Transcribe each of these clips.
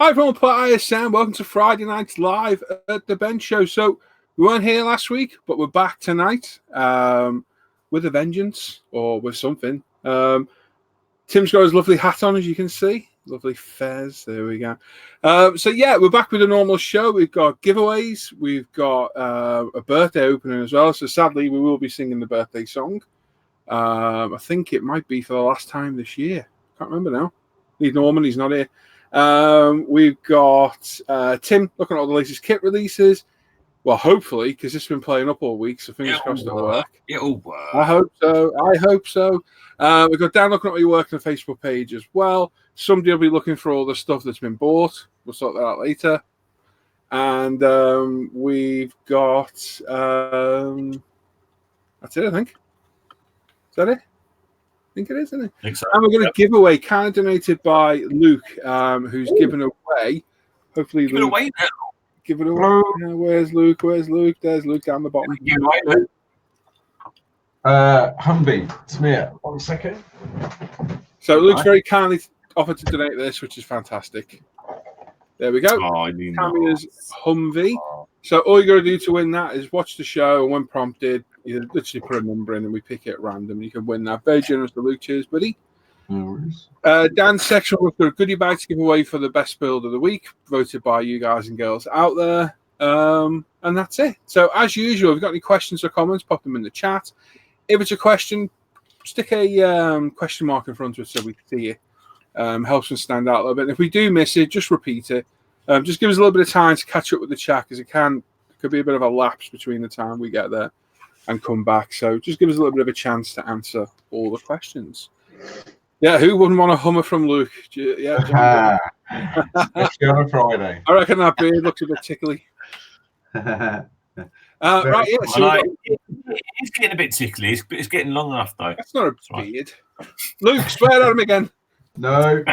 Hi everyone, Play ISM. Welcome to Friday Night Live at the Bench Show. So we weren't here last week, but we're back tonight with a vengeance or with something. Tim's got his lovely hat on, as you can see. Lovely fez. There we go. So yeah, we're back with a normal show. We've got giveaways. We've got a birthday opening as well. So sadly, we will be singing the birthday song. I think it might be for the last time this year. Can't remember now. Need Norman. He's not here. We've got Tim looking at all the latest kit releases. Well, hopefully, because it's been playing up all week, so fingers crossed it'll work. It'll work. I hope so. We've got Dan looking at what you work on the Facebook page as well. Somebody will be looking for all the stuff that's been bought. We'll sort that out later. And we've got that's it, I think. Is that it? I think it is, isn't it? I think so. And we're going to give away, kind of donated by Luke, who's given away. Hopefully, Give it Luke. away now. Give it away. Where's Luke? There's Luke down the bottom. Give it away, Luke. Humvee, smear. 1 second. So Luke's very kindly offered to donate this, which is fantastic. There we go. Oh, I mean, Tamiya's Humvee. So all you got to do to win that is watch the show, and when prompted, you literally put a number in, and we pick it at random. You can win that. Very generous to Luke. Cheers, buddy. No worries. Dan's section, we've got a goodie bag to give away for the best build of the week, voted by you guys and girls out there. And that's it. So as usual, if you've got any questions or comments, pop them in the chat. If it's a question, stick a question mark in front of it so we can see it. Helps us stand out a little bit. And if we do miss it, just repeat it. Just give us a little bit of time to catch up with the chat, because it could be a bit of a lapse between the time we get there and come back. So just give us a little bit of a chance to answer all the questions. Yeah, who wouldn't want a Hummer from Luke? Yeah, Especially on a Friday. I reckon that beard looks a bit tickly. Right, yeah. So it's getting a bit tickly. It's getting long enough, though. that's not a beard. Luke, swear at him again. No.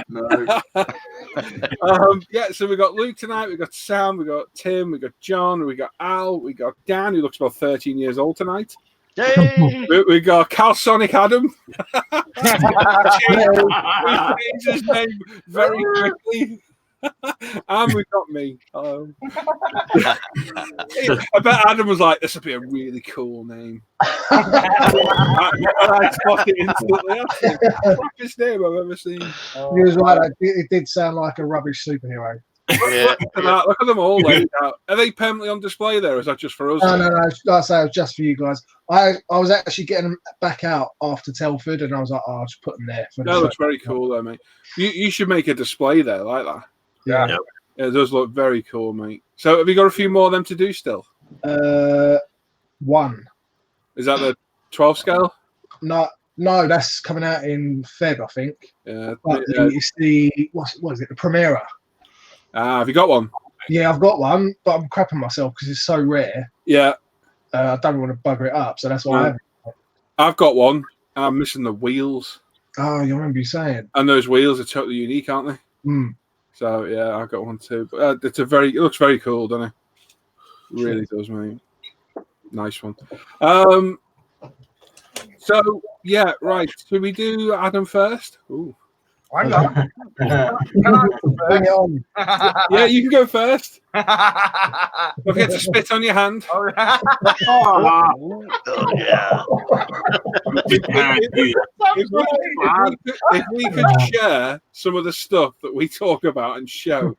Yeah, so we got Luke tonight, we got Sam, we got Tim, we got John, we got Al, we got Dan, who looks about 13 years old tonight. Yay! We got Calsonic Adam. We changed his name very quickly. And we got me. I bet Adam was like, this would be a really cool name. I spotted it instantly. That's the crappiest name I've ever seen. He was right. It did sound like a rubbish superhero. Yeah, Look at them all laid out. Are they permanently on display there, or is that just for us? No. Like I say, it was just for you guys. I was actually getting them back out after Telford, and I was like, I'll just put them there. That looks very cool, though, mate. You should make a display there like that. Yeah. Yep. It does look very cool, mate. So have you got a few more of them to do still? One. Is that the 12 scale? No, that's coming out in Feb, I think. Yeah. But it's the what is it? The Primera. Have you got one? Yeah, I've got one, but I'm crapping myself because it's so rare. Yeah. I don't want to bugger it up, so that's why I haven't. I've got one. I'm missing the wheels. Oh, you remember you saying? And those wheels are totally unique, aren't they? Mm. So yeah, I've got one too. But it looks very cool, doesn't it? It really does, mate. Nice one. So yeah, right. Should we do Adam first? Ooh. Hang on. Bring it on. Yeah, you can go first. Don't forget to spit on your hand. Oh, yeah. If we could share some of the stuff that we talk about and show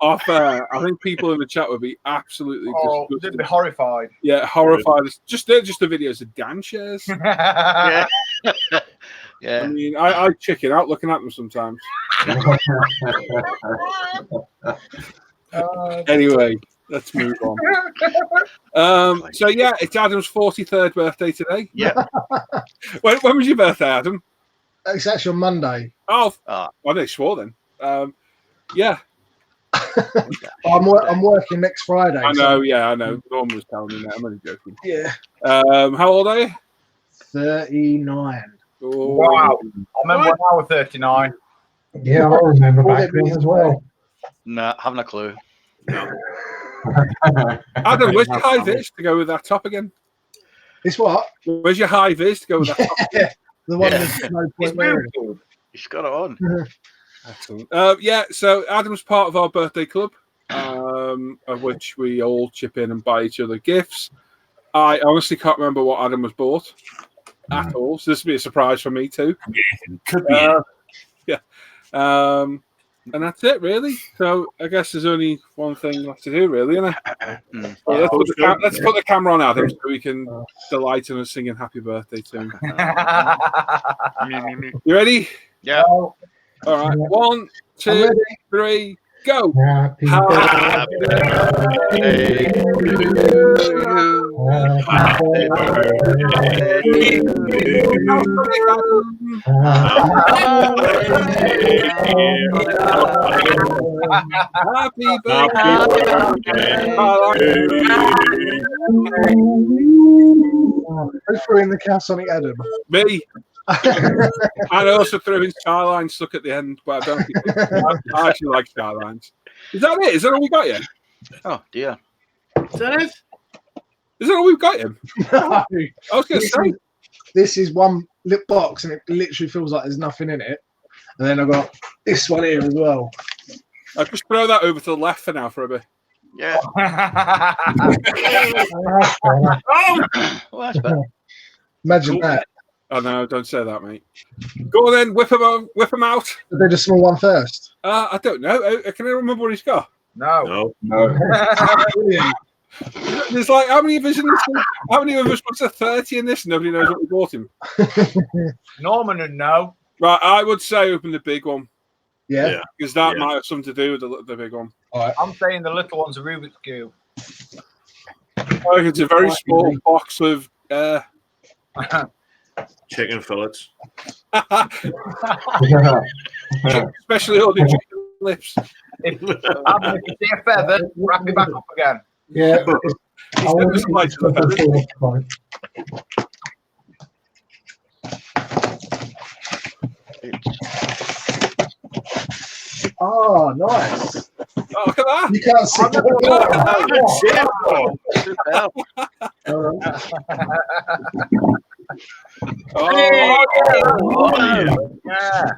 off air, I think people in the chat would be absolutely disgusted. They'd be horrified. Yeah, horrified. They're just the videos that Dan shares. Yeah. Yeah. I mean, I chicken out looking at them sometimes. Anyway, let's move on. So yeah, it's Adam's 43rd birthday today. Yeah. When was your birthday, Adam? It's actually on Monday. Oh, well, they swore then. Yeah. I'm working next Friday. I know, yeah, I know. Norman was telling me that. I'm only joking. Yeah. How old are you? 39. Oh. Wow. I remember when I was 39. Yeah, I remember back then as well. Nah, haven't a clue. Adam, where's your high vis to go with that top again? It's what? Where's your high vis to go with that top? The one that's no point wearing. You've got it on. Excellent. So Adam's part of our birthday club, of which we all chip in and buy each other gifts. I honestly can't remember what Adam was bought at all, so this will be a surprise for me too. Could be. And that's it, really. So I guess there's only one thing left to do, really, isn't it? Let's put the camera on Adam so we can delight in us singing happy birthday to him. You ready? Yeah. All right. 1, 2, 3, go. Happy Happy birthday to you. Happy birthday to you. Happy birthday. Who threw in the Calsonic Adam? Me. And I also threw in Starline stuck at the end, but I don't think I actually like Starlines. Is that it? Is that all we got yet? Oh dear. Is that it? Is that all we've got him? No. I was going to say. This is one lip box, and it literally feels like there's nothing in it. And then I've got this one here as well. I'll just throw that over to the left for now for a bit. Yeah. Well, that's better. Imagine that. Oh no, don't say that, mate. Go on then, whip him out. Did they just small one first? I don't know. Can I remember what he's got? No. Brilliant. There's like how many of us in this? How many of us was there 30 in this? Nobody knows what we bought him. Norman would know. Right, I would say open the big one Yeah. because that might have something to do with the big one. I'm saying the little one's a Rubik's Cube. I think it's a very small box of Chicken fillets. especially all the chicken lips. If you see a feather, wrap it back up again. Yeah. He's never sliced the feathers. Oh, nice. Oh, look at that! You can't see Yeah.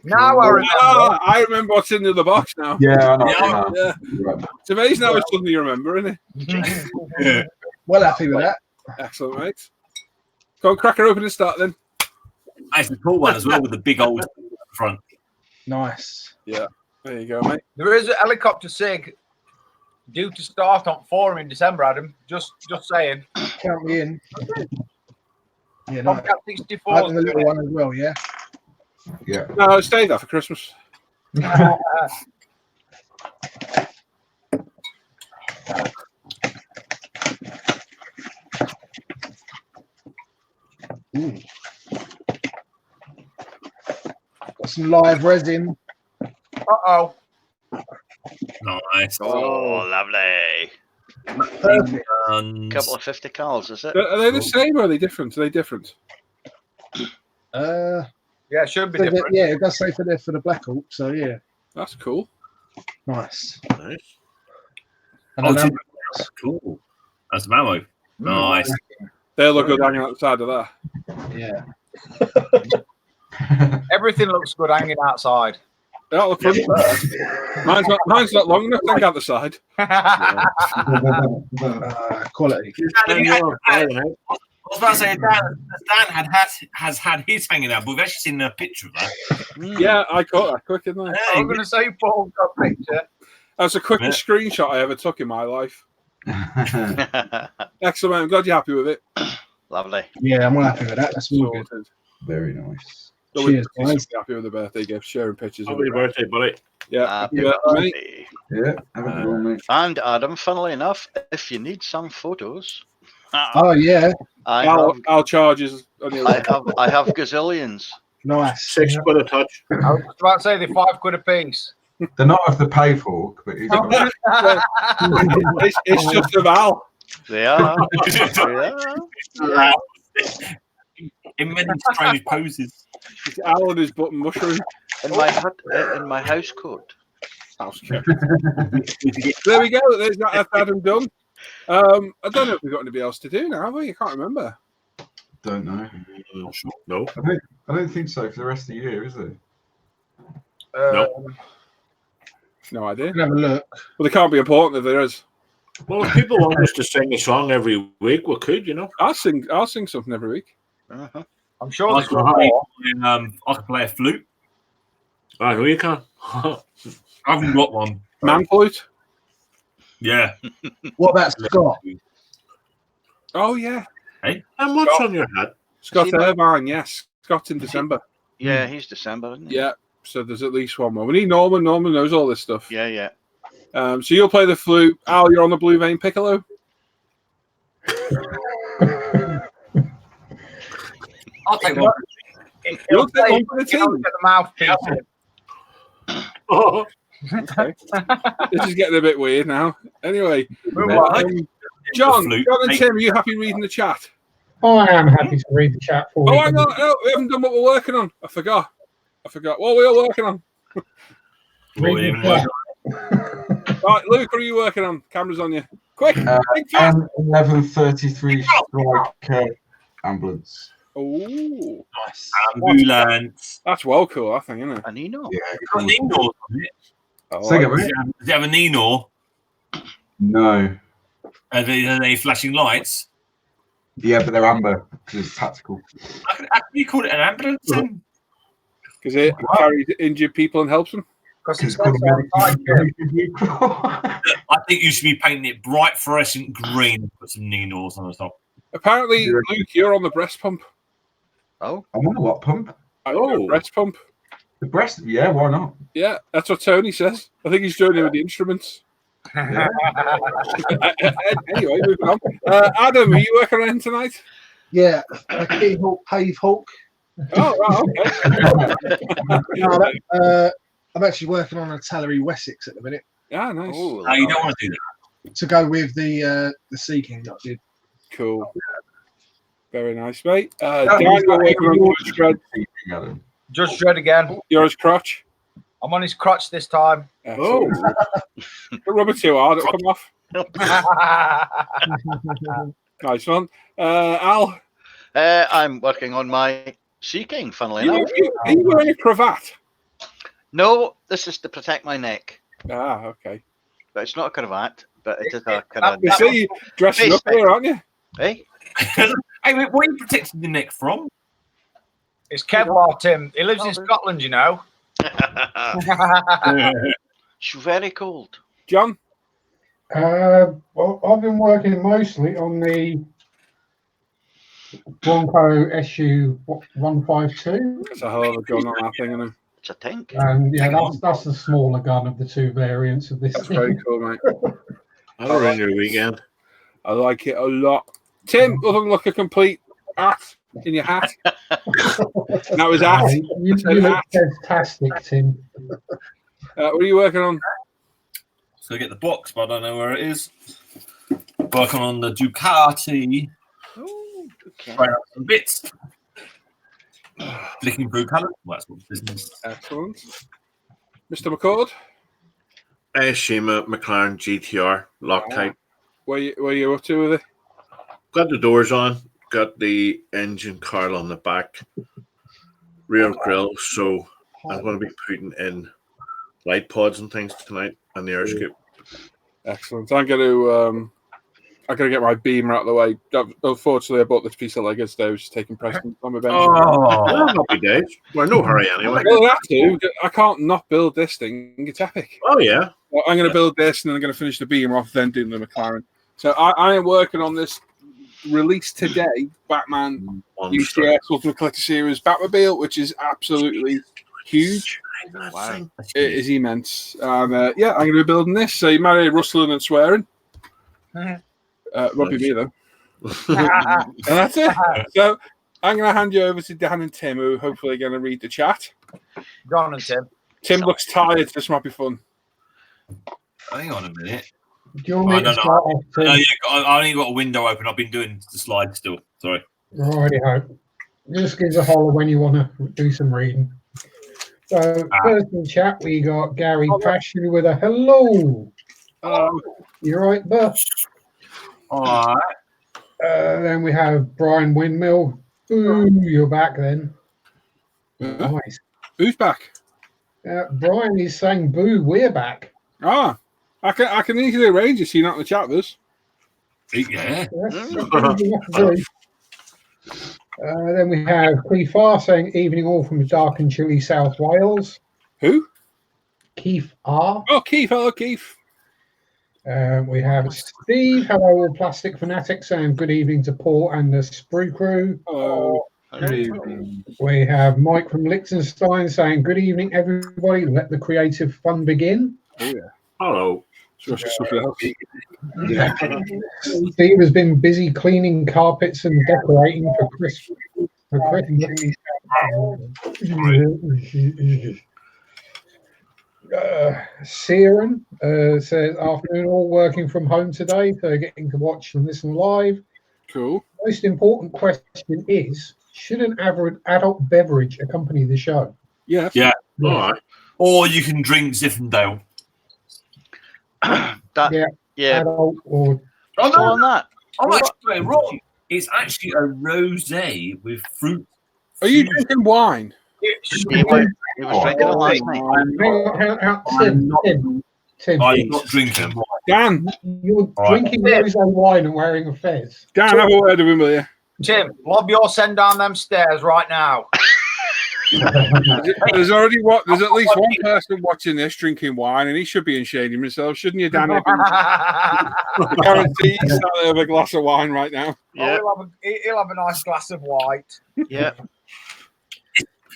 Now I remember. I remember what's in the other box now. Yeah, I know. Yeah. It's amazing how it's suddenly you remember, isn't it? Well happy with that. Excellent, mate. Go on, crack her open and start then. It's a cool one as well with the big old front. Nice. Yeah, there you go, mate. There is a helicopter SIG due to start on forum in December, Adam. Just saying. Count me in. Yeah, nice. Tomcat I 64. have the little one as well, yeah. Yeah. No, stay there for Christmas. Ooh. Got some live resin. Uh-oh. Nice. Oh, lovely. Perfect. Couple of 50 cals, is it? Are they the same or are they different? Are they different? Yeah, it should be So different. yeah, it does say for the Black Hawk, so yeah. That's cool. Nice. Nice. And Oh, I know- that's cool. That's Mamo. Nice. They look good hanging outside of that. yeah. Everything looks good hanging outside. They all look fun. Mine's not long enough to hang out the side. Quality. I was about to say, Dan has had his hanging out, but we've actually seen a picture of that. Yeah, I caught that quick, didn't I? I was going to say Paul got a picture. That's the quickest screenshot I ever took in my life. Excellent. I'm glad you're happy with it. Lovely. Yeah, I'm well happy with that. That's all good. Sorted. Very nice. Always Cheers, guys. happy with the birthday gift, sharing pictures. Happy birthday, buddy. Yeah, Happy happy birthday, mate. birthday. Yeah. Have a good one, mate. And Adam, funnily enough, if you need some photos, Oh yeah, I'll charge us. I have gazillions. nice. £6 a touch. I was just about to say they're £5 a piece. They're not of the pay fork, but it's It's just a Val. They are. They are. In many strange poses. It's Al and his button mushroom. In my hut, in my house coat. House coat. There we go. There's that. That's Adam done. I don't know if we've got anybody else to do now, have we? I can't remember. don't know. No. I don't think so for the rest of the year, is it? No idea. Can have a look. Well, they can't be important if there is. Well, if people want us to sing a song every week, we could, you know. I'll sing something every week. Uh-huh. I'm sure I there's can one more. I can play a flute. I know you can. I haven't got one. Man flute. Yeah. What about Scott? Oh yeah, And what's on your hat? Scott Is he not- Irvine. Yes, Scott's in December. Yeah, he's December, isn't he? Yeah. So there's at least one more. We need Norman. Norman knows all this stuff. Yeah, yeah. So you'll play the flute. Al, you're on the blue vein piccolo. I'll take one. You'll take one for the He'll team. get the mouthpiece. Oh, Okay. This is getting a bit weird now. Anyway, Move on. John, Flute. John and Tim, are you happy reading the chat? I am happy to read the chat for Oh, you. hang on. No, we haven't done what we're working on. I forgot. What are we all working on? Read the chat. Right, Luke, what are you working on? Camera's on you. Quick. Think fast. 1133 Striker ambulance. Oh, Ambulance. that's well cool, I think, isn't it? And Nino. Yeah. It's got Nino on it. I Say like again, it. mate? Does it have a Nino? No. Are they flashing lights? Yeah, but they're amber because it's tactical. How can you call it an ambulance then? Because it carries injured people and helps them. Because It's it's called got I think you should be painting it bright fluorescent green and put some Ninos on the top. Apparently, Luke, you're on the breast pump. Oh, I'm on the what pump? Oh, breast pump. The breast? Yeah, why not? Yeah, that's what Tony says. I think he's doing it with the instruments. Yeah. Anyway, moving on. Adam, are you working on anything tonight? Yeah, a keyhole pave hawk. Oh, right, okay. No, I'm actually working on a Tallery Wessex at the minute Yeah, nice. oh, No, you don't want to do that. to go with the Sea King that I did. Cool. Very nice, mate. That Dan, means you're that working on everyone's Judge Dredd. sleeping, Adam. Judge Dredd again. You're his crotch. I'm on his crotch this time. Oh. Don't rub it too hard, it'll come off. Nice one. Al, I'm working on my Seeking, funnily enough. are you wearing a cravat? No, this is to protect my neck. Ah, okay. But it's not a cravat, but it is a kind You of. see, you dressing up here, aren't you? Hey? Hey, wait, what are you protecting the neck from? It's Kevlar, Tim. He lives in Scotland, you know. It's very cold. John? Well, I've been working mostly on the Bronco SU 152, That's a hell of a gun on that thing, isn't it? It's a tank. and yeah, that's the smaller gun of the two variants of this. That's very cool, mate. I'll ruin your weekend. I like it a lot. Tim, doesn't look a complete ass in your hat. That was ass. You look fantastic, Tim. What are you working on? So I get the box, but I don't know where it is. Working on the Ducati. Oh, okay. Trying out some bits. Flicking through colours. Well, that's what business. Excellent. Mr. McCord, Shima McLaren GTR Loctite. where you up to with it? Got the doors on. Got the engine cowl on the back. Rear grille. So I'm going to be putting in light pods and things tonight on the air scoop. Excellent. I'm going to get my beamer out of the way. Unfortunately, I bought this piece of Lego today, which is taking precedence on my bench. Oh, Happy days. We're in no hurry anyway. Well, I can't not build this thing. It's epic. Oh yeah. Well, I'm going to build this, and then I'm going to finish the beamer off, then do the McLaren. So I am working on this release today, Batman Monster. UCS Ultimate Collector Series Batmobile, which is absolutely huge. Wow. It is immense. And yeah, I'm going to be building this. So you marry rustling and swearing. Robbie me though. And that's it. So I'm going to hand you over to Dan and Tim, who hopefully are going to read the chat. John and Tim. Tim looks tired. This might be fun. hang on a minute. Do you want me I to don't know. start off, Tim? Yeah, I only got a window open. I've been doing the slide still. Sorry. Righty ho. Just give us a holler when you want to do some reading. So first in chat we got Gary Passion with a hello. You right, Buff? All right. Then we have Brian Windmill. Ooh, you're back then. Nice. Who's back? Brian is saying, "Boo, we're back." Ah, I can easily arrange it so you're not in the chat with us. Yeah. Then we have Keith R saying, "Evening all from dark and chilly South Wales." Who? Keith R. Oh, Keith. Hello, Keith. We have Steve. Hello, all plastic fanatics, and good evening to Paul and the Sprue crew. Hello. Good evening. We have Mike from Liechtenstein saying, "Good evening, everybody. Let the creative fun begin." Oh, yeah. Hello. So that's something else. Yeah. Steve has been busy cleaning carpets and decorating for Christmas. Siren says, "Afternoon, all working from home today, so getting to watch and listen live." Cool. Most important question is, should an adult beverage accompany the show? Yes. Yeah. All right. Or you can drink Zinfandel. Yeah. Adult or Oh, So no, on that, I'm actually wrong. It's actually a rosé with fruit. Are you drinking wine? he was drinking it last night. Tim, I'm not drinking. Dan. you're Right. drinking rosé wine and wearing a fez. Dan, have a word with him, will you? Tim, lob your send down them stairs right now. There's already there's at least one person watching this drinking wine, and he should be ashamed himself, shouldn't you, Dan? I guarantee he's sat there with a glass of wine right now. Yeah, He'll have a nice glass of white. yeah.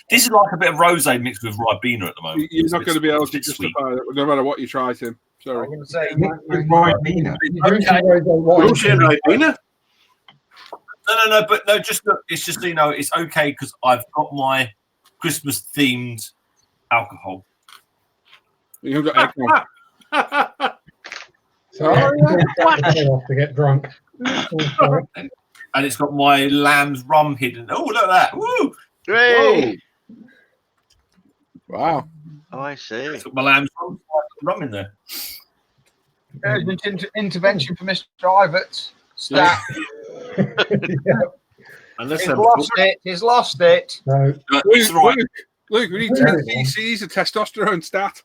This is like a bit of rosé mixed with Ribena at the moment. You're not going to be able to It's sweet. justify it, no matter what you try, Tim. I'm Sorry. going to say, With Ribena. You're drinking rosé wine. Rosé and Ribena? No, but no, just look, it's just so you know, it's okay because I've got my Christmas themed alcohol. You've got eggnog. So off to get drunk. And it's got my lamb's rum hidden. Oh, look at that. Woo! Hey. Wow. Oh, I see. It's got my lamb's rum in there. urgent intervention for Mr. Iverts. Stat. Unless He's I'm lost it. He's lost it. So, It's right. Luke, we need 10 cc's of testosterone stat.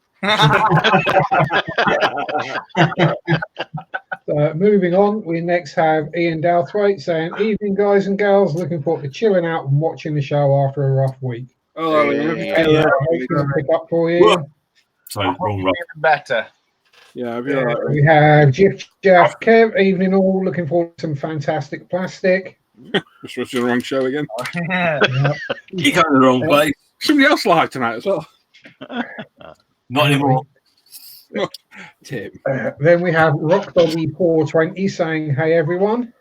moving on, we next have Ian Douthwaite saying, "Evening, guys and gals. Looking forward to chilling out and watching the show after a rough week." Oh, Yeah. Pick up for you. Sorry, wrong rum. Even better. yeah, I'll be all right. We have Jeff Kev. Evening, all. Looking forward to some fantastic plastic. Just watching the wrong show again. You go in the wrong place. Somebody else live tonight as well. Not anymore. Tim. Then we have Rock Doggy 420 saying, "Hey everyone."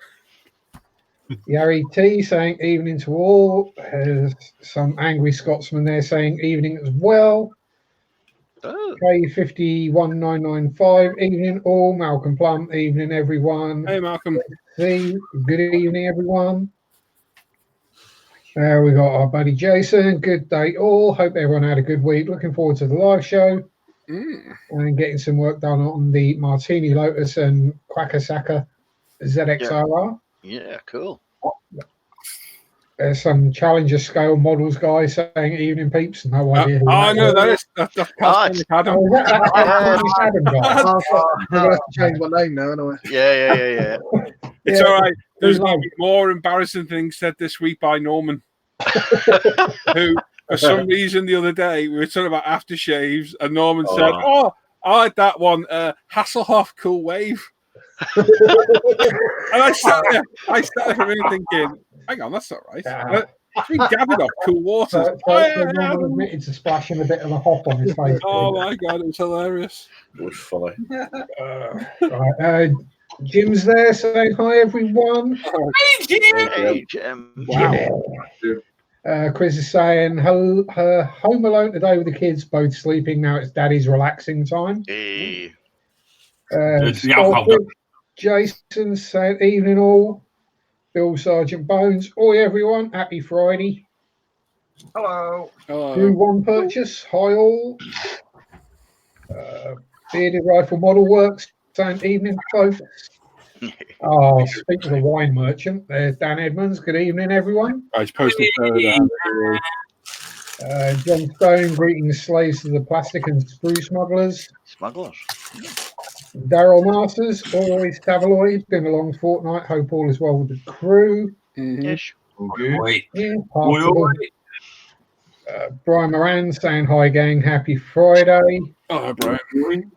Yari T saying, "Evening to all." Some angry Scotsman there saying, "Evening as well." Oh. K51995, "Evening all." Malcolm Plum, "Evening everyone." Hey, Malcolm. C, "Good evening everyone." We got our buddy Jason, "Good day all. Hope everyone had a good week. Looking forward to the live show and getting some work done on the Martini Lotus and Quackasaka ZXRR. Yeah, cool. There's some Challenger scale models guy saying, "Evening peeps." No idea. Who Oh, no, is. that's Oh, Adam. is that Adam guy? I'm going to have to change my name now, anyway. Yeah. It's Yeah. all right. There's Who's more embarrassing things said this week by Norman, who, for some reason, the other day, we were talking about aftershaves, and Norman said, "Oh, I like that one, Hasselhoff Cool Wave." And I sat there for a minute thinking, hang on, that's not right. It's been Davidoff Cool Waters. Norman admitted to splashing a bit of a hop on his face. Oh my god, it was hilarious. It was funny. Right, Jim's there saying, "Hi everyone." Hey, Jim. Wow. Chris is saying, "Home alone today with the kids, both sleeping. Now it's daddy's relaxing time." Hey. Jason saying, "Evening all." Bill Sergeant Bones, "Oi everyone, happy Friday." Hello. Do one purchase. Hi all. Bearded Rifle Model Works saying, "Evening folks." Oh, speaking of the wine merchant, there's Dan Edmonds. "Good evening everyone." I was posting further. John Stone greeting the slaves of the plastic and screw smugglers. Smugglers. Daryl Masters, always tabloid. Been a long fortnight. Hope all is well with the crew. Ish. All good. Wait. Yeah, Oi, passable. Brian Moran saying hi, gang. Happy Friday. Oh, Brian.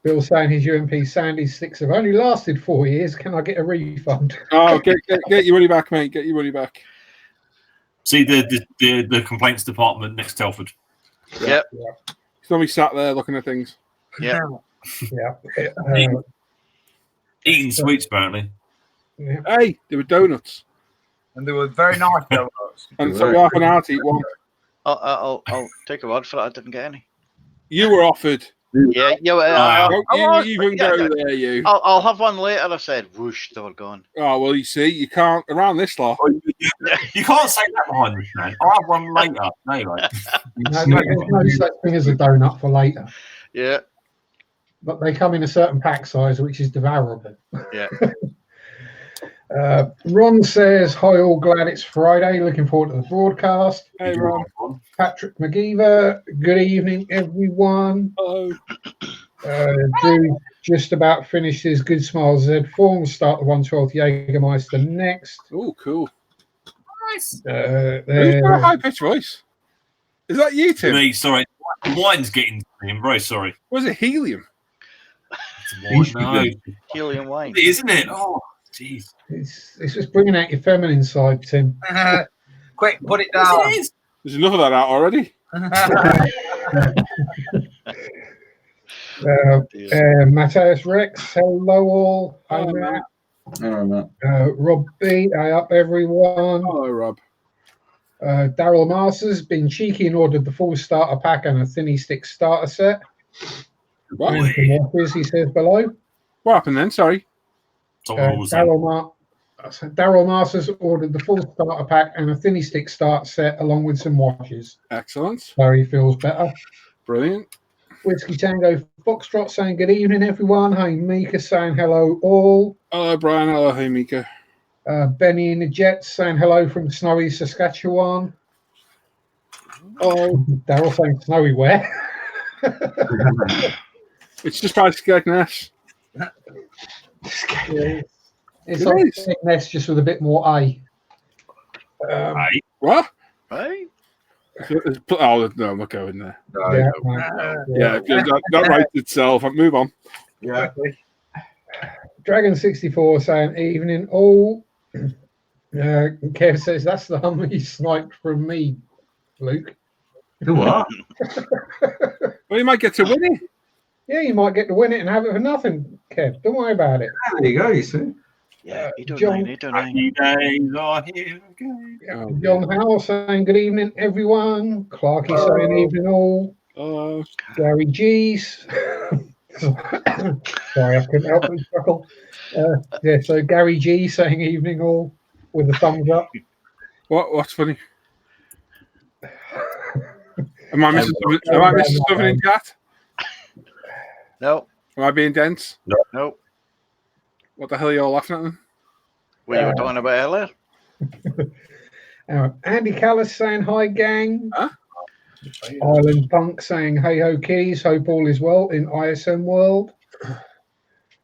Bill saying his UMP Sandy sticks have only lasted 4 years. Can I get a refund? Oh, get your money back, mate. Get your money back. See the complaints department next Telford. Yep. He's only sat there looking at things. Yeah. Yeah. Eating sweets, apparently. Yeah. Hey, there were donuts. And they were very nice donuts. And it took me half an hour to eat one. I'll take a word for it. I didn't get any. You were offered. Yeah. Don't you even go there, you. I'll have one later. I said, whoosh, they were gone. Oh, well, you see, you can't, around this lot. You can't say that behind this man. I'll have one later. Anyway. There's no such thing as a donut for later. Yeah. But they come in a certain pack size, which is devourable. Yeah. Ron says, hi, all glad it's Friday. Looking forward to the broadcast. Hey, Ron. Patrick McGeever, good evening, everyone. Hello. Drew just about finished his Good Smiles Z form. We'll start the 112th Jägermeister next. Oh, cool. Nice. Who's got a high-pitched voice? Is that you, Tim? Me, sorry. The wine's getting to me. I'm very sorry. Was it helium? It's wine, no. Helium wine. Isn't it? Oh, jeez. It's just bringing out your feminine side, Tim. Quick, put it down. Yes, it is. There's enough of that out already. Matthias Rex, hello all. Hi, Hello, Matt. All right, Rob B, hi up everyone. Hello, Rob. Daryl Masters been cheeky and ordered the full starter pack and a thinny stick starter set. What? And some offers, he says below. What happened then? Sorry. Daryl Masters ordered the full starter pack and a thinny stick starter set along with some washes. Excellent. So he feels better. Brilliant. Whiskey Tango Foxtrot saying good evening, everyone. Hey, Mika saying hello all. Hello, Brian. Hello, hey, Mika. Benny in the Jets saying hello from snowy Saskatchewan. Oh, Daryl saying snowy where? It's just by Skegness. Yeah, it's like Skegness just with a bit more A. What? Right? Oh, no, I'm not going there. Yeah, That writes itself. Move on. Yeah. Dragon64 saying evening all. Kev says that's the hum he sniped from me, Luke. What? Well, you might get to win it. Yeah, you might get to win it and have it for nothing, Kev. Don't worry about it. There you go, you see. Yeah, you don't John- know. You don't know. Happy days are here again. Oh, John Howell saying good evening, everyone. Clarky saying evening all. Gary G's. Sorry, I couldn't help but chuckle. Yeah, so Gary G saying evening all with a thumbs up. What's funny? Am I missing something in chat? No. Am I being dense? No. What the hell are you all laughing at them? What you were talking about earlier? Andy Callis saying hi, gang. Huh? Island Punk saying hey ho keys. Hope all is well in ISM world.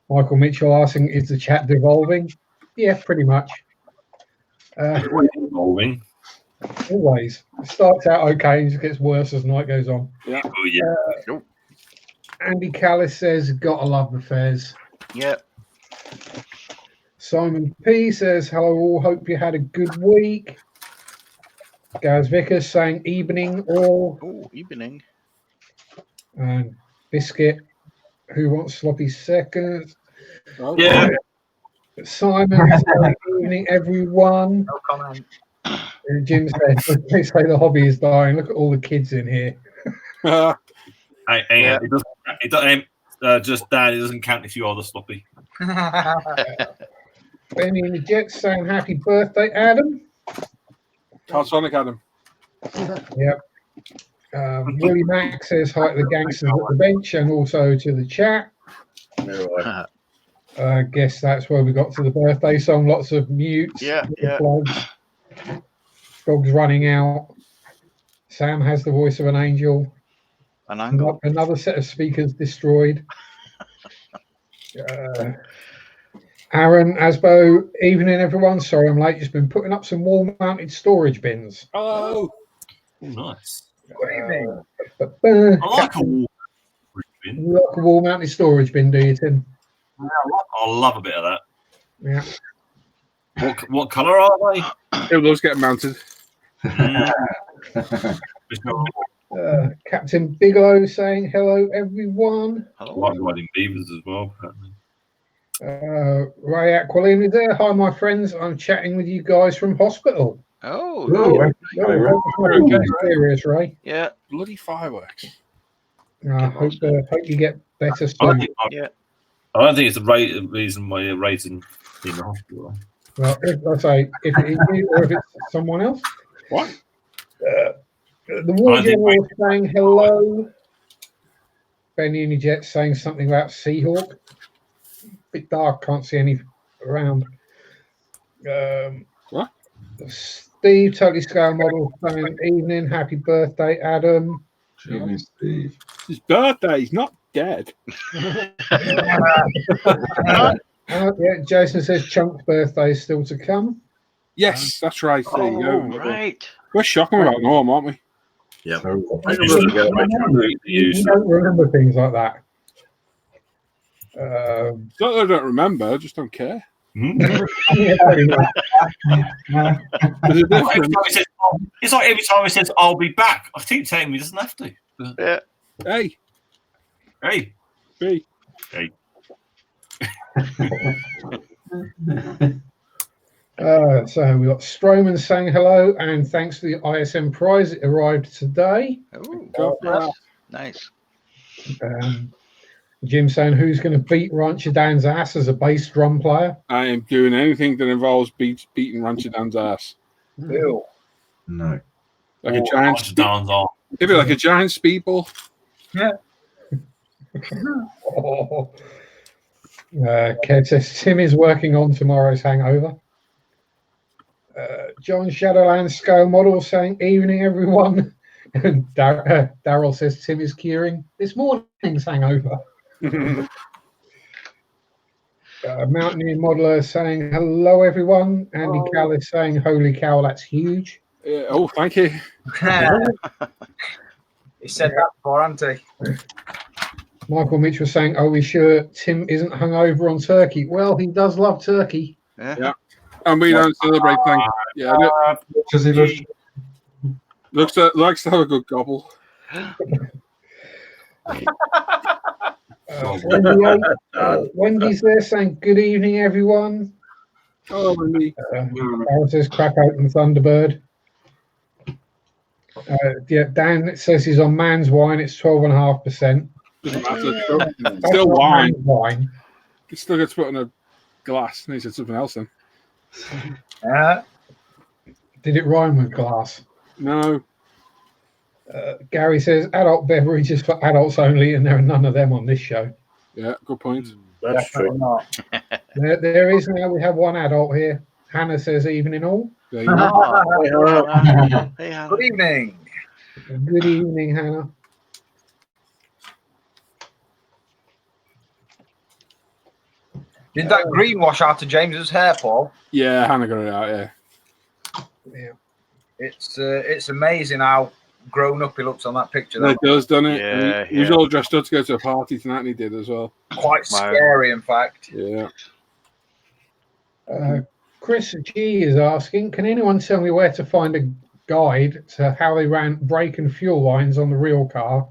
Michael Mitchell asking, is the chat devolving? Yeah, pretty much. Involving. Always. It starts out okay and just gets worse as night goes on. Yeah. Oh, yeah. Andy Callis says, gotta love the fairs. Yeah. Simon P says, hello all, hope you had a good week. Gaz Vickers saying evening all. Oh, evening. And Biscuit, who wants sloppy seconds. Oh, Yeah. Simon saying evening everyone. No comment. And Jim says, they say the hobby is dying. Look at all the kids in here. Hey, it doesn't just Dan, it doesn't count if you are the sloppy. Benny and the Jets saying happy birthday, Adam. Sonic Adam. Yep. Willie Mack says hi to the gangsters at the bench and also to the chat. I guess that's where we got to the birthday song. Lots of mutes. Yeah. Plugs. Dog's running out. Sam has the voice of an angel. An angle. Another set of speakers destroyed. Aaron, Asbo, evening everyone. Sorry I'm late. Just been putting up some wall-mounted storage bins. Oh, Nice. Good evening. I like a wall. You like a wall-mounted storage bin, do you, Tim? I love a bit of that. Yeah. What colour are they? it does get mounted. Captain Bigelow saying hello, everyone. I like riding beavers as well. Apparently. Ray Aquilin is there. Hi, my friends. I'm chatting with you guys from hospital. Oh, Serious, Ray. yeah. Bloody fireworks. I hope you get better I soon. don't think it's the reason why you're raising in the hospital. Well, if it is you or if it's someone else. What? The War General saying hello. Ben Unijet saying something about Seahawk. Bit dark, can't see any around. What? Steve, Totally Scale Model saying evening, happy birthday, Adam. Jimmy Steve. His birthday. He's not dead. Yeah, Jason says Chunk's birthday is still to come. Yes, that's right. There you go. Right. We're shocking about Norm, aren't we? Yeah. So, I used to get my You don't remember things like that. Not that I don't remember, I just don't care. Yeah, pretty much. There's a difference. It's like every time he says, "I'll be back," I keep telling him he doesn't have to. Yeah. Hey, Hey, B. hey. So we got Stroman saying hello and thanks for the ISM prize. It arrived today. Oh, nice. Jim saying who's going to beat Rancher Dan's ass as a bass drum player. I am doing anything that involves beating Rancher Dan's ass. Ew. no. Like a giant Downs on. It'd be like a giant speedball. Yeah. Kev says Tim is working on tomorrow's hangover. John Shadowland Scale Model saying evening everyone. And Daryl says Tim is curing this morning's hangover. Mountaineer Modeler saying hello everyone. Andy Cal is saying holy cow, that's huge. Oh, thank you. He said that before, hasn't he? Michael Mitchell saying, are we sure Tim isn't hungover on turkey? Well, he does love turkey. Yeah. And we don't celebrate things. Yeah, Does he look? likes to have a good gobble. Wendy's there saying good evening everyone. Oh, Wendy. Aaron says crack open Thunderbird. Yeah, Dan says he's on man's wine. It's 12.5%. Doesn't matter. It's still wine. Wine. It still gets put in a glass. And he said something else then. Did it rhyme with glass? No. Gary says adult beverages for adults only, and there are none of them on this show. Yeah, good point. That's true. There is now. We have one adult here. Hannah says evening all. There you go. Hey, Hannah. Good evening. Good evening, Hannah. Did that green wash out of James's hair, Paul? Yeah, Hannah got it out, yeah. Yeah. It's amazing how grown up he looks on that picture. It does, doesn't it? Yeah, He was all dressed up to go to a party tonight, and he did as well. Quite scary, in fact. Yeah. Chris G is asking, can anyone tell me where to find a guide to how they ran brake and fuel lines on the real car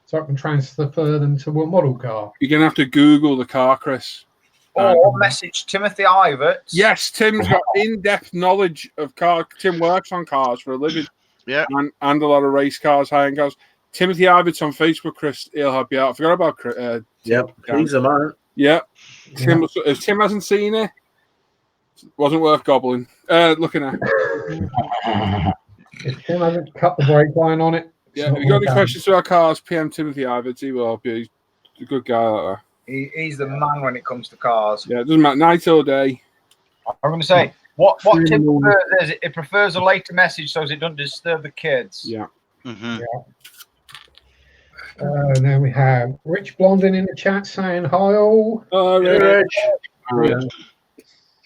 so I can transfer them to a model car? You're going to have to Google the car, Chris. Or message Timothy Iverts. Yes, Tim's got in-depth knowledge of cars. Tim works on cars for a living. Yeah. And a lot of race cars, high-end cars. Timothy Iverts on Facebook, Chris. He'll help you out. I forgot about Chris. Yep, he's a man. Yeah. Tim, if Tim hasn't seen it, wasn't worth gobbling. Looking at. If Tim hasn't cut the brake line on it. Yeah, if you've got any questions to our cars, PM Timothy Iverts. He will help you. He's a good guy like that. He's the man when it comes to cars. Yeah, it doesn't matter. Night or day. I'm going to say, What 3 in the Tim morning. prefers is it prefers a later message so as it doesn't disturb the kids. Yeah. Mhm. And then we have Rich Blondin in the chat saying hi all. Rich.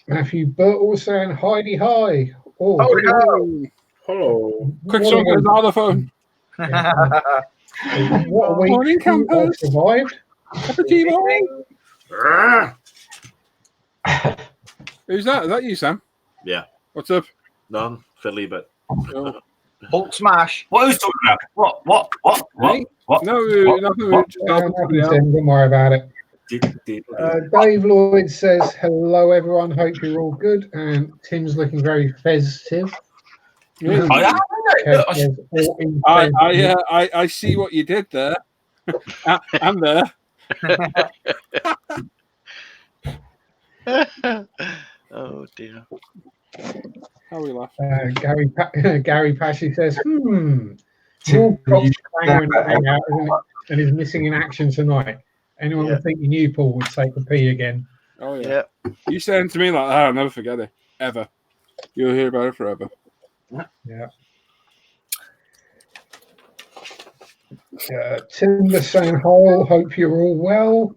Matthew Burtle saying Heidi hi. Oh, Hello. Quick what song a on week. the phone. What a week. Morning, You all campers. survived. Cappuccino. Ah! Who's that? Is that you, Sam? Yeah. What's up? None. Fiddly, but Oh. Hulk smash. What who's talking about? What? Hey? What? No, What? nothing. We What? just helping somebody out. Don't worry about it. Did- Dave Lloyd says hello everyone. Hope you're all good. And Tim's looking very festive. Yeah. Kev says, all in fez. I see what you did there. And there. Oh dear. How we laugh. Gary Pashy says, Walcott's clanging hang out, isn't it? And is missing in action tonight. Anyone would think you knew Paul would take a pee again. Oh yeah. You saying to me like that, I'll never forget it. Ever. You'll hear about it forever. Yeah. Timber saying, hope you're all well.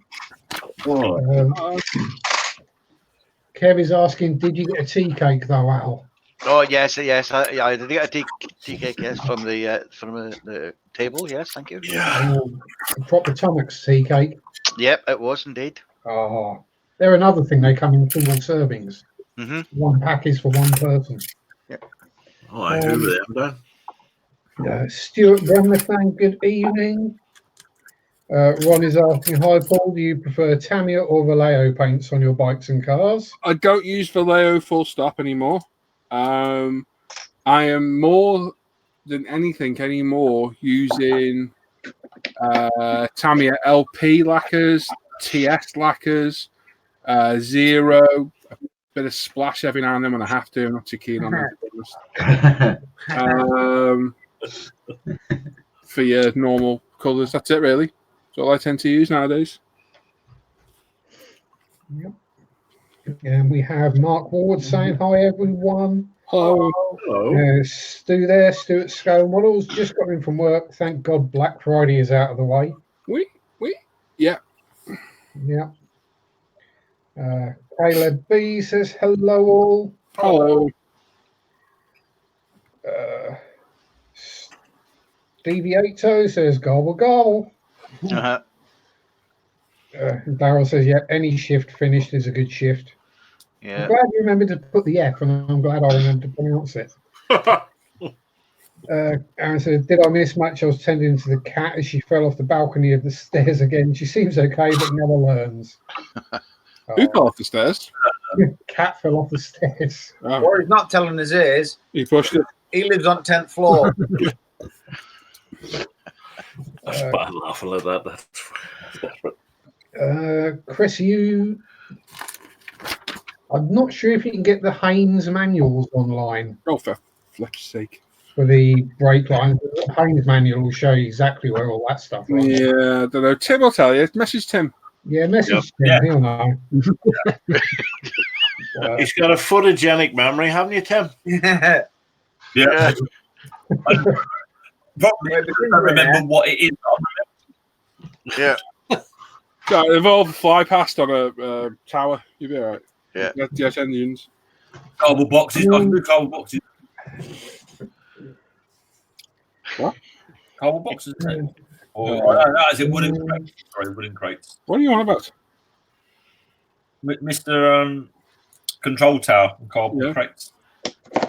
Kev is asking, did you get a tea cake though, Al? Oh yes. I did get a tea cake, yes, from the table. Yes, thank you. yeah. A proper Tomac's tea cake. Yep, it was indeed. Oh, they're another thing. They come in single servings. Mhm. One pack is for one person. Oh, I who were them then? Stuart Bremmerthang, good evening. Ron is asking, hi Paul, do you prefer Tamiya or Vallejo paints on your bikes and cars? I don't use Vallejo full stop anymore. I am more than anything anymore using Tamiya LP lacquers, TS lacquers, Zero, a bit of splash every now and then when I have to. I'm not too keen on that. For your normal colours, that's it really. That's all I tend to use nowadays. Yep. And we have Mark Ward saying hi everyone. Hello. Stu there, Stu at Scone Models, just got in from work. Thank God Black Friday is out of the way. Yeah. Yeah. Caleb B says hello all. Hello. Stevie Ato says gobble gobble. Uh-huh. Darryl says, yeah, any shift finished is a good shift. Yeah. I'm glad you remembered to put the F, and I'm glad I remembered to pronounce it. Aaron said, did I miss much? I was tending to the cat as she fell off the balcony of the stairs again. She seems okay, but never learns. Who fell off the stairs? Cat fell off the stairs. Oh. What he's not telling us is He pushed it. he lives on 10th floor. That's bad laughing like that. Chris, I'm not sure if you can get the Haynes manuals online. Oh, for flip's sake. For the brake line. The Haynes manual will show you exactly where all that stuff is. Yeah, I don't know. Tim will tell you. Message Tim. Yeah, message Tim. Yeah. He'll know. He's got a photogenic memory, haven't you, Tim? Yeah. Probably because I remember what it is. Yeah. So if all fly past on a tower, you'll be all right. Yeah. Yes, engines. Cardboard boxes. I can do cardboard boxes. What? Cardboard boxes, isn't it? Or no, is it wooden crates? Sorry, wooden crates. What are you on about? Mr. Control Tower and cardboard crates.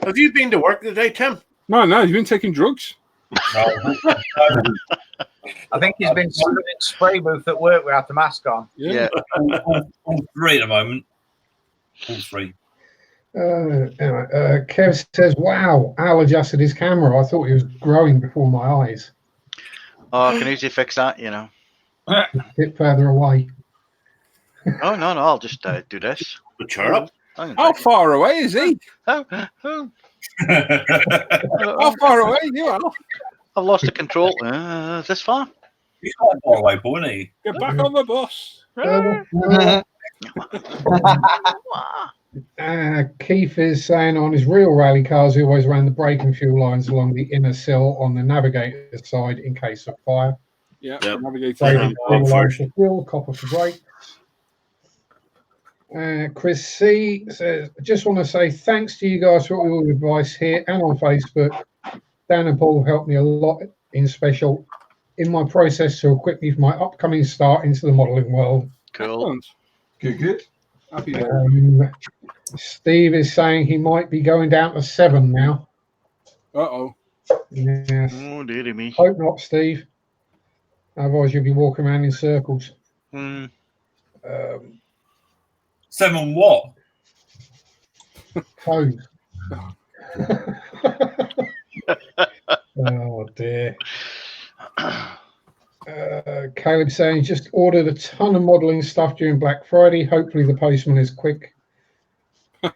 Have you been to work today, Tim? No, you've been taking drugs. No. I think he's been stood in spray booth at work without the mask on. Yeah. all three at the moment. All three. Kev says, wow, Al adjusted his camera. I thought he was growing before my eyes. Oh, I can easily fix that, you know. A bit further away. Oh, no, I'll just do this. The chirp. How far away is he? Oh. How far away you are? I've lost the control. This far? He's quite far away, Paul, isn't he? Get back on the bus. Keith is saying on his real rally cars, he always ran the brake and fuel lines along the inner sill on the navigator side in case of fire. Yeah, Yep. navigator. Brake fuel lines first. for fuel, copper for brakes. Chris C says, I just want to say thanks to you guys for all your advice here and on Facebook. Dan and Paul helped me a lot in my process to equip me for my upcoming start into the modelling world. Cool. Excellent. Good. Happy day. Steve is saying he might be going down to 7 now. Uh-oh. Yes. Oh, dearie me. Hope not, Steve. Otherwise, you'll be walking around in circles. Hmm. 7 what? Toes. Oh, dear. Caleb saying he just ordered a ton of modelling stuff during Black Friday. Hopefully the postman is quick. Yeah,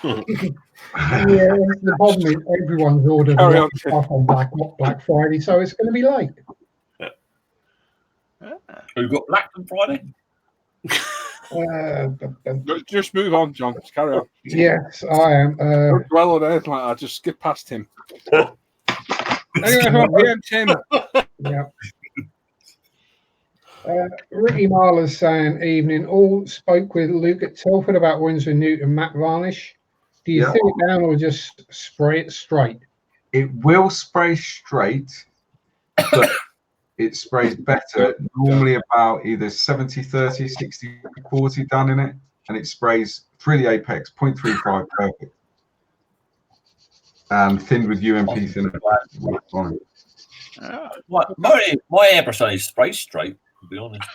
the problem is everyone's ordered a lot of stuff on Black Friday, so it's going to be late. We've got Black on Friday. Just move on, John. Just carry on. Yes, I am. Don't dwell on anything like that. Just skip past him. Anyway, PM Tim. Yeah. Ricky Marler's saying, evening. All spoke with Luke at Telford about Winsor Newton matte varnish. Do you thin it down or just spray it straight? It will spray straight, but it sprays better. Normally about either 70-30, 60-40 done in it, and it sprays through the apex, 0.35 perfect. Thinned with UMP thinner. My airbrush is spray straight, to be honest.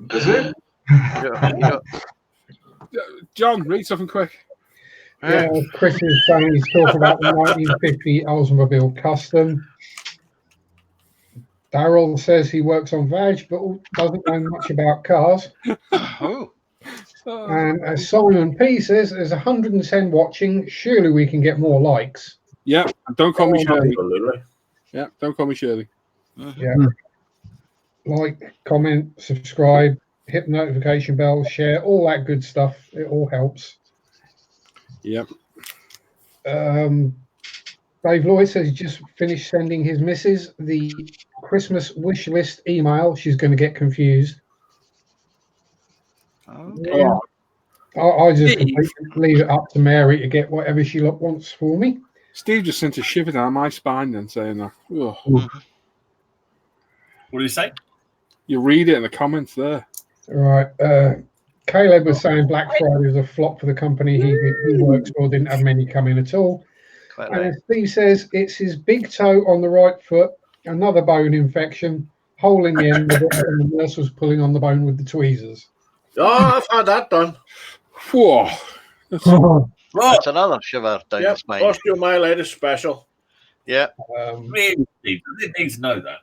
Does it? John, read something quick. Yeah, Chris is saying he's talking about the 1950 Oldsmobile Custom. Darryl says he works on VAG, but doesn't know much about cars. Oh. And Simon P says there's 110 watching. Surely we can get more likes. Yeah, don't call me Shirley. Absolutely. Yeah, don't call me Shirley. Yeah. Like, comment, subscribe, hit the notification bell, share, all that good stuff. It all helps. Yep. Dave Lloyd says he just finished sending his missus the Christmas wish list email. She's going to get confused. Yeah. I just leave it up to Mary to get whatever she wants for me. Steve just sent a shiver down my spine then saying that. Ugh. What do you say? You read it in the comments there. Right. Caleb was saying Black Friday was a flop for the company he works for, didn't have many come in at all. Quite And right. Steve says it's his big toe on the right foot, another bone infection, hole in the end of it, and the nurse was pulling on the bone with the tweezers. Oh, I've had that done. Whoa. That's another shiver down the Yep, spine. osteomyelitis special. Yeah. Really, Steve? I didn't need to know that.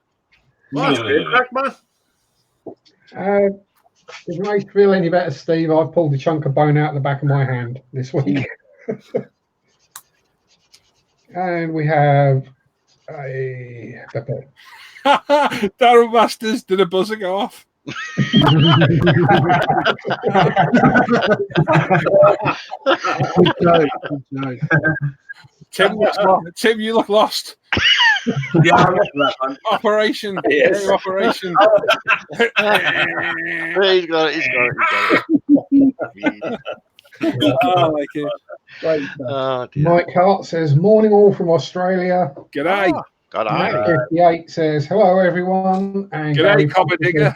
Oh, that's great, crack, man. If it makes you feel any better, Steve, I pulled a chunk of bone out of the back of my hand this week. And we have a Darryl Masters, did a buzzer go off? Tim, you look lost. Yeah, I remember that one. Operation. Yes. Operation. He's got it. I like it. Great. Oh, dear. Mike Hart says, morning all from Australia. G'day. God, Matt 58 says, hello everyone. And G'day, Copper Digger.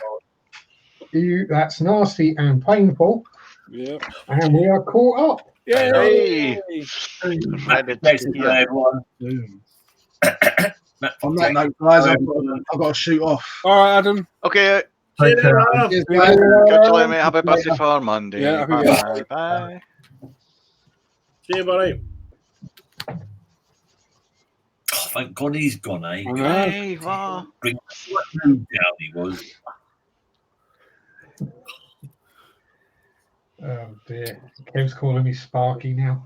That's nasty and painful. Yeah. And we are caught up. Hey. Basically, everyone. On that note, guys, I've got to shoot off. All right, Adam. Okay. See you later, Adam. Cheers, Bye. guys. Catch you later, mate. Happy birthday for Monday. Yeah, happy Bye. birthday. Bye. See you, buddy. Oh, thank God he's gone, eh? I know. Hey, wow. Bring what mood down he was. Oh dear. Kev's calling me Sparky now.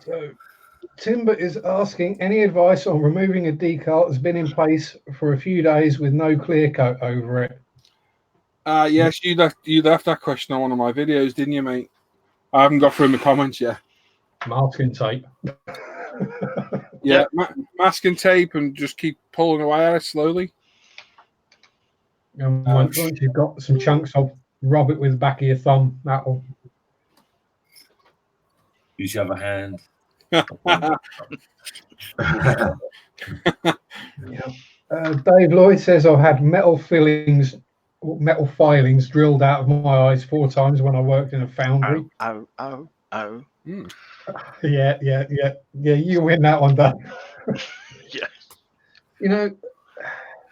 So Timber is asking any advice on removing a decal that's been in place for a few days with no clear coat over it. Yes, you left that question on one of my videos, didn't you, mate? I haven't got through the comments yet. Masking tape. Yeah, masking tape and just keep pulling away at it slowly. And once you've got some chunks of, rub it with the back of your thumb. That'll. Use your other hand. Dave Lloyd says I've had metal filings drilled out of my eyes 4 times when I worked in a foundry. Oh. Yeah. You win that one, Dave. Yeah. You know,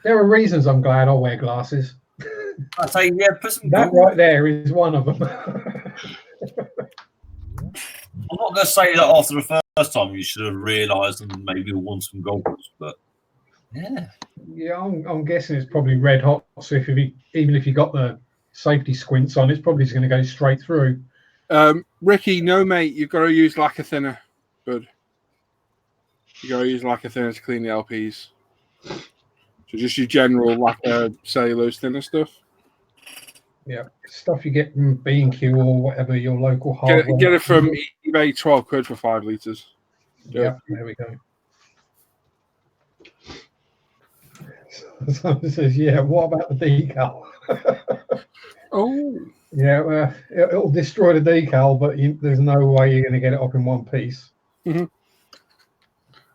there are reasons I'm glad I wear glasses. I say, yeah, put some. That right there is one of them. I'm not going to say that after the first time you should have realised and maybe worn some goggles, but yeah. Yeah, I'm guessing it's probably red hot. So even if you got the safety squints on, it's probably just going to go straight through. Ricky, no, mate, you've got to use lacquer thinner. Good. You got to use lacquer thinner to clean the LPs. So just your general lacquer cellulose thinner stuff. Yeah, stuff you get from B&Q or whatever your local hardware. Get it from eBay, 12 quid for 5 litres. Yeah, there we go. Someone says, yeah, what about the decal? Oh. Yeah, well, it'll destroy the decal, but there's no way you're going to get it up in one piece. Mm-hmm.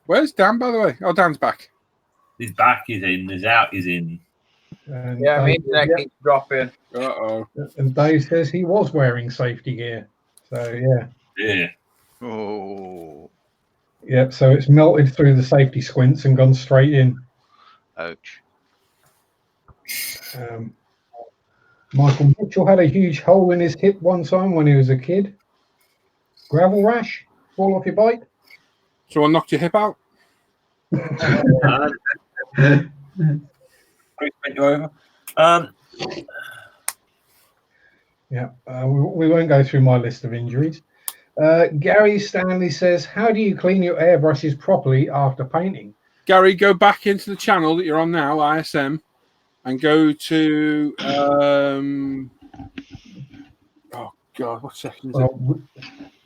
Where's Dan, by the way? Oh, Dan's back. He's back, he's in. He's out, he's in. And Yeah, my internet keeps dropping. Uh-oh. And Dave says he was wearing safety gear. So, yeah. Yeah. Oh. Yeah, so it's melted through the safety squints and gone straight in. Ouch. Michael Mitchell had a huge hole in his hip one time when he was a kid. Gravel rash? Fall off your bike? Someone knocked your hip out? We won't go through my list of injuries. Gary Stanley says, how do you clean your airbrushes properly after painting? Gary, go back into the channel that you're on now, ISM, and go to oh god, what section is it?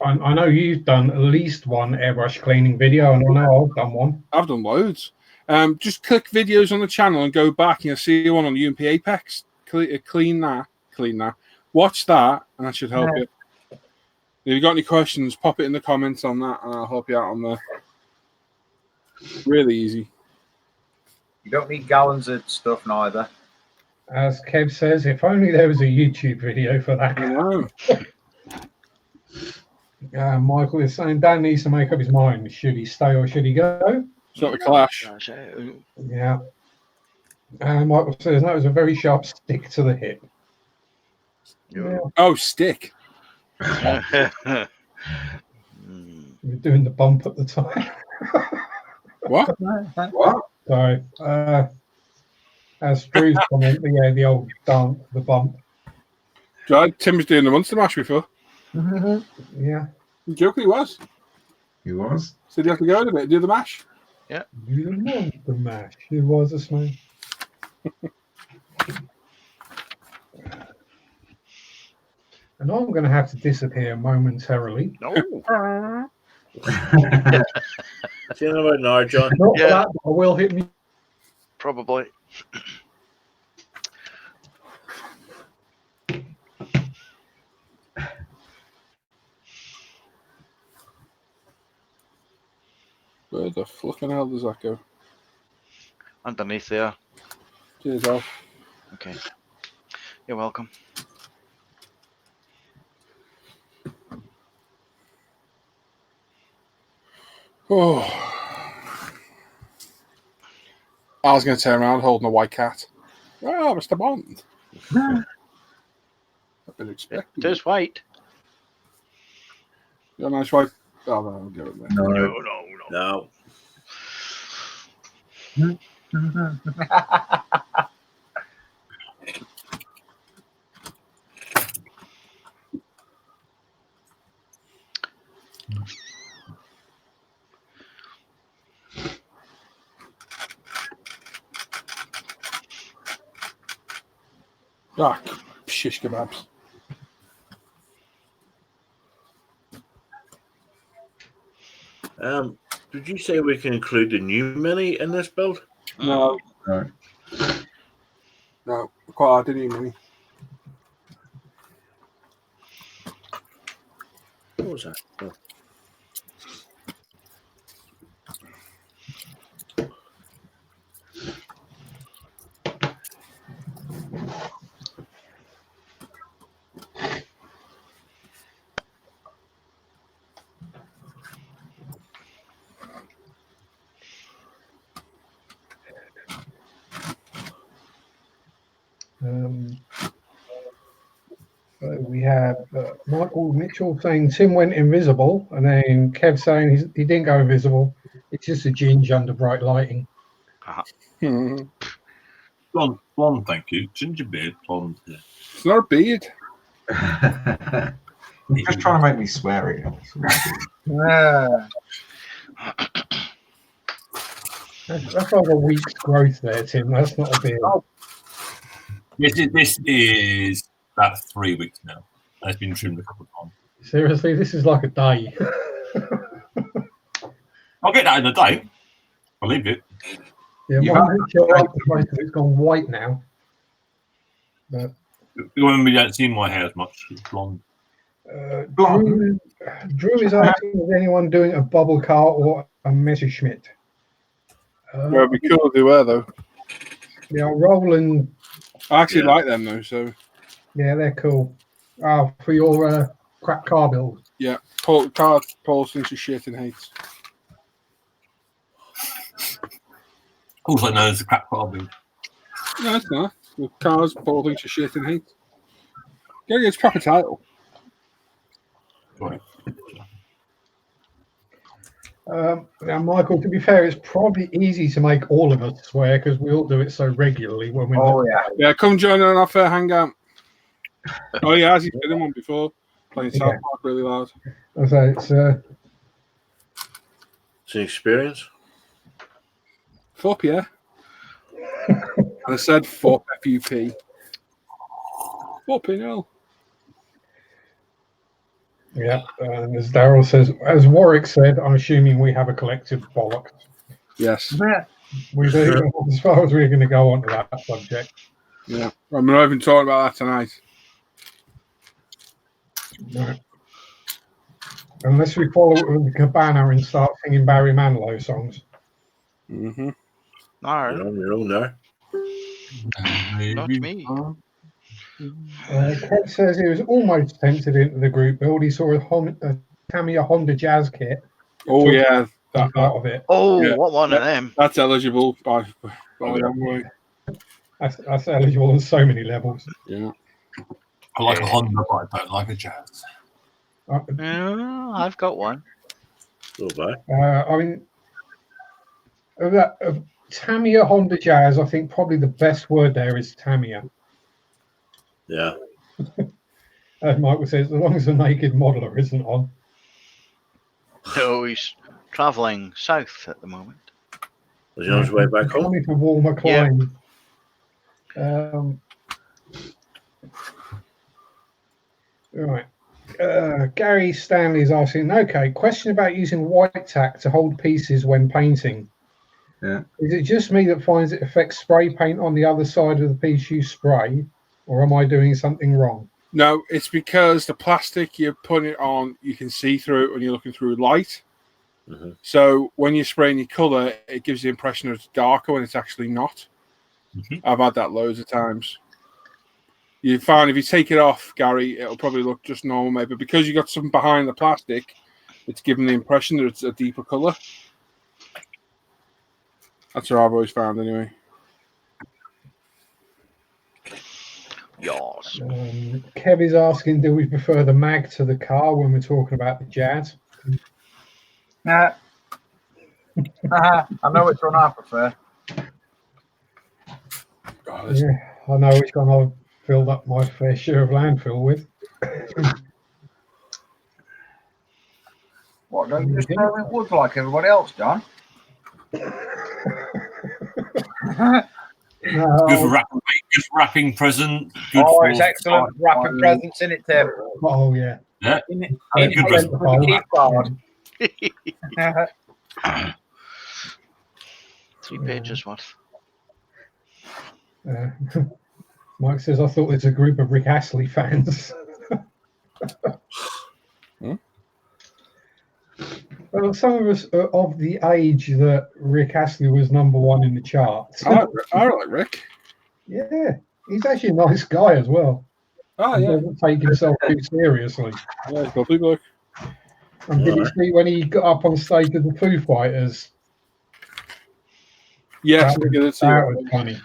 I know you've done at least one airbrush cleaning video, and I know I've done one. I've done loads. Just click videos on the channel and go back, and you'll see one on UMP Apex. Clean that. Watch that, and that should help you. If you've got any questions, pop it in the comments on that, and I'll help you out on there. Really easy. You don't need gallons of stuff neither. As Kev says, if only there was a YouTube video for that. I know. Michael is saying Dan needs to make up his mind. Should he stay or should he go? It's not a clash. Yeah. And Michael says that was a very sharp stick to the hip. Yeah. Oh, stick. You're doing the bump at the time. What? So, as Drew's comment, the old dance, the bump. Tim was doing the Monster Mash before. Yeah. You joking, he was. He was. Said you have to go in a bit and do the mash. Yeah. You know the mash. It was a smash. And I'm going to have to disappear momentarily. No. See you about now, John. Not that, but I will hit me. Probably. Where the fucking hell does that go? Underneath there. Cheers, Al. Okay. You're welcome. Oh. I was going to turn around holding a white cat. Oh, Mr. Bond. I've been expecting. It is white. You're a nice white. Oh, no, I'll go with that. No. Ah, shish kebabs. Did you say we can include the new Mini in this build? No, No. no, quite hard to do money. What was that? Oh. So we have Michael Mitchell saying Tim went invisible, and then Kev saying he didn't go invisible. It's just a ginge under bright lighting. Blonde, thank you. Ginger beard, blonde. Yeah. It's not a beard. You're just trying to make me swear again. That's like a week's growth there, Tim. That's not a beard. This is about 3 weeks now. It's been trimmed a couple of times. Seriously, this is like a day. I'll get that in a day. I'll leave it. Yeah, mine it's gone white now. But You don't see my hair as much. It's blonde. Drew is asking, is anyone doing a bubble car or a Messerschmitt? Well, it'd be cool if they were, though. Yeah, Roland. I actually like them, though, so. Yeah, they're cool. For your crap car build. Yeah, Paul thinks you shit and hates. Also known as the crap car build. No, it's not. Well, cars, Paul thinks you shit and hates. Gotta get its proper title. Right. Now, Michael, to be fair, it's probably easy to make all of us swear because we all do it so regularly when we. Oh yeah. Yeah, come join on our fair hangout. Oh yeah, he's been in one before, playing South Park really loud. So it's an experience. Fuck yeah. And I said fuck FUP. Fucking hell. Yeah, and as Daryl says, as Warwick said, I'm assuming we have a collective bollocks. Yes. We do, as far as we're going to go on to that subject. Yeah, I'm not even talking about that tonight. No. Unless we follow it with the Cabana and start singing Barry Manilow songs. Mm-hmm. All right. You're on your own there. Not me. Kev says he was almost tempted into the group build. He saw a Tamiya Honda Jazz kit. Oh yeah, that out of it. Oh, yeah, what one of them? That's eligible by a long way. That's eligible on so many levels. Yeah. I like a Honda, but I don't like a Jazz. I've got one. Goodbye. I mean, of Tamiya Honda Jazz, I think probably the best word there is Tamiya. Yeah. As Michael says, as long as the naked modeler isn't on. So he's travelling south at the moment. Was he on his way back home? Coming to warmer climes. Right. Gary Stanley is asking, okay, question about using white tack to hold pieces when painting. Yeah. Is it just me that finds it affects spray paint on the other side of the piece you spray, or am I doing something wrong? No, it's because the plastic you're putting it on, you can see through it when you're looking through light. Mm-hmm. So when you're spraying your colour, it gives the impression that it's darker when it's actually not. Mm-hmm. I've had that loads of times. You find if you take it off, Gary, it'll probably look just normal, maybe. But because you got something behind the plastic, it's giving the impression that it's a deeper colour. That's what I've always found, anyway. Yours. Kev is asking, do we prefer the mag to the car when we're talking about the Jazz? I know which one I prefer. Yeah, I know which one I've filled up my fair share of landfill with. What, don't you just throw in wood like everybody else, John? Good for wrapping present. Good Oh, for it's excellent wrapping presents in it, Tim. Oh yeah. Yeah. In Good present. with the key card. 3 pages worth. Mike says, I thought it's a group of Rick Astley fans. Well, some of us are of the age that Rick Astley was #1 in the charts. I like Rick. Yeah, he's actually a nice guy as well. Oh, He yeah. doesn't take himself too seriously. Yeah, he's lovely bloke. And did you see when he got up on stage with the Foo Fighters? Yes, That was funny.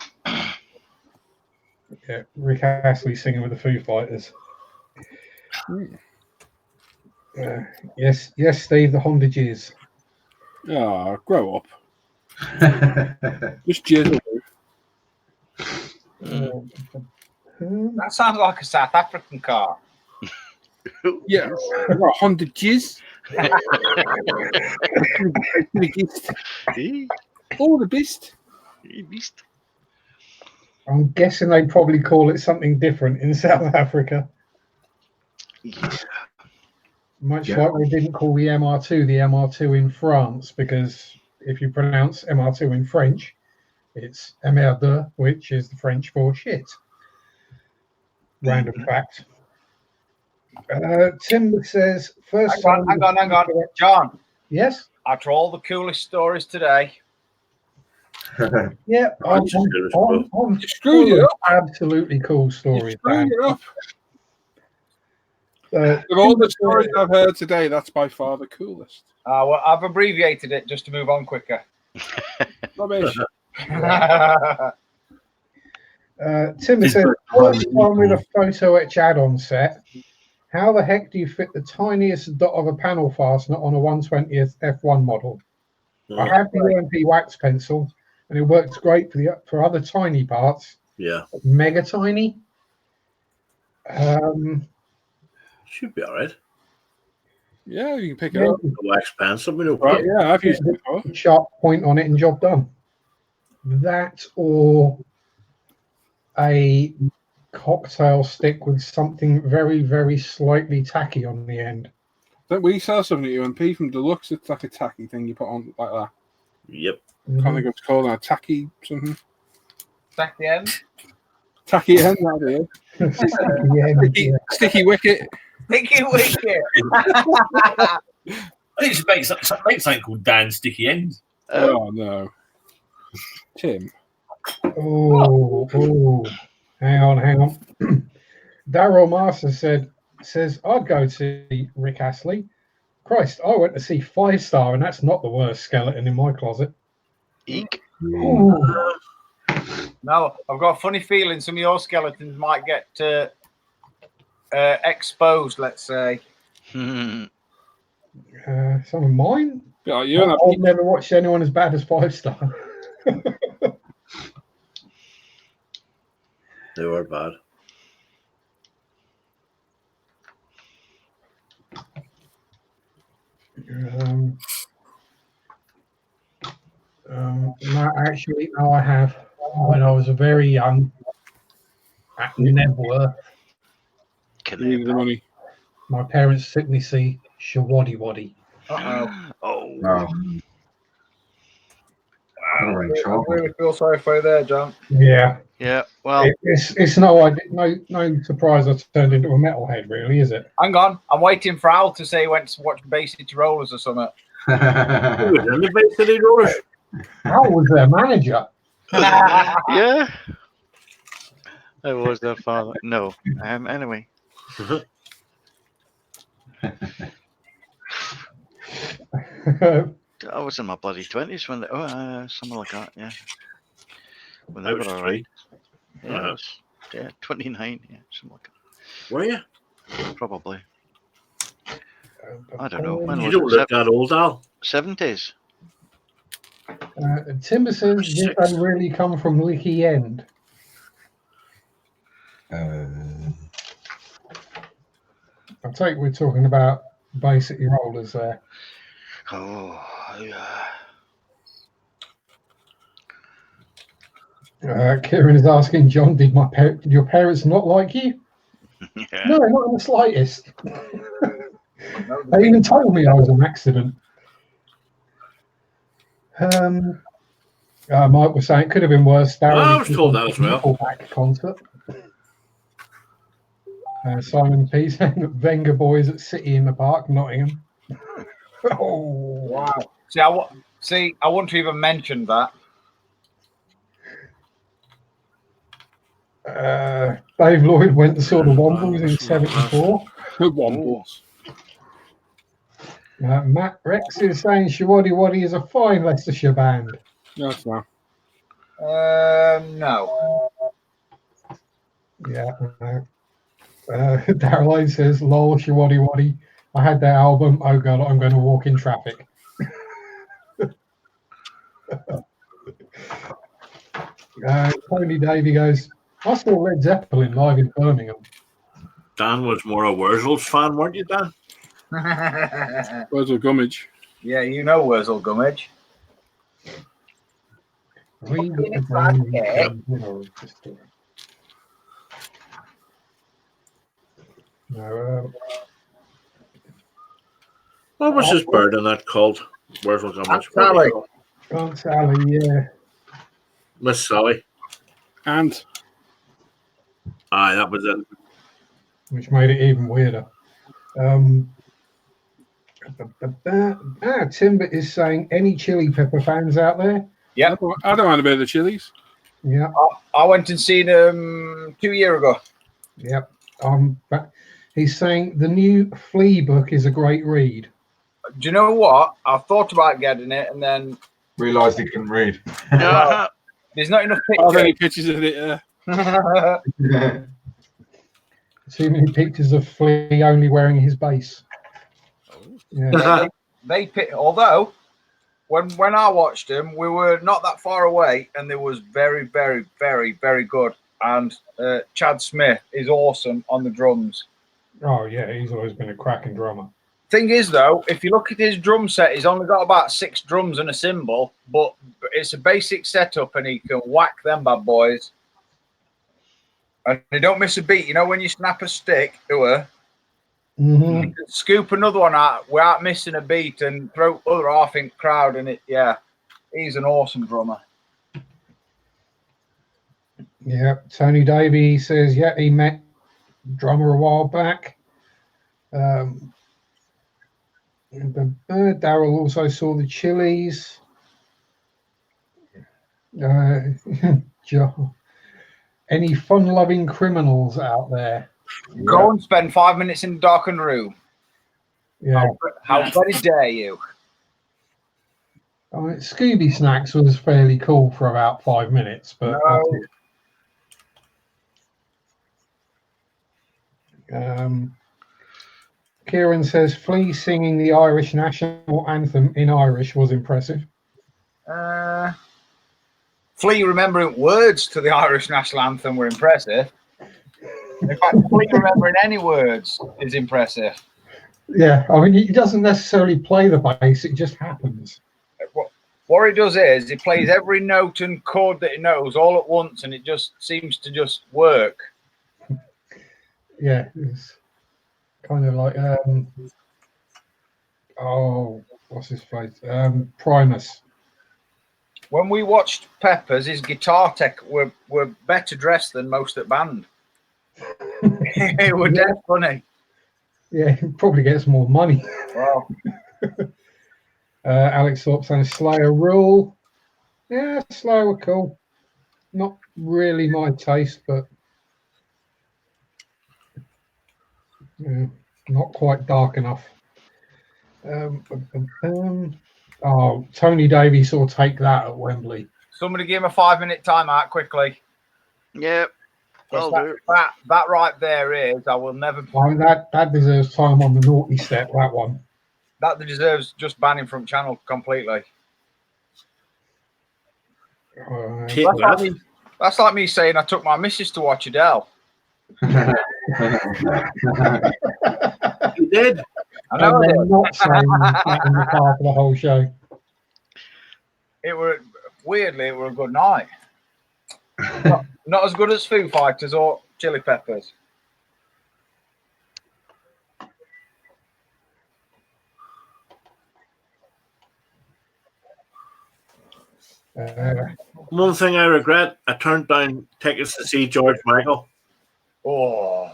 Yeah, Rick Astley singing with the Foo Fighters. Yes, Steve, the Honda Jizz. Oh, grow up. Just jizz. That sounds like a South African car. Yeah, what, Honda Jizz? All the best. I'm guessing they probably call it something different in South Africa. Much like they didn't call the MR2 in France, because if you pronounce MR2 in French, it's MR2, which is the French for shit. Random fact. Tim says, first Hang on. John. Yes? After all the coolest stories today. Yeah, I'm screwed it up. Absolutely cool stories. Screwed it up. Of all the stories I've heard today, that's by far the coolest. Well, I've abbreviated it just to move on quicker. Rubbish. Tim says, first one with a photo etch add-on set. How the heck do you fit the tiniest dot of a panel fastener on a 1/20th F1 model? I have the UMP wax pencil, and it works great for other tiny parts. Yeah. Mega tiny. Should be all right. Yeah, you can pick it up. A wax pencil. Right, yeah, I've used it before. Sharp point on it and job done. That or a cocktail stick with something very, very slightly tacky on the end. Don't we sell something at UMP from Deluxe? It's like a tacky thing you put on like that. Yep. I can't think of what it's called now. Tacky something. Tacky end? Tacky end, that is. Sticky wicket. Sticky wicket. I think you should make something called Dan Sticky End. Oh, no. Tim. Oh. Hang on. Daryl Master says, I'd go to see Rick Astley. Christ, I went to see 5 Star, and that's not the worst skeleton in my closet. Eek. No, I've got a funny feeling some of your skeletons might get exposed, let's say. Some of mine? Yeah, I've never watched anyone as bad as 5 Star. They were bad. No, actually, no, I have. When I was very young, at Nebworth, Need the money. my parents took me to see Shawaddy Waddy. I really feel sorry for you there, John. Yeah. Yeah, well, it's no surprise I turned into a metalhead, really, is it? Hang on, I'm waiting for Al to say he went to watch Bay City Rollers or something. Who was in the Bay City Rollers? Al was their manager. yeah. I was their father. No. Anyway. I was in my bloody 20s when something like that, yeah. When they were all right. Yeah, I was, 29, yeah, something like that. Were you? Probably. I don't know. When You was don't it? look that old, Al. 70s. Timber says this had really come from Licky End. I take we're talking about Bay City Rollers there. Oh, yeah. Kieran is asking, John, did your parents not like you? Yeah. No, not in the slightest. They even told me I was an accident. Mike was saying it could have been worse. Darren, I was told that as well. Nickelback concert. Simon P saying that Venga boys at City in the Park, Nottingham. Oh Wow. See, I wouldn't even mention that. Dave Lloyd went to saw the Wombles in '74. Wombles. Matt Rex is saying Shawaddy Waddy is a fine Leicestershire band. That's now. No. Yeah. Darrell says, lol, Shawaddy Waddy. I had their album. Oh god, I'm going to walk in traffic. Tony Davey goes, I saw Led Zeppelin live in Birmingham. Dan was more a Wurzel's fan, weren't you, Dan? Wurzel Gummidge. Yeah, you know Wurzel Gummidge. What was his bird in that called? Wurzel Gummidge. Sally. Aunt Sally, yeah. Miss Sally. And Aye, that was it. Which made it even weirder. Timber is saying, any Chili Pepper fans out there? Yeah. I don't want a bit of the chilies. Yeah. I went and seen him 2 years ago. Yep. He's saying the new Flea book is a great read. Do you know what? I thought about getting it and then Realised he couldn't read. there's not enough Are there pictures. any pictures of it? Too many pictures of Flea only wearing his base. Yeah. Although when I watched him, we were not that far away, and they was very, very, very, very good. And Chad Smith is awesome on the drums. Oh yeah, he's always been a cracking drummer. Thing is, though, if you look at his drum set, he's only got about 6 drums and a cymbal, but it's a basic setup, and he can whack them bad boys. And they don't miss a beat. You know, when you snap a stick to her, you can scoop another one out without missing a beat and throw other half in crowd. And he's an awesome drummer. Yeah, Tony Davey says, yeah, he met drummer a while back. Darryl also saw the Chili's. Any fun-loving criminals out there? Go and spend 5 minutes in the darkened room. Yeah. How very dare you? I mean, Scooby Snacks was fairly cool for about 5 minutes, but Kieran says Flea singing the Irish national anthem in Irish was impressive. Flea remembering words to the Irish national anthem were impressive. In fact, Flea remembering any words is impressive. Yeah, I mean, he doesn't necessarily play the bass; it just happens. What he does is he plays every note and chord that he knows all at once, and it just seems to just work. Yeah, it's kind of like what's his face? Primus. When we watched Peppers, his guitar tech were better dressed than most at band. It was dead funny. Yeah, he probably gets more money. Wow. Alex Thorpe saying Slayer rule. Yeah, Slayer were cool. Not really my taste, but yeah, not quite dark enough. Tony Davies will take that at Wembley. Somebody give him a 5-minute timeout quickly. Yep. That right there is, I will never. That deserves time on the naughty step, that one. That deserves just banning from channel completely. That's like me saying I took my missus to watch Adele. You did. I know. I'm not saying that in the car for the whole show. It were weirdly, it were a good night. Not as good as Foo Fighters or Chili Peppers. One thing I regret, I turned down tickets to see George Michael. Oh,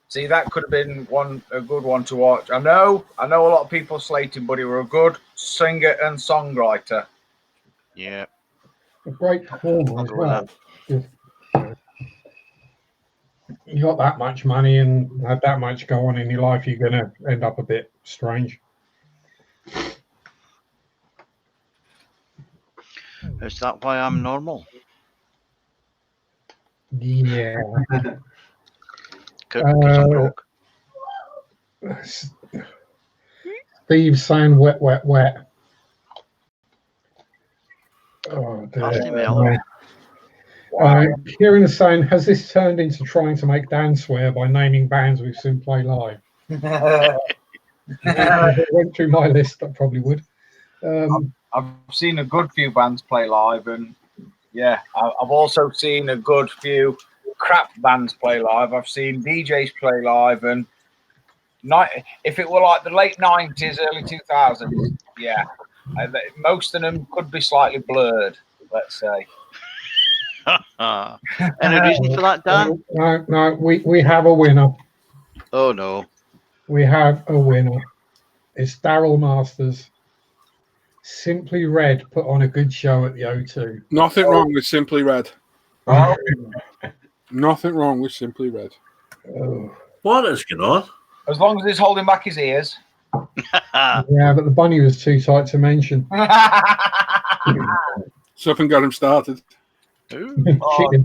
see, that could have been a good one to watch. I know a lot of people slate him, but he was a good singer and songwriter. Yeah. A great performer as well. You got that much money and had that much go on in your life, you're going to end up a bit strange. Is that why I'm normal? Yeah. Because I'm broke. Steve's saying wet, wet, wet. Oh, Pass dear. me Mellow. Kieran is saying, has this turned into trying to make Dan swear by naming bands we've seen play live? If it went through my list, I probably would. I've seen a good few bands play live, and yeah, I've also seen a good few crap bands play live. I've seen DJs play live, and if it were like the late 90s, early 2000s, yeah, most of them could be slightly blurred, let's say. Any reason for that, Dan? No, we have a winner. Oh, no. We have a winner. It's Daryl Masters. Simply Red put on a good show at the O2. Nothing wrong with Simply Red. Oh. Nothing wrong with Simply Red. Oh. What is going on? As long as he's holding back his ears. Yeah, but the bunny was too tight to mention. Something got him started. Oh, dear.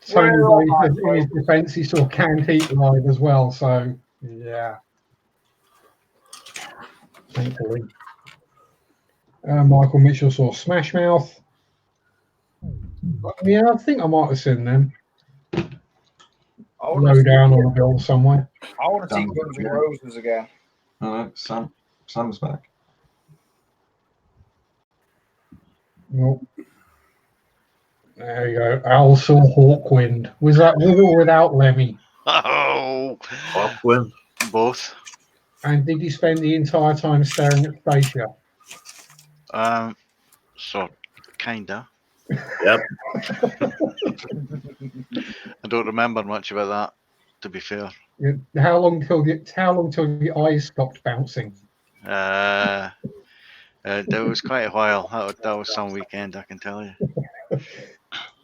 Tony Bates, in his defence, he saw Canned Heat live as well, so yeah. Thankfully. Michael Mitchell saw Smash Mouth. Yeah, I think I might have seen them. Low down on the bill somewhere. I want to see Guns N' Roses again. All right, Sam's back. Nope. There you go. Al saw Hawkwind. Was that with or without Lemmy? Oh, Hawkwind. Both. And did you spend the entire time staring at Stacia? So, kinda. Yep. I don't remember much about that, to be fair. How long till your eyes stopped bouncing? That was quite a while. That was some weekend, I can tell you.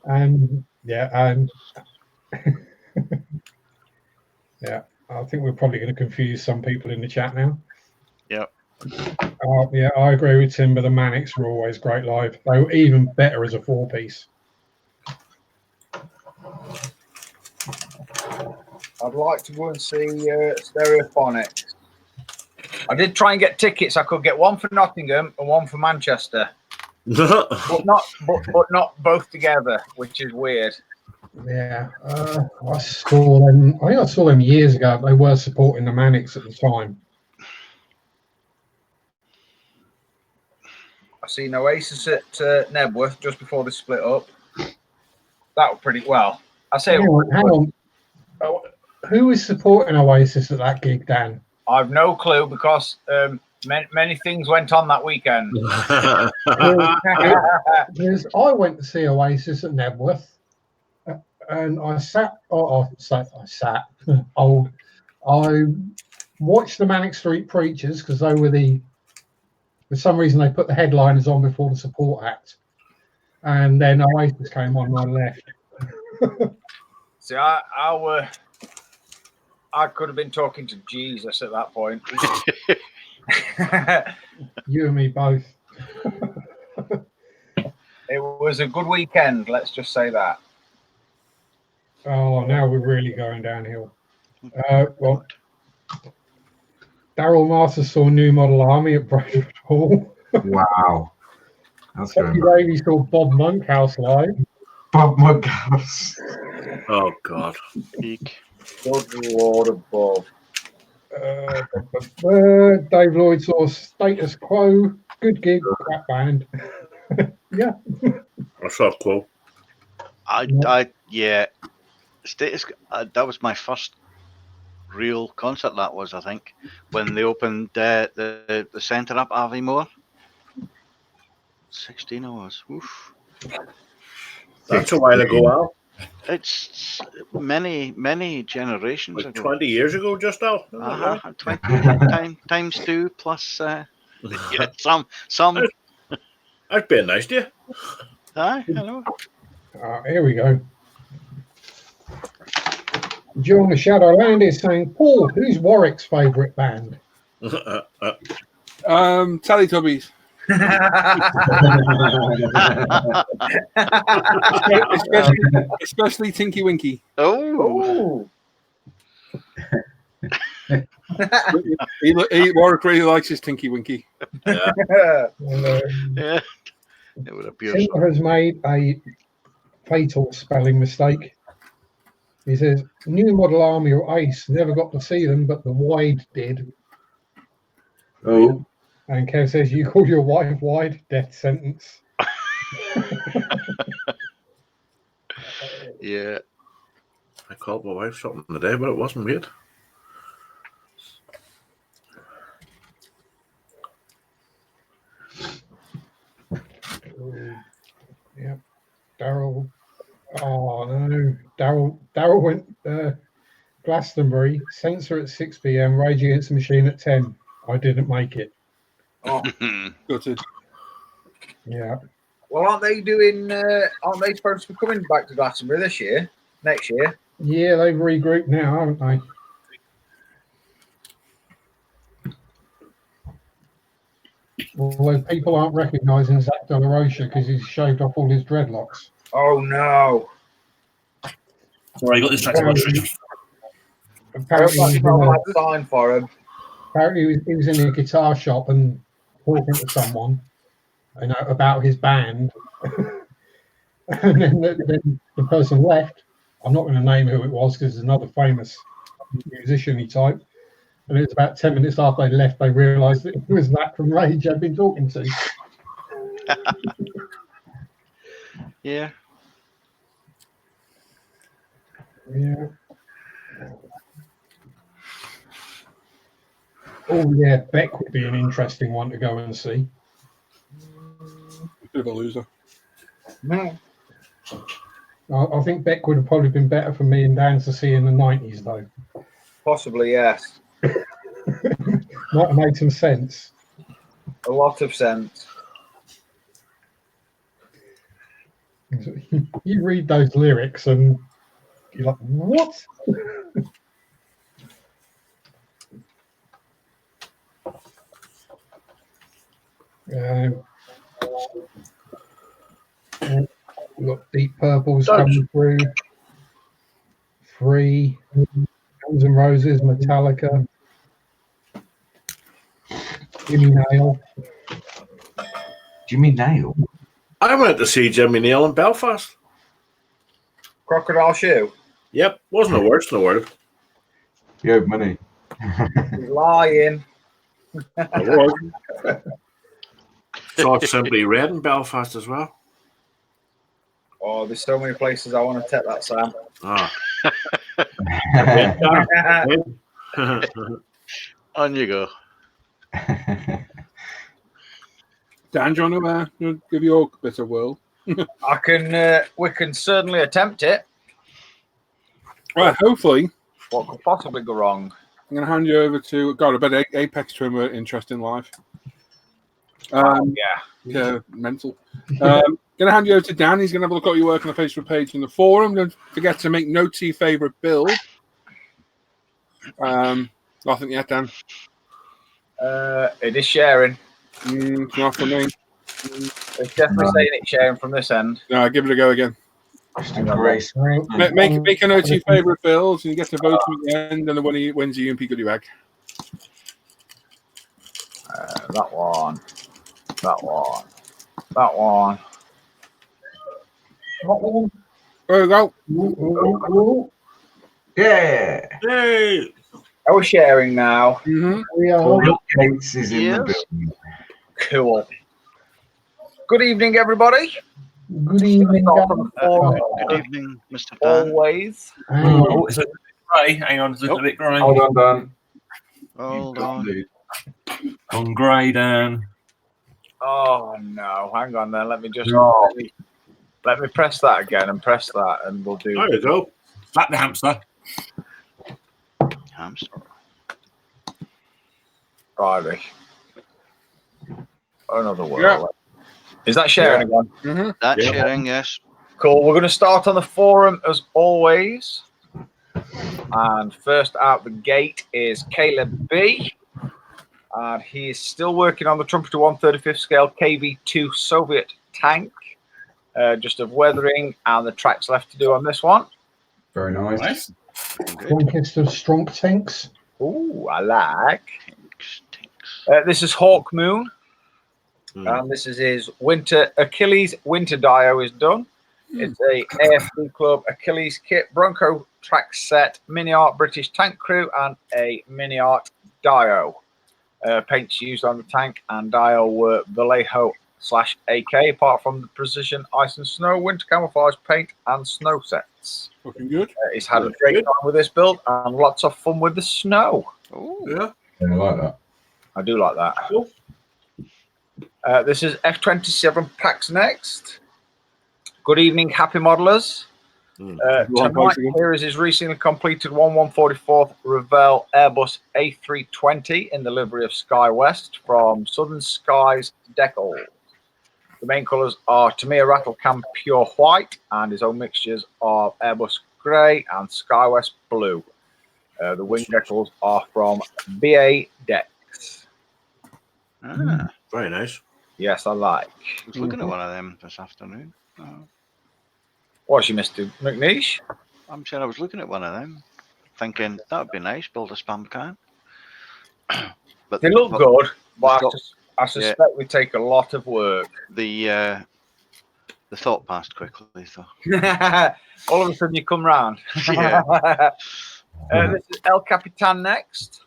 And yeah, I think we're probably going to confuse some people in the chat now. Yep. Yeah, I agree with Tim, but the Manics were always great live. They were even better as a four-piece. I'd like to go and see Stereophonics. I did try and get tickets. I could get one for Nottingham and one for Manchester, but not both together, which is weird. Yeah, I saw them. I think I saw them years ago. They were supporting the Manics at the time. I seen Oasis at Nebworth just before they split up. That was pretty well. I say. Hang on. Oh, who was supporting Oasis at that gig, Dan? I've no clue because many things went on that weekend. Because I went to see Oasis at Nebworth, and I sat. Old. I watched the Manic Street Preachers because they were for some reason they put the headliners on before the support act, and then Oasis came on and I left. See, I could have been talking to Jesus at that point. You and me both. It was a good weekend, let's just say that. Oh, now we're really going downhill. Well, Daryl Masters saw New Model Army at Bradford Hall. Wow. That's Becky good. Davies saw Bob Monkhouse live. Bob Monkhouse. Oh, God. Peak. Good Lord above. Dave Lloyd saw Status Quo. Good gig, crap band. Yeah. I saw a quote. Yeah. Status. That was my first real concert. That was, I think, when they opened the centre up Aviemore. 16 I was. Oof. That's a while ago, Al. It's many generations Like ago. 20 years ago, just Al. Isn't that right? 20 times 2 plus yeah, some. I'd be nice to you. Aye, hello. Here we go. John the Shadowland is saying, Paul, who's Warwick's favourite band? Teletubbies. especially Tinky Winky. Oh. Warwick really likes his Tinky Winky. Yeah. Yeah. It would appear Timber has made a fatal spelling mistake. He says, New Model Army or Ace, never got to see them, but the Wide did. Oh, And Kev says, you called your wife Wide, death sentence. Yeah. I called my wife something today, but it wasn't weird. Yeah. Daryl. Oh no. Daryl went Glastonbury, Censor at 6 p.m, Rage Against the Machine at 10. I didn't make it. Oh, Gutted. Yeah. well, aren't they doing? Aren't they supposed to be coming back to Glastonbury this year? Next year? Yeah, they've regrouped now, haven't they? Although people aren't recognising Zach De La Rocha because he's shaved off all his dreadlocks. Oh no! Sorry, I got distracted by Trish. Apparently, That's not a bad sign for him. apparently he was in a guitar shop and talking to someone, you know, about his band, and then the person left. I'm not going to name who it was because it's another famous musician-y type. And it was about 10 minutes after they left, they realised that it was that from Rage I'd been talking to. Yeah. Yeah. Oh yeah, Beck would be an interesting one to go and see. Bit of a loser. No. I think Beck would have probably been better for me and Dan to see in the 90s though. Possibly, yes. Might have made some sense. A lot of sense. You read those lyrics and you're like, what? We've got Deep Purple's coming through. Free. Guns N' Roses, Metallica. Jimmy Nail. Jimmy Nail. I went to see Jimmy Nail in Belfast. Crocodile Shoe. Yep, wasn't the worst in the world. You have money. He's lying. Saw Simply Red in Belfast as well. Oh, there's so many places I want to take that, Sam. Ah. On you go. Dan, do you want to give your bit of whirl? I can. We can certainly attempt it. Right, hopefully. What could possibly go wrong? I'm going to hand you over to God. I bet Apex Twin were interesting live. Yeah, mental. Going to hand you over to Dan. He's going to have a look at your work on the Facebook page and the forum. Don't forget to make notes of your favourite build. Nothing yet, Dan. It is sharing. It's not for me. It's definitely saying it's sharing from this end. No, give it a go again. Grace. Make a note of your favourite builds and you get to vote at the end, and the winner wins the UMP goodie bag. That one. That one. That one. There we go. Yeah. Hey. Are we sharing now? Mm-hmm. We are. Bill Gates is in the Yes. building. Cool. Good evening, everybody. Good evening, Start guys. from the forum. Good evening, Mr. Dan. Always. Oh, it's a bit grey. Hang on, it's a little bit grey. Hold on, Dan. Hold on. On grey, Dan. Oh no! Hang on, then. Let me just No. let me press that again and press that, and we'll do. There you go. Slap the hamster. Hamster. Friday. Another world. Is that sharing again? Mm-hmm. That's Yeah. sharing, yes. Cool. We're going to start on the forum as always. And first out the gate is Caleb B. And he is still working on the Trumpeter 135th scale KV-2 Soviet tank. Just of weathering and the tracks left to do on this one. Very nice. Nice. Good. Strongest of strong tanks. Ooh, I like. Tinks. This is Hawk Moon. Mm. And this is his Achilles winter dio is done. It's a AFC Club Achilles kit, Bronco track set, mini art British tank crew, and a mini art dio. Paints used on the tank and dio were Vallejo/AK, apart from the precision ice and snow, winter camouflage paint, and snow sets. Looking good. He's had a great time with this build and lots of fun with the snow. Oh, Yeah. Yeah, I like that. I do like that. Cool. This is F27 packs next. Good evening, happy modelers. Tonight here is his recently completed 1144th Revell Airbus A320 in the livery of Sky West from Southern Skies Decal. The main colours are Tamiya Rattlecam Pure White and his own mixtures of Airbus Grey and Sky West Blue. The wing decals are from BA Decks. Very nice. Yes, I like. I was looking at one of them this afternoon. What's you, Mr. McNeish? I'm saying I was looking at one of them, thinking that would be nice, build a spam can. But They look good, but got- I suspect we take a lot of work. the thought passed quickly, so All of a sudden you come round. yeah. This is El Capitan next.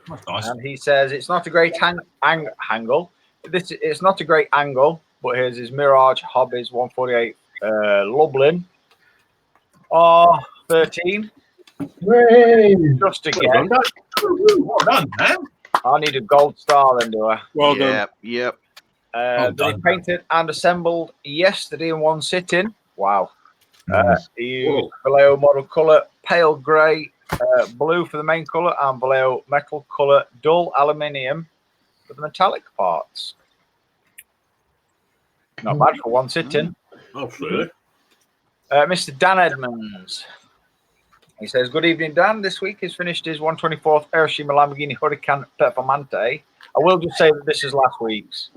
That's nice. And he says it's not a great angle. It's not a great angle, but here's his Mirage Hobbies 148 Lublin. 13. Hooray! Just again. Well done, man. I need a gold star then, do I? Well done. Yep. That he done. painted and assembled yesterday in one sitting. Wow. Nice. He used Vallejo model colour, pale grey, blue for the main colour, and Vallejo metal colour, dull aluminium for the metallic parts. Not bad for one sitting. Absolutely. Mr. Dan Edmonds. He says, good evening, Dan. This week he's finished his 124th Hiroshima Lamborghini Huracan Performante. I will just say that this is last week's.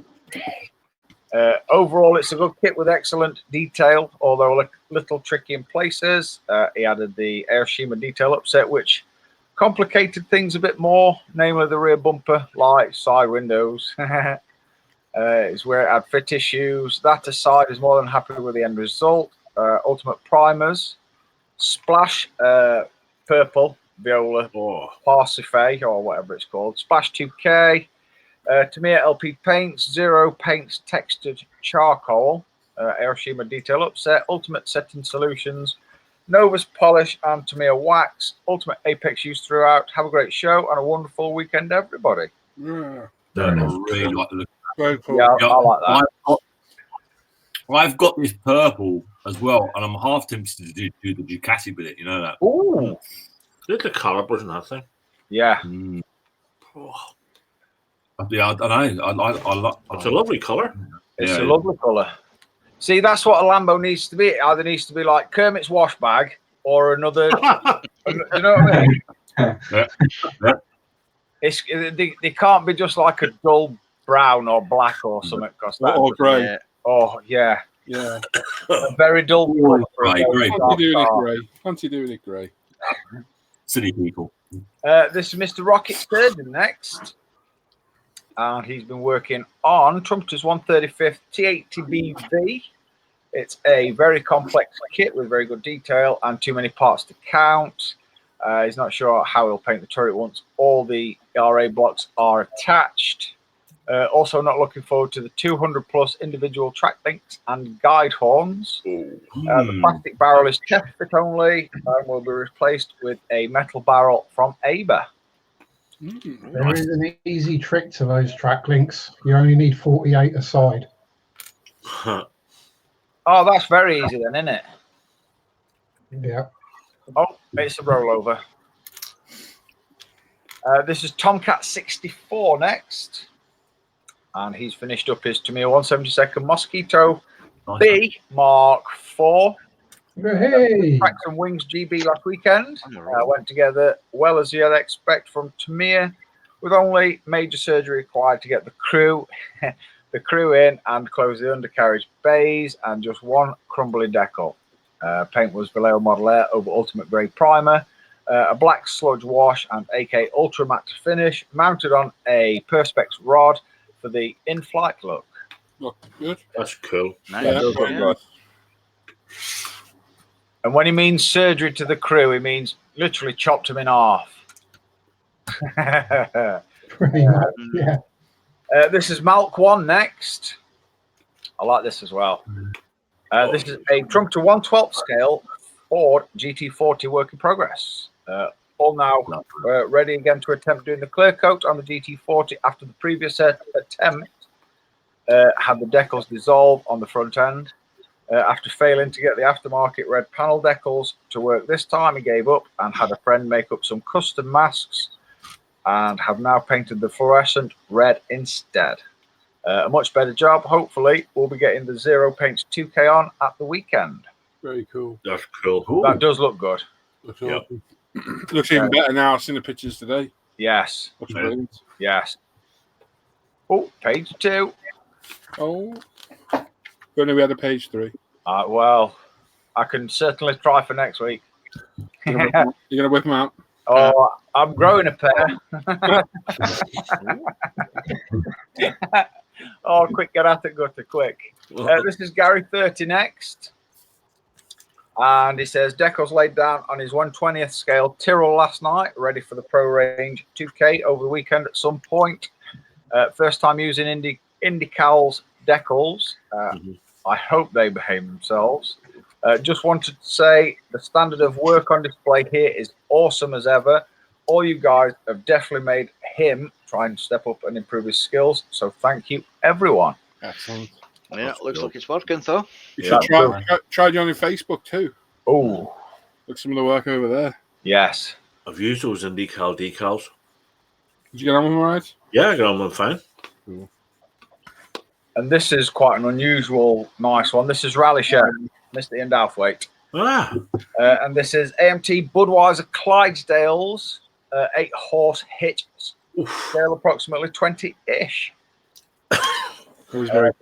Overall, it's a good kit with excellent detail, although a little tricky in places. He added the Hiroshima detail upset, which complicated things a bit more, namely the rear bumper, lights, side windows. Is where it had fit issues. That aside, is more than happy with the end result. Ultimate primers, splash purple, viola, Parsifal, or whatever it's called, splash 2K, Tamiya LP paints, zero paints, textured charcoal, Hiroshima detail upset, ultimate setting solutions, Novus polish, and Tamiya wax, ultimate apex used throughout. Have a great show and a wonderful weekend, everybody. Yeah. Very nice. Really like the look. Very cool. Yeah, I like that. I've got this purple as well, and I'm half tempted to do the Ducati with it. You know that? Ooh, Look at the calipers and that thing. yeah. Oh, Yeah, I don't know. I like. it's a lovely colour. It's Yeah, a lovely colour. See, that's what a Lambo needs to be. It either needs to be like Kermit's wash bag or another. Do you know what I mean? Yeah. It's, they can't be just like a dull brown or black or something. Or grey. Yeah. Oh, yeah. Yeah. A very dull blue for a Grey, very grey. dark Fancy doing it car. grey. Fancy doing it grey. Silly people. This is Mr. Rocket Sturgeon next. And he's been working on Trumpeter's 135th T80BV. It's a very complex kit with very good detail and too many parts to count. He's not sure how he'll paint the turret once all the RA blocks are attached. Also not looking forward to the 200 plus individual track links and guide horns. The plastic barrel is test fit only and will be replaced with a metal barrel from Aber. There is an easy trick to those track links. You only need 48 aside. Oh, that's very easy then, isn't it? Yeah. Oh, it's a rollover. This is Tomcat 64 next. And he's finished up his Tamiya 172nd Mosquito B Mark IV. Hey! Tracks and Wings GB last weekend. Went together well as you'd expect from Tamiya, with only major surgery required to get the crew in and close the undercarriage bays, and just one crumbling decal. Paint was Vallejo Model Air over Ultimate Grey Primer, a black sludge wash and AK Ultra Matte finish, mounted on a Perspex rod for the in-flight look. Look good. That's cool. Nice. Yeah, does look good. And when he means surgery to the crew, he means literally chopped him in half. Pretty much, yeah. This is Malk 1 next. I like this as well. This is a trunk to 1/12 scale Ford GT40 work in progress. All now ready again to attempt doing the clear coat on the GT40 after the previous attempt had the decals dissolve on the front end. After failing to get the aftermarket red panel decals to work this time, he gave up and had a friend make up some custom masks and have now painted the fluorescent red instead. A much better job. Hopefully, we'll be getting the Zero Paints 2K on at the weekend. Very cool. That's cool. That does look good. Looks awesome. Looks even better now. I've seen the pictures today. Yes. Looks brilliant. Yes. Oh, page 2. Oh. Only we had a page 3. Well, I can certainly try for next week. You're going to whip them out? Oh, I'm growing a pair. Oh, quick, get at it, gutter, quick. This is Gary 30 next. And he says, decals laid down on his 1/20th scale Tyrrell last night, ready for the Pro Range 2K over the weekend at some point. First time using IndyCal's decals. I hope they behave themselves. Just wanted to say the standard of work on display here is awesome as ever. All you guys have definitely made him try and step up and improve his skills. So thank you, everyone. Excellent. Yeah, looks like it's working though. You should try you on your Facebook too. Oh, look some of the work over there. Yes. I've used those IndyCal decals. Did you get on with them all right? Yeah, I got on with them fine. Cool. And this is quite an unusual, nice one. This is Rally Show, Mr. Ian Douthwaite. And this is AMT Budweiser Clydesdales 8-horse hitch, scale approximately 20-ish. Progress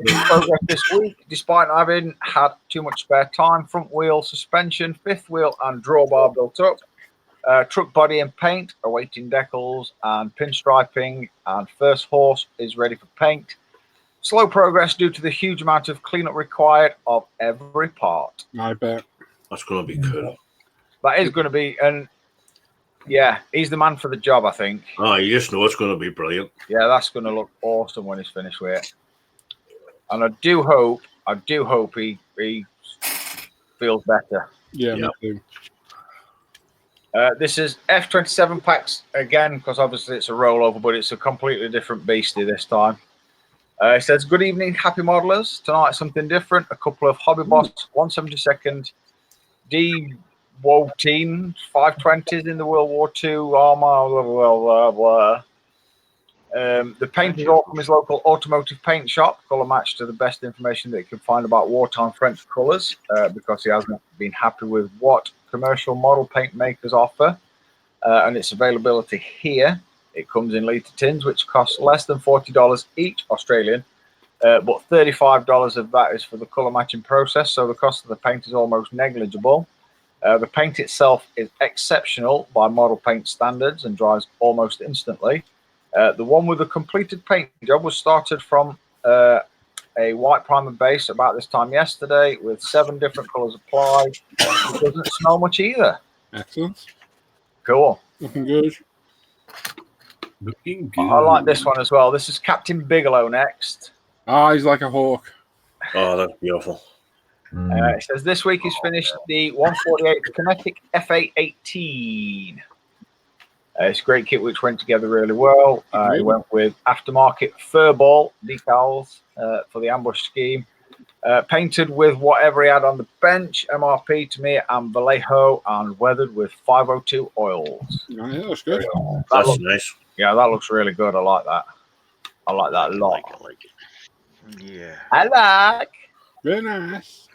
this week, despite not having had too much spare time. Front wheel suspension, fifth wheel and drawbar built up. Truck body and paint, awaiting decals and pinstriping, and first horse is ready for paint. Slow progress due to the huge amount of cleanup required of every part. I bet. That's going to be cool. That is going to be, and yeah, he's the man for the job, I think. Oh, you just know it's going to be brilliant. Yeah, that's going to look awesome when he's finished with it. And I do hope he feels better. Yeah, me too. This is F27 packs again, because obviously it's a rollover, but it's a completely different beastie this time. It says, good evening, happy modelers. Tonight, something different. A couple of Hobby Boss 172nd D-Woteen 520s in the World War II armor, blah, blah, blah, blah. The paint is all from his local automotive paint shop, colour matched to the best information that he can find about wartime French colours, because he hasn't been happy with what commercial model paint makers offer, and its availability here. It comes in litre tins, which cost less than $40 each Australian, but $35 of that is for the colour matching process, so the cost of the paint is almost negligible. The paint itself is exceptional by model paint standards and dries almost instantly. The one with the completed paint job was started from a white primer base about this time yesterday with 7 different colours applied. It doesn't smell much either. Excellent. Cool. Looking good. Looking good. I like this one as well. This is Captain Bigelow next. He's like a hawk. Oh, that's beautiful. It says this week he's finished the 148 Kinetic FA18. It's a great kit which went together really well. He went with aftermarket furball decals for the ambush scheme. Painted with whatever he had on the bench, MRP to me and Vallejo, and weathered with 502 oils. Yeah, that looks good. That's nice. Yeah, that looks really good. I like that. I like that a lot. I like it. Yeah. I like. Very nice.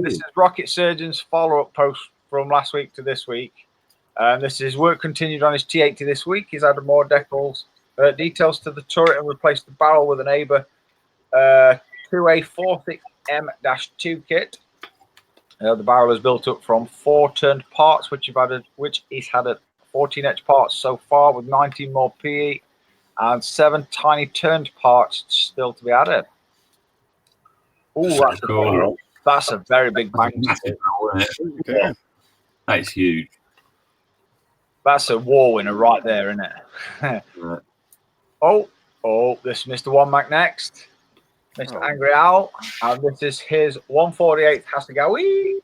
This is Rocket Surgeon's follow-up post from last week to this week. This is work continued on his T80 this week. He's added more decals, details to the turret and replaced the barrel with an Aber 2A46M-2 kit. The barrel is built up from 4 turned parts, which he's had at 14 etch parts so far, with 19 more PE and 7 tiny turned parts still to be added. Oh, that's a very big bang. Yeah. That's huge. That's a war winner right there, isn't it? Right. Oh, this is Mr. One Mac next. Mr. Angry Owl. And this is his 148th Hasegawa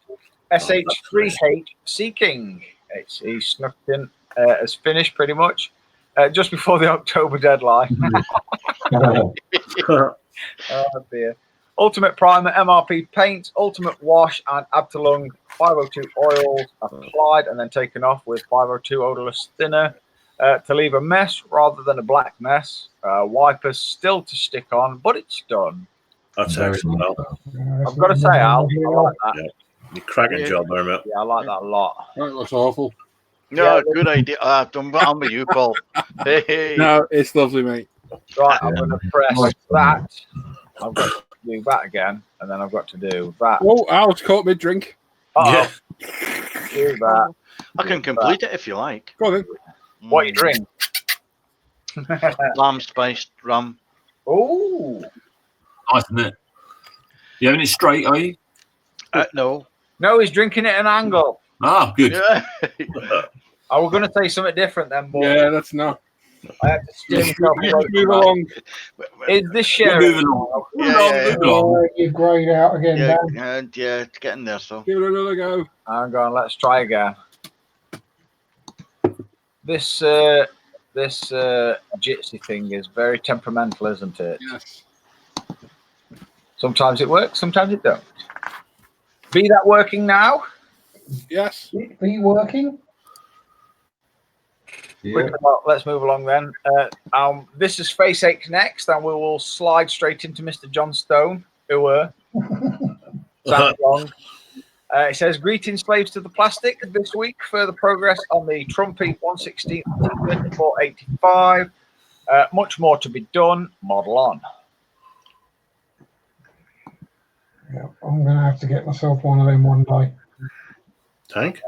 SH3H Seeking. He snuck in as finished pretty much just before the October deadline. Oh dear. Ultimate Primer, MRP paint, Ultimate Wash, and Abtalung 502 oils applied and then taken off with 502 odorless thinner to leave a mess rather than a black mess. Wipers still to stick on, but it's done. That's excellent. I've got to say, Al, I like that. Yeah. You're cracking job there, mate. Yeah, I like that a lot. That looks awful. No, good idea. I'm with you, Paul. Hey. No, it's lovely, mate. Right, I'm going to press that. I've got to do that again, and then I've got to do that. Oh, Al's caught mid-drink. Yeah. Do that. I can complete it if you like. Go on then. What you drink? Lamb spiced rum. Oh, Nice, isn't it? You having it straight, are you? No. no, he's drinking it at an angle. Ah, good. Yeah. I was going to say something different then, but Yeah, that's not. I have to steer myself away from Move that. along. Is this We're sharing? moving on. Yeah. You've grayed out again, Yeah, Dan. yeah, it's getting there, so. Give it another go. I'm going. Let's try again. This jitsi thing is very temperamental, isn't it? Yes. Sometimes it works, sometimes it don't. Be that working now? Yes. Are you working? Yeah. Let's move along then. This is Face Ache next, and we will slide straight into Mr. John Stone, who sounds long. It says, greetings, slaves to the plastic. This week, further progress on the Trumpy 116 485. Much more to be done. Model on. Yeah, I'm going to have to get myself one of them one day. Tank?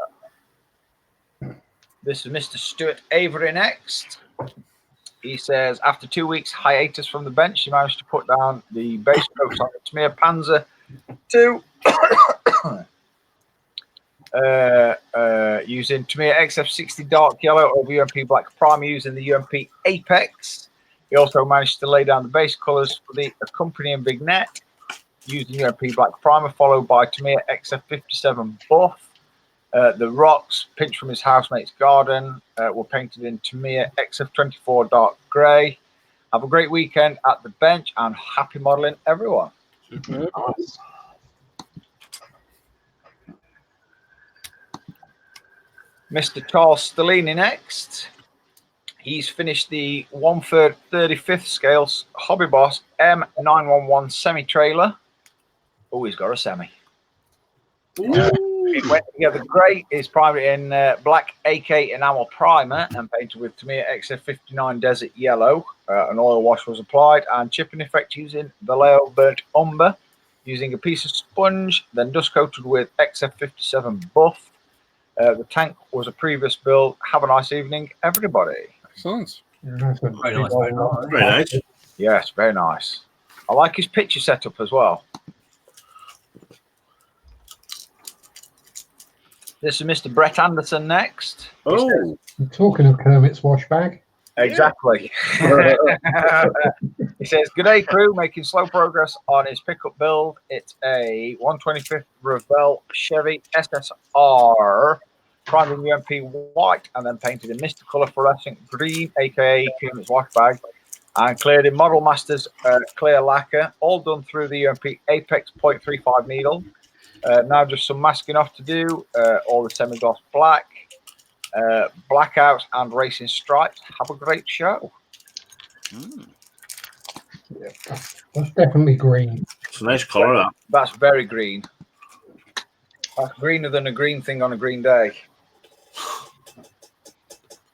This is Mr. Stuart Avery next. He says, after 2 weeks hiatus from the bench, he managed to put down the base coats on the Tamiya Panzer 2 using Tamiya XF60 dark yellow over UMP black primer using the UMP Apex. He also managed to lay down the base colours for the accompanying big net using UMP black primer, followed by Tamiya XF57 buff. The rocks, pinched from his housemate's garden, were painted in Tamiya XF24 dark grey. Have a great weekend at the bench and happy modelling, everyone. Superb. Nice. Mr. Charles Stellini next. He's finished the 1/3 35th scale Hobby Boss M911 semi-trailer. Oh, he's got a semi. It went together great. It's primed in black AK enamel primer and painted with Tamiya XF59 Desert Yellow. An oil wash was applied and chipping effect using Vallejo Burnt Umber, using a piece of sponge, then dust coated with XF57 buff. The tank was a previous build. Have a nice evening, everybody. Excellent. That's a Very big nice, old very one. nice. Very nice. Yes, very nice. I like his picture setup as well. This is Mr. Brett Anderson next. Oh, Talking of Kermit's wash bag. Exactly. He says, "Good day, crew. Making slow progress on his pickup build. It's a 125th Revell Chevy SSR, primed in UMP white and then painted in Mr. Colour fluorescent green, aka Kermit's wash bag, and cleared in Model Masters clear lacquer. All done through the UMP Apex .35 needle. Now just some masking off to do. All the semi-gloss black." Blackouts and racing stripes. Have a great show. Yeah, that's definitely green. it's a nice colour, that. That's very green. That's greener than a green thing on a green day.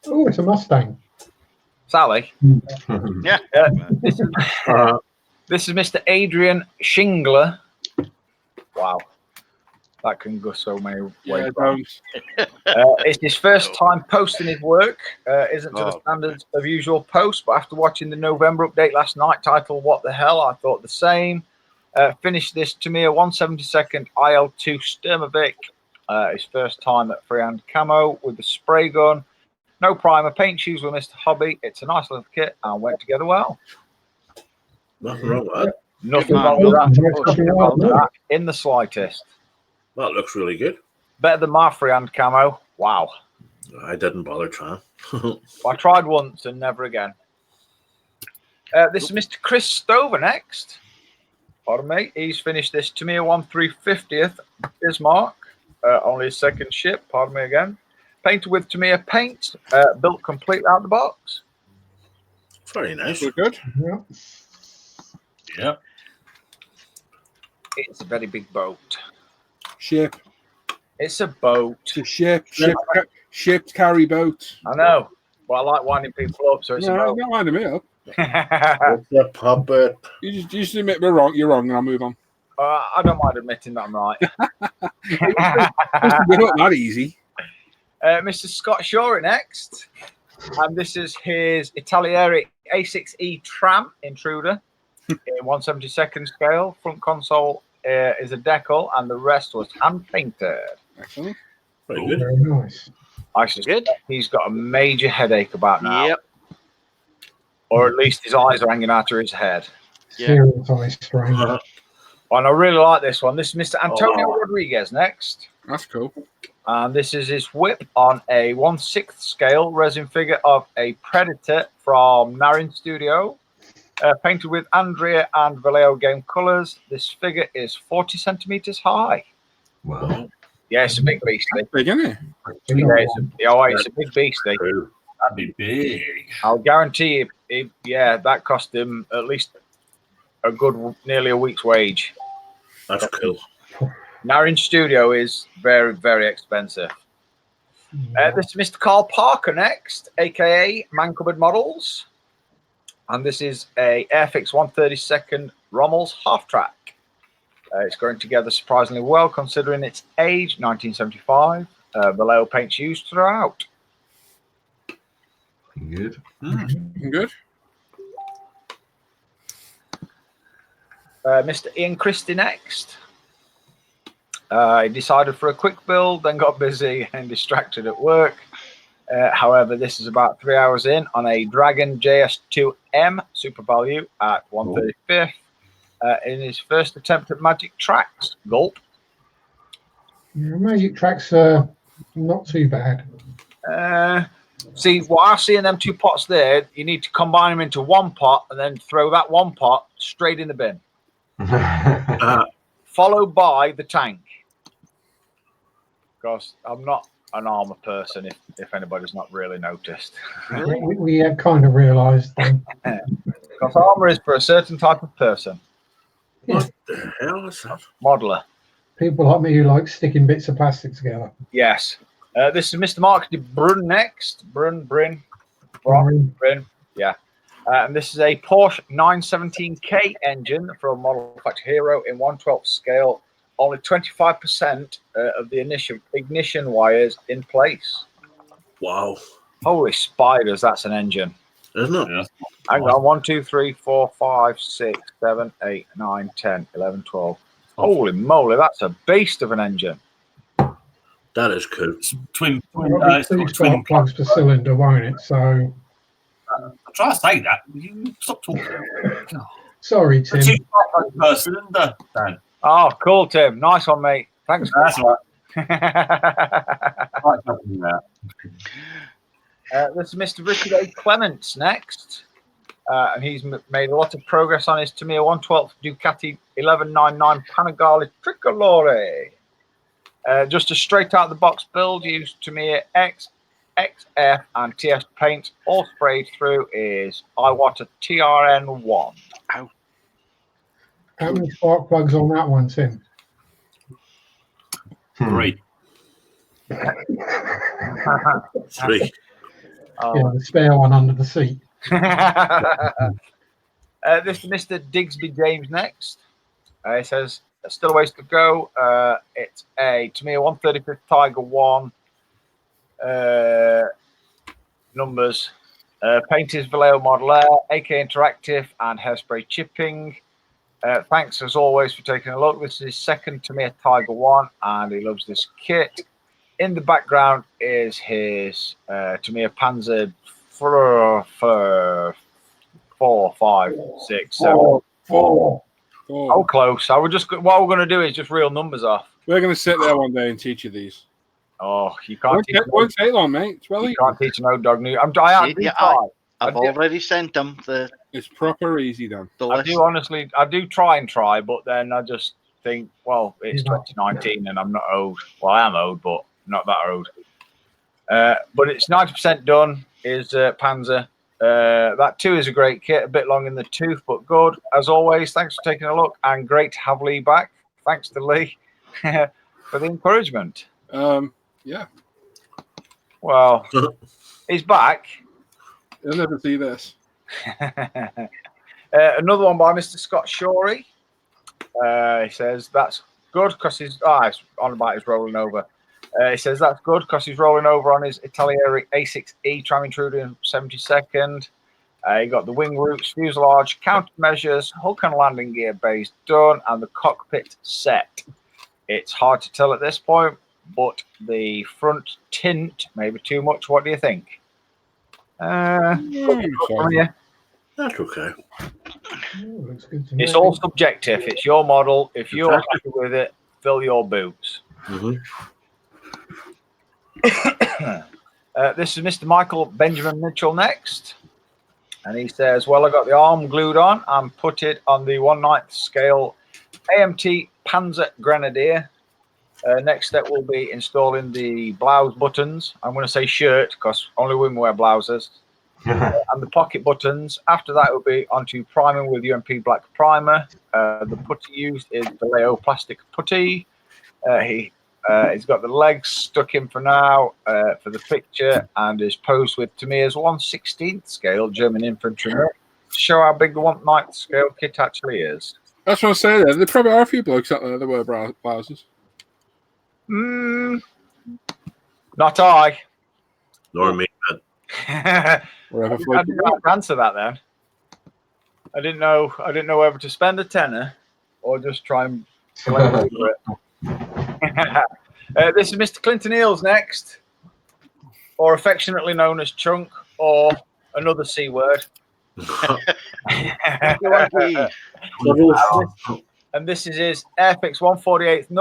Oh, it's a Mustang. Sally. Yeah. This is Mr. Adrian Shingler. Wow. That can go so many ways. Yeah, don't. It's his first time posting his work. Isn't to the standards of usual posts, but after watching the November update last night titled "What the Hell," I thought the same. Finished this Tamiya 172nd IL2 Sturmovik. His first time at freehand camo with the spray gun. No primer, paint shoes with Mr. Hobby. It's a nice little kit and went together well. Nothing wrong with that. Nothing wrong with that. Nothing wrong with that in the slightest. That looks really good. Better than my freehand camo. Wow. I didn't bother trying. I tried once and never again. This is Mr. Chris Stover next. Pardon me. He's finished this Tamiya 1/350th Bismarck. Only his second ship. Pardon me again. Painted with Tamiya paint. Built complete out of the box. Very nice. We're good. Yeah. Yeah. It's a very big boat. Ship. It's a boat. It's a ship. Ship carry boat. I know. But I like winding people up, so it's a No, boat. don't wind me up. What's the puppet? You just admit we're wrong. You're wrong, and I'll move on. I don't mind admitting that I'm right. We're not that easy. Mr. Scott Shore next. And this is his Italieri A6E Tram Intruder in 1/72nd scale. Front console is a decal, and the rest was hand painted. Excellent. Very good. Very nice. I suspect he's got a major headache about now. Yep. Or at least his eyes are hanging out of his head. Yeah. Serious ice strain. And I really like this one. This is Mr. Antonio Rodriguez next. That's cool. And this is his whip on a 1/6 scale resin figure of a Predator from Narin Studio. Painted with Andrea and Vallejo game colors. This figure is 40 centimeters high. Wow. Yeah, it's a big beastie. Big, isn't it? Yeah, it's a big beastie. That'd be big. I'll guarantee you, that cost him at least a good, nearly a week's wage. That's cool. Narin Studio is very, very expensive. This is Mr. Carl Parker next, aka Man Cupboard Models. And this is a Airfix 1/32nd Rommel's half track. It's going together surprisingly well considering its age, 1975. Vallejo paints used throughout. Good. Good. Mr. Ian Christie next. He decided for a quick build, then got busy and distracted at work. However, this is about 3 hours in on a Dragon JS2M Super Value at 1/35th in his first attempt at Magic Tracks. Gulp. Yeah, Magic Tracks are not too bad. See, what I see in them two pots there, you need to combine them into one pot and then throw that one pot straight in the bin. Followed by the tank. Because I'm not an armor person, if anybody's not really noticed. We have kind of realised then. Because armor is for a certain type of person. What the hell is that? Modeler. People like me who like sticking bits of plastic together. Yes. This is Mr. Mark de Brun next. Brun. Yeah. And this is a Porsche 917K engine from Model Factory Hero in 1/12 scale. Only 25% of the initial ignition wires in place. Wow. Holy spiders, that's an engine. Isn't it? Yeah. Hang on, 1, 2, 3, 4, 5, 6, 7, 8, 9, 10, 11, 12. Holy moly, that's a beast of an engine. That is cool. Twin. It'll be 2 spark plugs per cylinder, won't it? So I'm trying to say that. You stop talking. sorry, Tim. 2 spark plugs per cylinder, Dan. Oh, cool, Tim. Nice one, mate. Thanks. That's right. This is Mr. Richard A. Clements next. And he's made a lot of progress on his Tamiya 112 Ducati 1199 Panigale Tricolore. Just a straight out of the box build, used Tamiya X, XF, and TS paint, all sprayed through is Iwata TRN1. How many spark plugs on that one, Tim? 3. 3. Yeah, the spare one under the seat. This is Mr. Digsby James next. He says, still a ways to go. It's a Tamiya 135th Tiger 1. Numbers. Paint is Vallejo Model Air, AK Interactive, and Hairspray Chipping. Thanks as always for taking a look. This is his second Tamiya Tiger 1, and he loves this kit. In the background is his Tamiya Panzer 4, 5, 6, 7. 4. Oh, close. I would just. What we're going to do is just reel numbers off. We're going to sit there one day and teach you these. Oh, you can't. Won't take long, mate. It's well you can't teach an old dog new. I've already sent them the. It's proper easy, Dan. I do honestly. I do try, but then I just think, well, it's 2019 and I'm not old. Well, I am old, but not that old. But it's 90% done. Is Panzer. That too is a great kit, a bit long in the tooth, but good. As always, thanks for taking a look, and great to have Lee back. Thanks to Lee for the encouragement. Yeah. Well, he's back. You'll never see this. Another one by Mr. Scott Shorey. He says that's good because he's on about his rolling over. He says that's good because he's rolling over on his Italieri A6E tram intruder in 72nd. He got the wing roots, fuselage, countermeasures, hook and landing gear base done, and the cockpit set. It's hard to tell at this point, but the front tint maybe too much. What do you think? That's okay. Looks good to me. It's all subjective. It's your model. If you're happy with it, fill your boots. Mm-hmm. This is Mr. Michael Benjamin Mitchell next. And he says, well, I got the arm glued on and put it on the 1/9 scale AMT Panzer Grenadier. Next step will be installing the blouse buttons. I'm going to say shirt because only women wear blouses. And the pocket buttons. After that will be onto priming with UMP black primer. The putty used is Vallejo plastic putty. He's got the legs stuck in for now for the picture, and is posed with Tamiya's 1/16 scale German infantry to show how big the 1/9 scale kit actually is. That's what I say there. There probably are a few blokes out there that wear blouses. Not I. Nor me. I didn't know how to answer that then. I didn't know whether to spend a tenner or just try and collect over it. This is Mr. Clinton Eels next, or affectionately known as Chunk, or another C word. And this is his Airfix 148th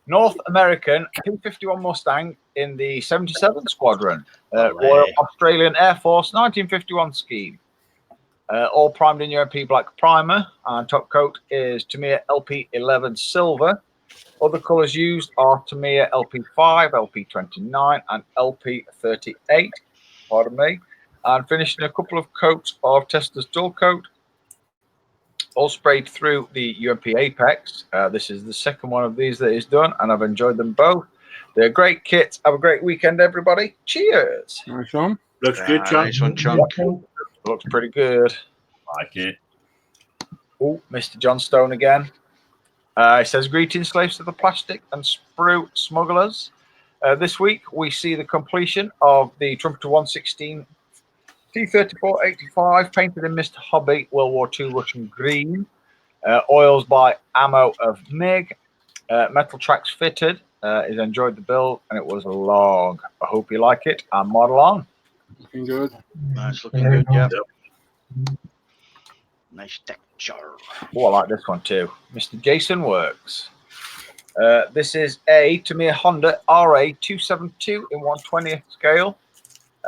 North American P-51 Mustang in the 77 Squadron, Royal Australian Air Force 1951 scheme. All primed in UMP black primer, and top coat is Tamiya LP11 silver. Other colours used are Tamiya LP5, LP29, and LP38. Pardon me. And finished in a couple of coats of Tesla's dual coat. All sprayed through the UMP Apex. This is the second one of these that is done, and I've enjoyed them both. They're great kits. Have a great weekend, everybody. Cheers. Nice one. Looks good, Chunk. Nice one, Chunk. Looks pretty good. Like it. Oh, Mr. John Stone again. It says, greetings, slaves to the plastic and sprue smugglers. This week, we see the completion of the Trumpeter 116 T-34-85, painted in Mr. Hobby World War II Russian green. Oils by Ammo of MiG. Metal tracks fitted. He's enjoyed the build, and it was long. I hope you like it and model on. Looking good. Nice, looking Very good. Yeah. nice. Nice texture. Oh, I like this one too. Mr. Jason Works. This is a Tamiya Honda RA 272 in 1/20th scale.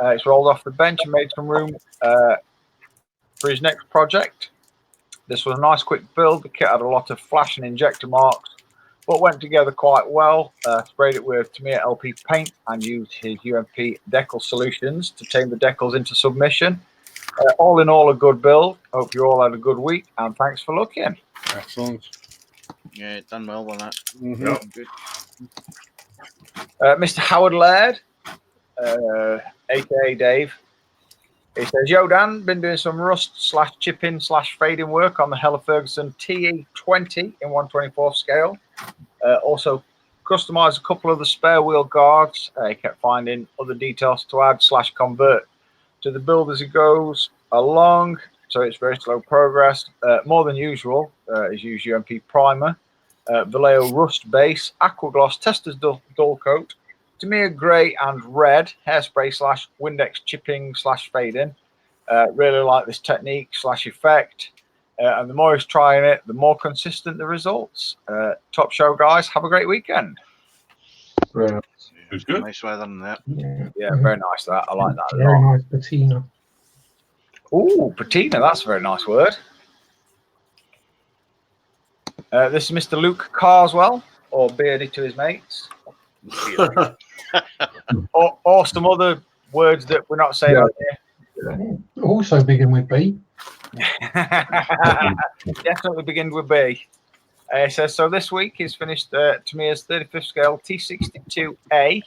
It's rolled off the bench and made some room for his next project. This was a nice quick build. The kit had a lot of flash and injector marks, but went together quite well. Sprayed it with Tamiya LP paint and used his UMP decal solutions to tame the decals into submission. All in all, a good build. Hope you all had a good week, and thanks for looking. Excellent. Yeah, done well on that. Mhm. Yeah. Good. Mr. Howard Laird, aka Dave, he says, "Yo, Dan, been doing some rust/chipping/fading work on the Hella Ferguson TE20 in 1/24th scale. Also customized a couple of the spare wheel guards. He kept finding other details to add/convert to the build as it goes along, so it's very slow progress. More than usual, is used UMP primer, Vallejo rust base, Aquagloss Testers dull coat, Tamiya grey and red hairspray/Windex chipping/fading. Really like this technique/effect. And the more he's trying it, the more consistent the results. Top show, guys. Have a great weekend." Brilliant. It's good. Nice weather than that. Yeah, very nice. That I like that a Very lot. nice patina. Ooh, patina. That's a very nice word. This is Mr. Luke Carswell, or Beardy to his mates, or some other words that we're not saying on here. Also begin with B. Definitely begin with B. It says, so this week he's finished Tamiya's 35th scale T62A.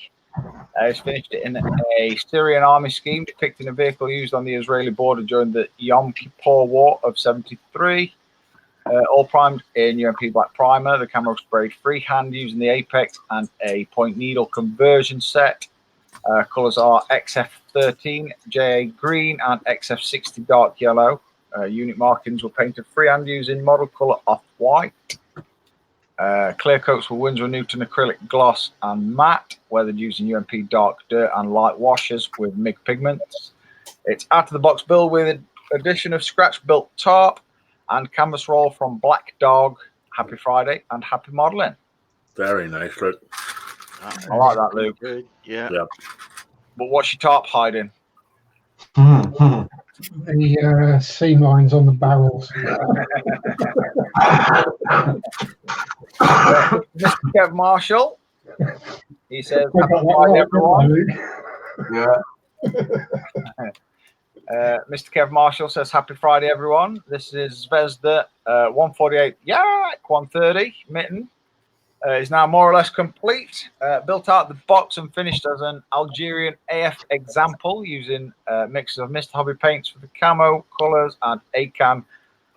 He's finished it in a Syrian army scheme depicting a vehicle used on the Israeli border during the Yom Kippur War of 73. All primed in UMP black primer. The camera sprayed freehand using the apex and a point needle conversion set. Colors are XF13 JA green and XF60 dark yellow. Unit markings were painted freehand using model color off-white. Clear coats were Winsor & Newton acrylic gloss and matte, weathered using UMP dark dirt and light washes with MIG pigments. It's out of the box build with an addition of scratch built tarp and canvas roll from Black Dog. Happy Friday and happy modeling. Very nice, Luke. I like that, Luke. Good. Yeah. Yeah. But what's your tarp hiding? The seam lines on the barrels. Mr. Kev Marshall. He says, I happy got that Friday, right, everyone. Yeah. Mr. Kev Marshall says, happy Friday, everyone. This is Zvezda 148 Yak 130 mitten. Is now more or less complete. Built out the box and finished as an Algerian AF example using mixes of Mr. Hobby paints for the camo colors and ACAN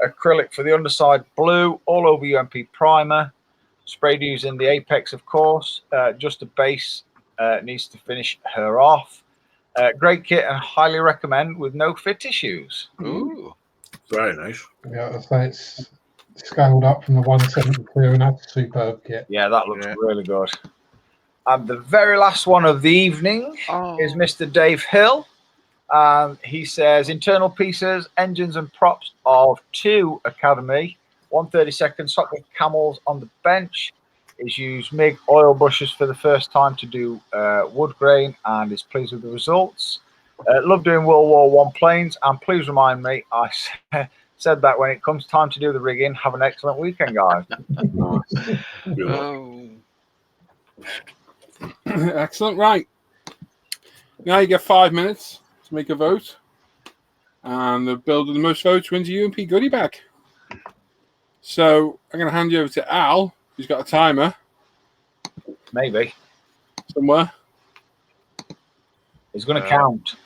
acrylic for the underside blue, all over UMP primer. Sprayed using the apex, of course. Just a base needs to finish her off. Great kit and highly recommend with no fit issues. Ooh. Very nice. Yeah, so it's scaled up from the 172, and that's a superb kit. Yeah, that looks really good. And the very last one of the evening is Mr. Dave Hill. He says, internal pieces, engines and props of 2 Academy, 132nd stock with camels on the bench. Is used MIG oil brushes for the first time to do wood grain and is pleased with the results. Love doing World War I planes, and please remind me, I said that when it comes time to do the rigging. Have an excellent weekend, guys. Oh. Excellent. Right. Now you get 5 minutes to make a vote. And the builder with the most votes wins a UMP goodie bag. So I'm going to hand you over to Al, who's got a timer. Maybe. Somewhere. He's going to count.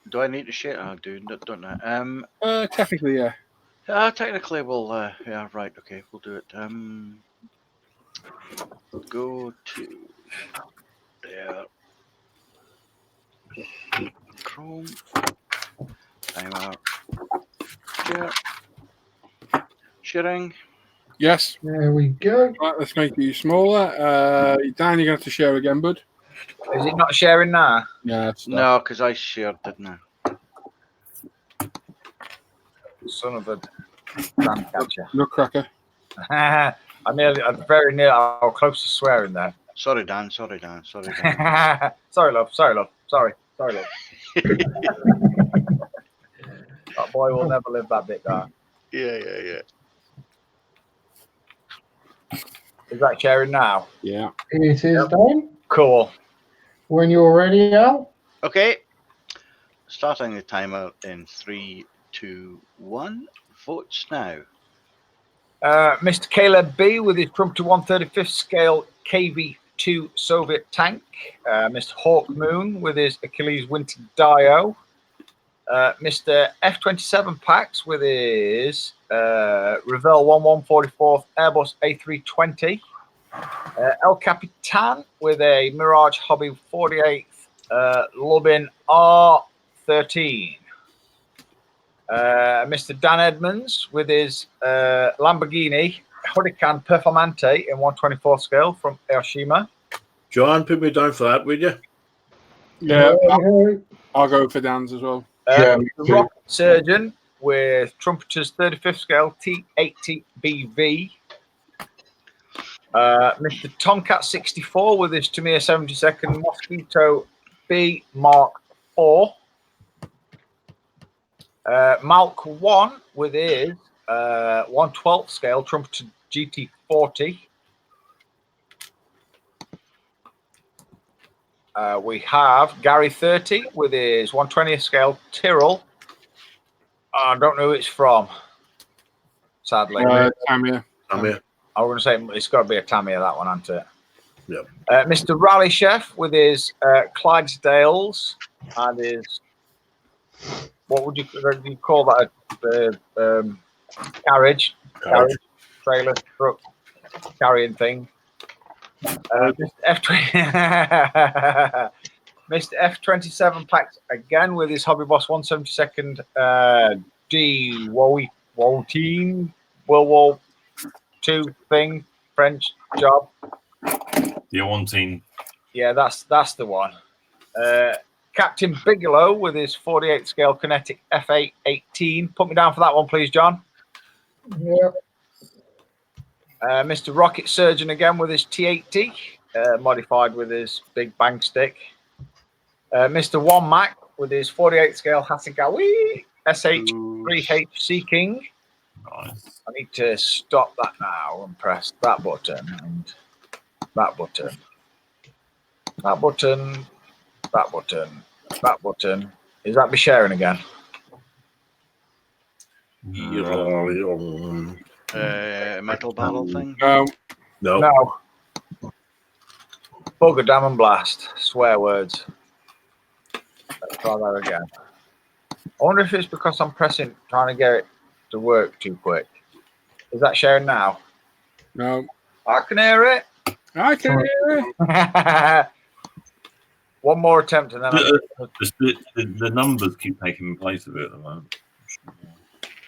Do I need to share? I do, don't I? Technically, yeah. Technically, we'll. Yeah, right. Okay, we'll do it. Go to there. Chrome. Timer. Share. Sharing. Yes. There we go. Right, let's make you smaller. Dan, you're going to have to share again, bud. Is it not sharing now? Yeah, it's not. No, because I shared, didn't I? Son of a damn catcher. Nutcracker. I'm very near. I was close to swearing there. Sorry, Dan. Sorry, Dan. Sorry, love. Sorry, love. Sorry, love. That boy will never live that bit down. Yeah. Is that sharing now? Yeah. It is done. Cool. When you're ready, Al. Okay. Starting the timer in 3, 2, 1. Votes now. Mr. Caleb B with his Trumpeter 135th scale KV-2 Soviet tank. Mr. Hawk Moon with his Achilles Winter Dio. Mr. F-27 Pax with his Revell 1144th Airbus A320. El Capitan with a Mirage Hobby 48th Lubin R13. Mr. Dan Edmonds with his Lamborghini Huracan Performante in 124 scale from Aoshima. John, put me down for that, would you? Yeah. I'll go for Dan's as well. The Rocket Surgeon with Trumpeter's 35th scale T80BV. Mr. Tomcat 64 with his Tamiya 72nd Mosquito B Mark IV. Malk 1 with his 1/12 scale Trumpeter GT40. We have Gary 30 with his 1/20th scale Tyrrell. I don't know who it's from, sadly. Tamiya. I was going to say it's got to be a Tamiya, that one, hasn't it? Yep. Mr. Rally Chef with his Clydesdales and his, what would you call that? Carriage, trailer, truck, carrying thing. Mr. F27 Pax again with his Hobby Boss 172nd D Wolteen World War II thing, French job. The one team. Yeah, that's the one. Captain Bigelow with his 48 scale Kinetic F818. Put me down for that one, please, John. Yeah. Mr. Rocket Surgeon again with his T80, modified with his big bang stick. Mr. One Mac with his 48 scale Hasegawa SH3HC King. Nice. I need to stop that now and press that button and that button. That button. That button. That button. Is that me sharing again? Metal barrel thing? No. No. Bugger, damn and blast. Swear words. Let's try that again. I wonder if it's because I'm trying to get it to work too quick. Is that sharing now? No. I can hear it. I can hear it. One more attempt and then the numbers keep taking place of it at the moment.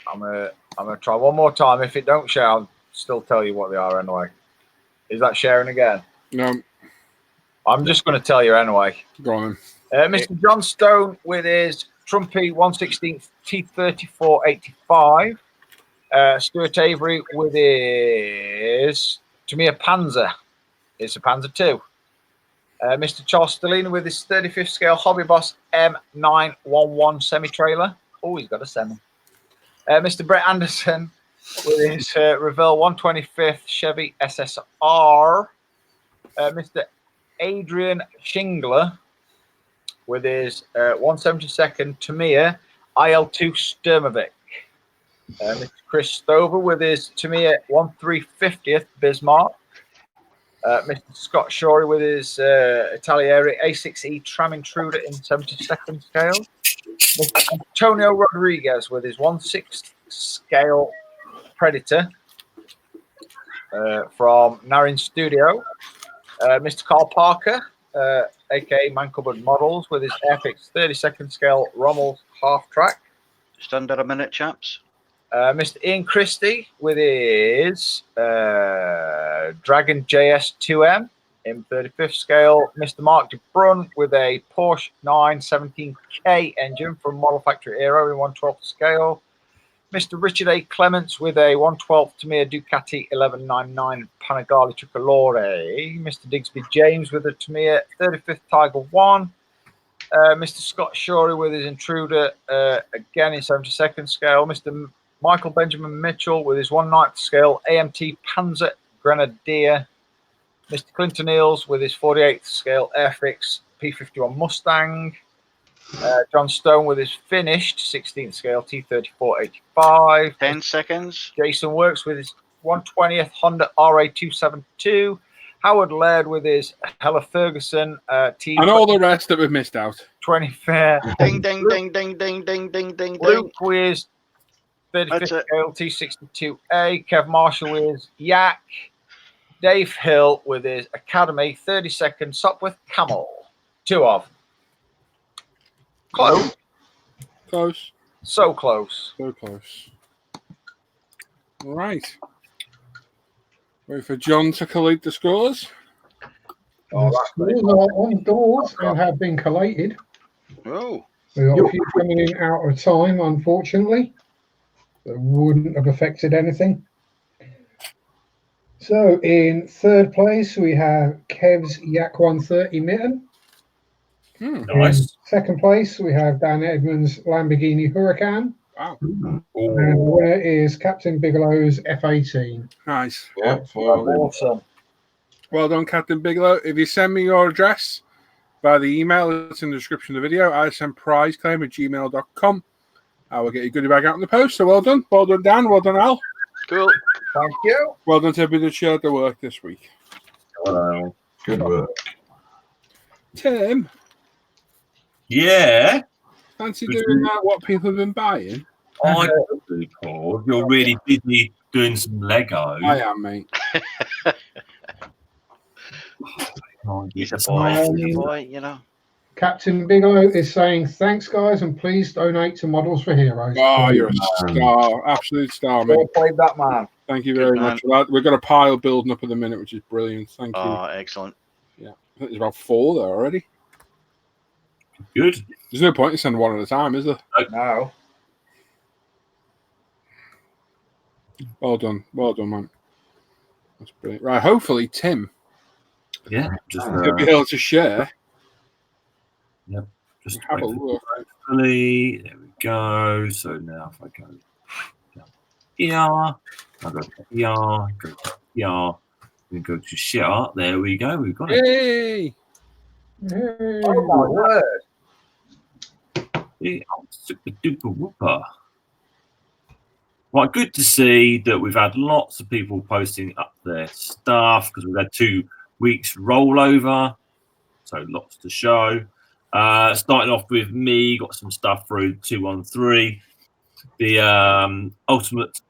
I'm gonna try one more time. If it don't share, I'll still tell you what they are anyway. Is that sharing again? No. I'm just going to tell you anyway. Go on. Mr. John Stone with his Trumpy 1/16 T3485. Stuart Avery with his Tamiya Panzer. It's a Panzer 2. Mr. Charles Stellina with his 35th scale Hobby Boss M911 semi-trailer. Oh, he's got a semi. Mr. Brett Anderson with his Revell 125th Chevy SSR. Mr. Adrian Shingler with his 172nd Tamiya IL2 Sturmovik. Mr. Chris Stover with his Tamiya 1350th Bismarck. Mr. Scott Shorey with his Italieri A6E Tram Intruder in 72nd scale. Mr. Antonio Rodriguez with his 1/6 scale Predator from Narin Studio. Mr. Carl Parker, aka Man Cupboard Models, with his Airfix 32nd scale Rommel's half track. Just under a minute, chaps. Mr. Ian Christie with his Dragon JS2M in 35th scale. Mr. Mark DeBrun with a Porsche 917K engine from Model Factory Aero in 1/12 scale. Mr. Richard A. Clements with a 1/12 Tamiya Ducati 1199 Panigale Tricolore. Mr. Digsby James with a Tamiya 35th Tiger 1. Mr. Scott Shorey with his Intruder again in 72nd scale. Mr. Michael Benjamin Mitchell with his 1/9 scale AMT Panzer Grenadier. Mr. Clinton Eels with his 48th scale Airfix P51 Mustang. John Stone with his finished 16th scale T3485. 10 seconds. Jason Works with his 1/20th Honda RA272. Howard Laird with his Hella Ferguson T. And all the rest that we've missed out. 20 fair. Ding, ding, ding, ding, ding, ding, ding, ding, ding. Luke with 35th That's it. scale T62A. Kev Marshall with his Yak. Dave Hill with his Academy 32nd Sopwith Camel. 2 of. Close. Close. So close. So close. Right. Wait for John to collate the scores. Oh, The scores are on doors and have been collated. Oh. We've got a few coming in out of time, unfortunately. That wouldn't have affected anything. So in third place, we have Kev's Yak 130 Mitten. In Nice. second place, we have Dan Edmonds' Lamborghini Huracan. Wow. And the winner is Captain Bigelow's F18. Nice. Yeah, Awesome. Well done, Captain Bigelow. If you send me your address via the email, it's in the description of the video, ismprizeclaim@gmail.com. I will get your goodie bag out in the post. So well done. Well done, Dan. Well done, Al. Cool. Thank you. Well done to everybody that shared the work this week. Hello. Good work. Tim, Yeah. fancy doing what people have been buying? I do, Paul. You're really busy doing some Lego. I am, mate. He's a boy. He's a boy, you know. Captain Bigelow is saying, thanks, guys, and please donate to Models for Heroes. Oh, you're a star. Absolute star, mate. Well played that, man. Thank you very much for that. We've got a pile building up at the minute, which is brilliant. Thank you. Oh, excellent. Yeah. I think there's about 4 there already. Good. There's no point in sending one at a time, is there? No. Well done. Well done, man. That's brilliant. Right, hopefully, Tim Yeah. Just, will be able to share. just Have a wait for- look. hopefully. There we go. So now if I go here, I'll go here, we go to share. There we go. We've got it. Yay! Yay. Oh, my word. Yeah, super duper whooper. Right, good to see that we've had lots of people posting up their stuff because we've had 2 weeks rollover, so lots to show. Starting off with me, got some stuff through 213, the ultimate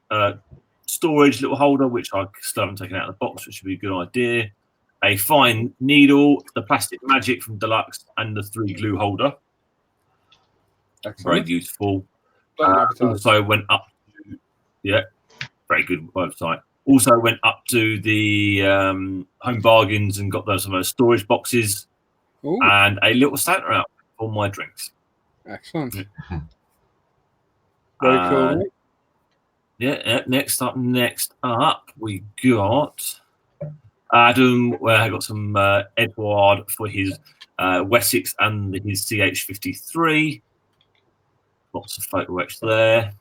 storage little holder, which I still haven't taken out of the box, which would be a good idea. A fine needle, the plastic magic from Deluxe, and the 3 glue holder. Very Excellent. useful. Well advertised. Also went up to, very good website. Also went up to the Home Bargains and got some of those storage boxes Ooh, and a little Santa out for my drinks. excellent. Very cool. mate. Next up, we got Adam. I got some Edward for his Wessex and his CH53. Lots of photo etch there.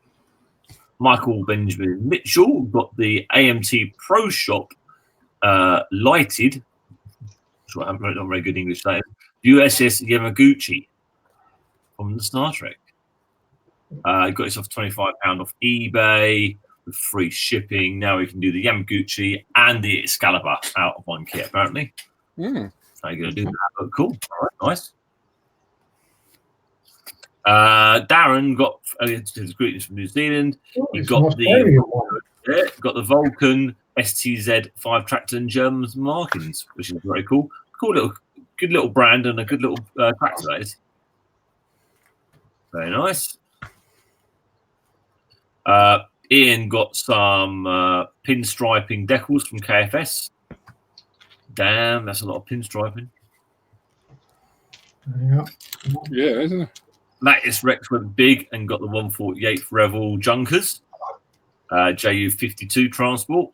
Michael Benjamin Mitchell got the AMT Pro Shop lighted. Sorry, I'm not very good English there. USS Yamaguchi from the Star Trek. Got yourself £25 off eBay with free shipping. Now we can do the Yamaguchi and the Excalibur out of one kit, apparently. Mm. So you're going to do that. But cool. All right, nice. Darren got his greetings from New Zealand. He It's got an Australian one. got the Vulcan STZ 5 tractor and German markings, which is very cool. Good little brand and a good little tractor that is. Very nice. Ian got some pinstriping decals from KFS. Damn, that's a lot of pinstriping. Yeah. Yeah, isn't it? Mattis Rex went big and got the 148th Revel Junkers. JU52 Transport.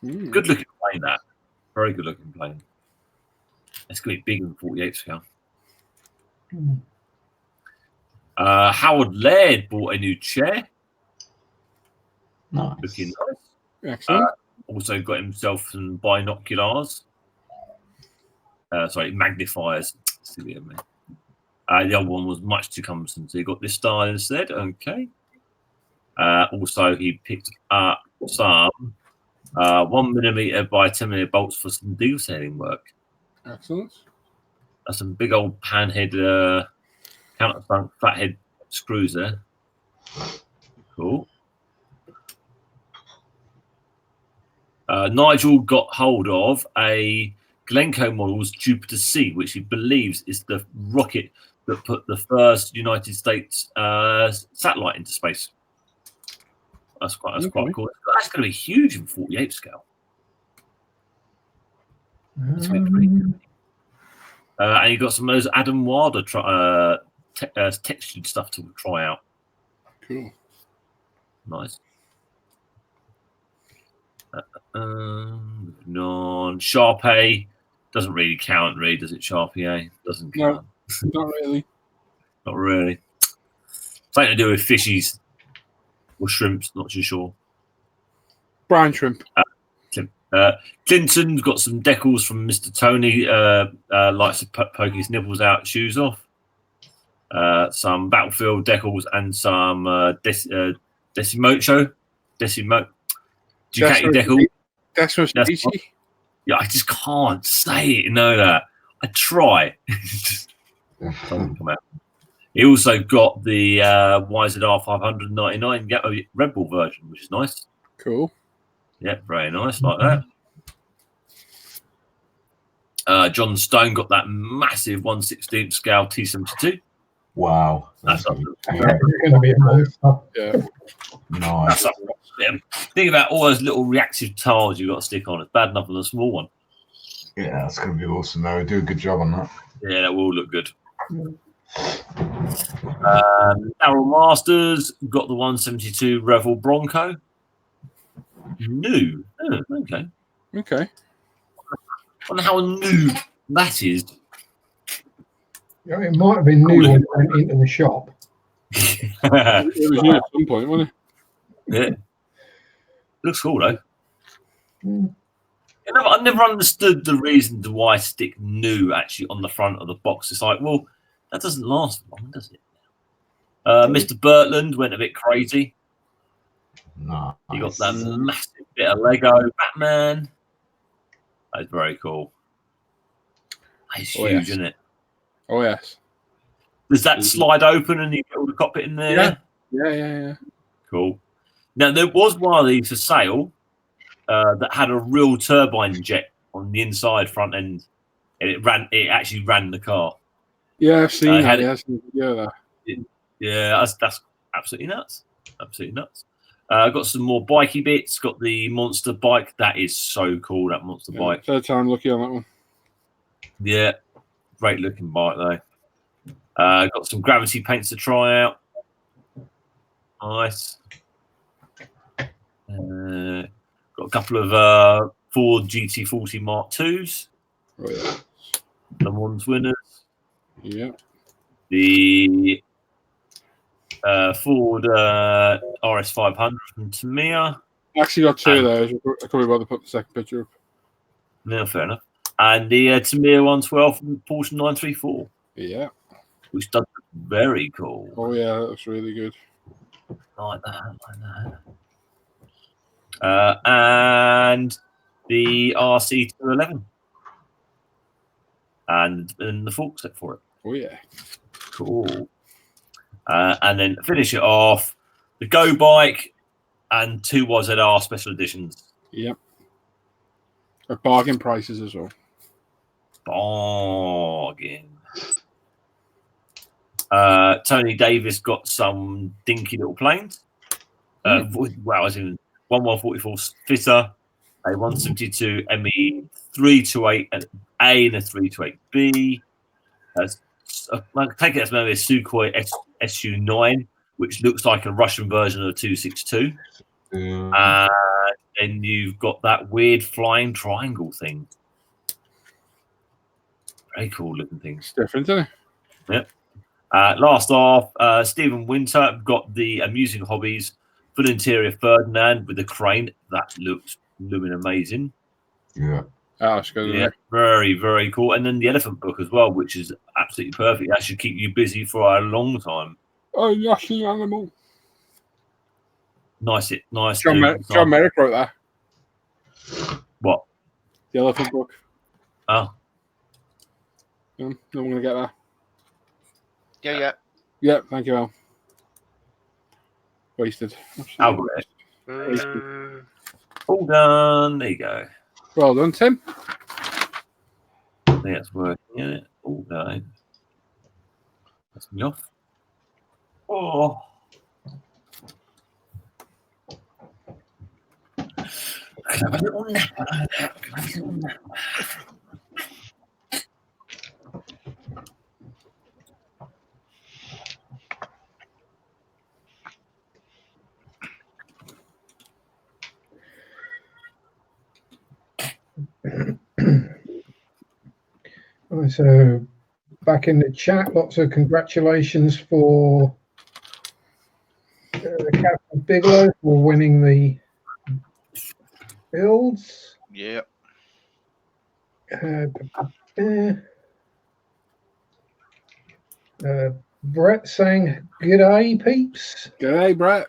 Good looking plane, that. Very good looking plane. It's going to be big in 48 scale. Howard Laird bought a new chair. Nice. Looking nice. Excellent. Also got himself some binoculars. Magnifiers. Silly of me. The other one was much too cumbersome, so he got this style instead. Okay. Also, he picked up some 1mm by 10mm bolts for some deal sailing work. Excellent. That's some big old panhead countersunk flathead screws there. Cool. Nigel got hold of a Glencoe Models Jupiter C, which he believes is the rocket that put the first United States satellite into space. That's quite cool. That's going to be huge in 48 scale. That's going to be pretty good. And you got some of those Adam Wilder textured stuff to try out. Cool. Nice. Moving on. Sharpay doesn't really count, really, does it? Sharpay doesn't count. No, not really. Not really. Something to do with fishies or shrimps, not too sure. Brine shrimp. Clinton's got some decals from Mr. Tony, likes to poke his nipples out, shoes off. Some Battlefield decals and some Decimoto. Ducati decal. Yeah, I just can't say it. You know that. I try. Doesn't come out. He also got the YZR 599 Red Bull version, which is nice. Cool. Yeah, very nice, like that. John Stone got that massive 1/16 scale T72. Wow. That's up. Going to be a monster. Yeah. Nice. Think about all those little reactive tiles you've got to stick on. It's bad enough on a small one. Yeah, that's going to be awesome. They do a good job on that. Yeah, that will look good. Darryl Masters got the 172 Revel Bronco. New. Oh, okay. Okay. I wonder how new that is. Yeah, it might have been new when it went into the shop. It was new at some point, wasn't it? Yeah. Looks cool though. I never understood the reason to why stick new actually on the front of the box. It's like, well, that doesn't last long, does it? Mr. Bertland went a bit crazy. Nice. He got that massive bit of Lego Batman. That's very cool. It's huge, isn't it? Oh, yes. Does that slide open and you get all the cockpit in there? Yeah. Cool. Now, there was one of these for sale that had a real turbine jet on the inside front end, and it actually ran the car. Yeah, I've seen that. Yeah, that's absolutely nuts. Absolutely nuts. Got some more bikey bits. Got the monster bike. That is so cool, that monster bike. Third time lucky on that one. Yeah, great looking bike though. Got some gravity paints to try out. Nice. Got a couple of Ford GT40 Mark IIs. Oh, yeah. Le Mans winners. Yeah. The Ford RS500 from Tamiya. Actually got two of those. I can't bother to put the second picture up. No, fair enough. And the Tamiya 112 from Porsche 934. Yeah. Which does look very cool. Oh, yeah, that was really good. Like that. And the RC211. And the fork set for it. Oh, yeah. Cool. And then finish it off, the Go Bike and two YZR special editions. Yep. At bargain prices as well. Bargain. Tony Davis got some dinky little planes. Wow, as in 1144 fitter, a 172 ME 328 an A and a 328B. I take it as maybe a Sukhoi Su-9, which looks like a Russian version of a 262. And you've got that weird flying triangle thing. Very cool looking thing. It's different, isn't it? Yep. Last off, Stephen Winter got the Amusing Hobbies full interior Ferdinand with the crane. That looks blooming amazing. Yeah. Oh, it's good. Yeah, very, very cool. And then the elephant book as well, which is absolutely perfect. That should keep you busy for a long time. Oh, lucky animal. Nice. John Merrick wrote that. What? The elephant book. Oh. No, I'm going to get that. Yeah. Yeah, thank you, Al. Wasted. Al got it. All done. There you go. Well done, Tim. That's working, isn't it? All done. That's me off. Oh. Can I have a little nap? So back in the chat, lots of congratulations for Captain Bigelow for winning the builds. Yeah. Brett saying, "G'day, peeps." G'day, Brett.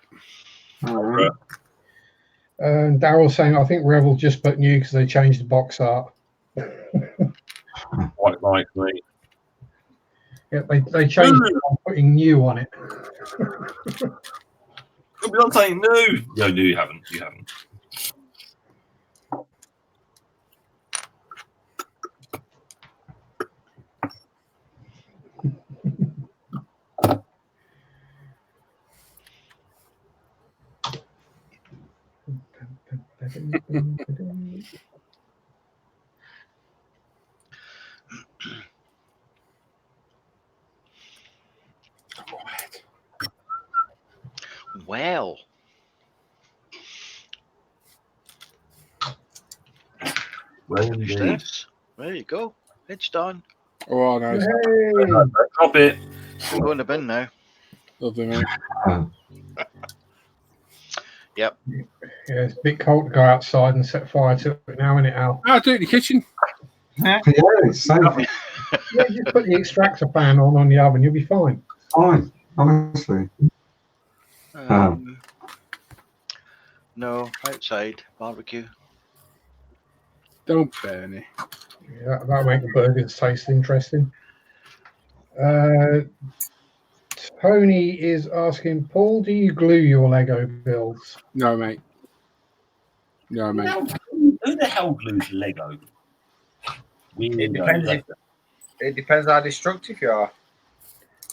And Daryl saying, "I think Rebel just put new because they changed the box art." Quite likely. Yeah, they changed it by putting new on it. I'm not saying no. No, you haven't. You haven't. Well. There you go. It's done. Oh, nice. Hey. Drop it. Go in the bin now. Lovely, mate. Yep. Yeah, it's a bit cold to go outside and set fire to it now, isn't it, Al? I'll do it in the kitchen. Yeah, it's safe. Yeah, just put the extractor fan on the oven, you'll be fine. Fine, honestly. No, outside barbecue. Don't burn it. Yeah, that'll make the burgers taste interesting. Tony is asking, Paul, do you glue your Lego builds? No, mate. No, mate. Who the hell glues Lego? It depends how destructive you are.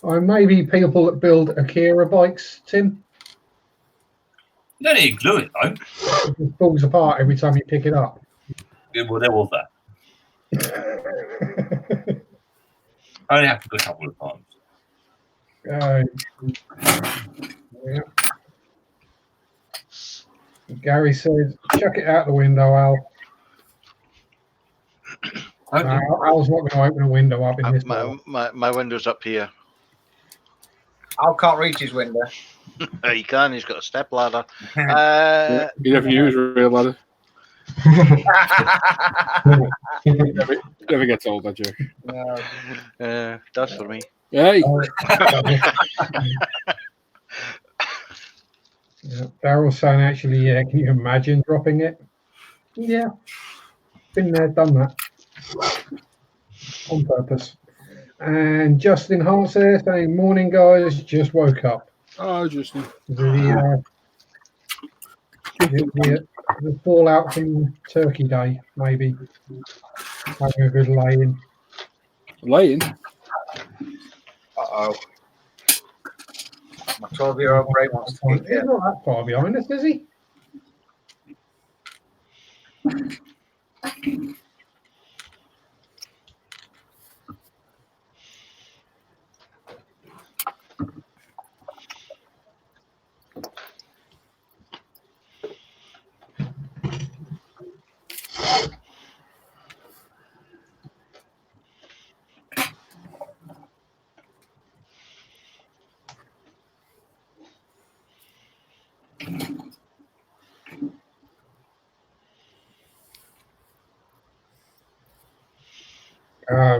Or maybe people that build Akira bikes, Tim. You don't need to glue it, though. It just falls apart every time you pick it up. Yeah, well, there was that. I only have to do a couple of times. Yeah. Gary says, chuck it out the window, Al. Al's not going to open a window up in this. My window's up here. Al can't reach his window. He can. He's got a step ladder. You never use a real ladder. never gets old, that joke. That's for me. Hey. Yeah, Daryl's saying, actually, yeah, can you imagine dropping it? Yeah. Been there, done that. On purpose. And Justin Hart's there saying, morning, guys, just woke up. Oh, Justin. The fallout from Turkey Day, maybe. Having a good lay-in. Lay-in? Uh-oh. My 12-year-old brain wants to kick He's it. not that far behind us, is he?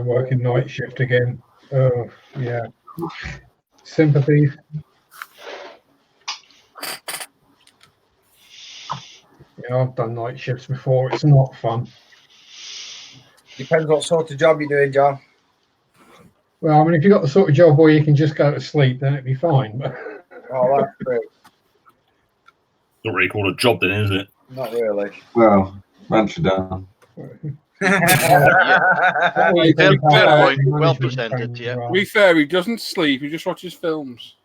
Working night shift again. Oh, yeah. Sympathies. Yeah, I've done night shifts before. It's not fun. Depends what sort of job you're doing, John. Well, I mean, if you've got the sort of job where you can just go to sleep, then it'd be fine. But Oh, that's true. Not really called a job, then, is it? Not really. Well, rancher down. Fair point. Well presented, yeah. To be fair, he doesn't sleep. He just watches films.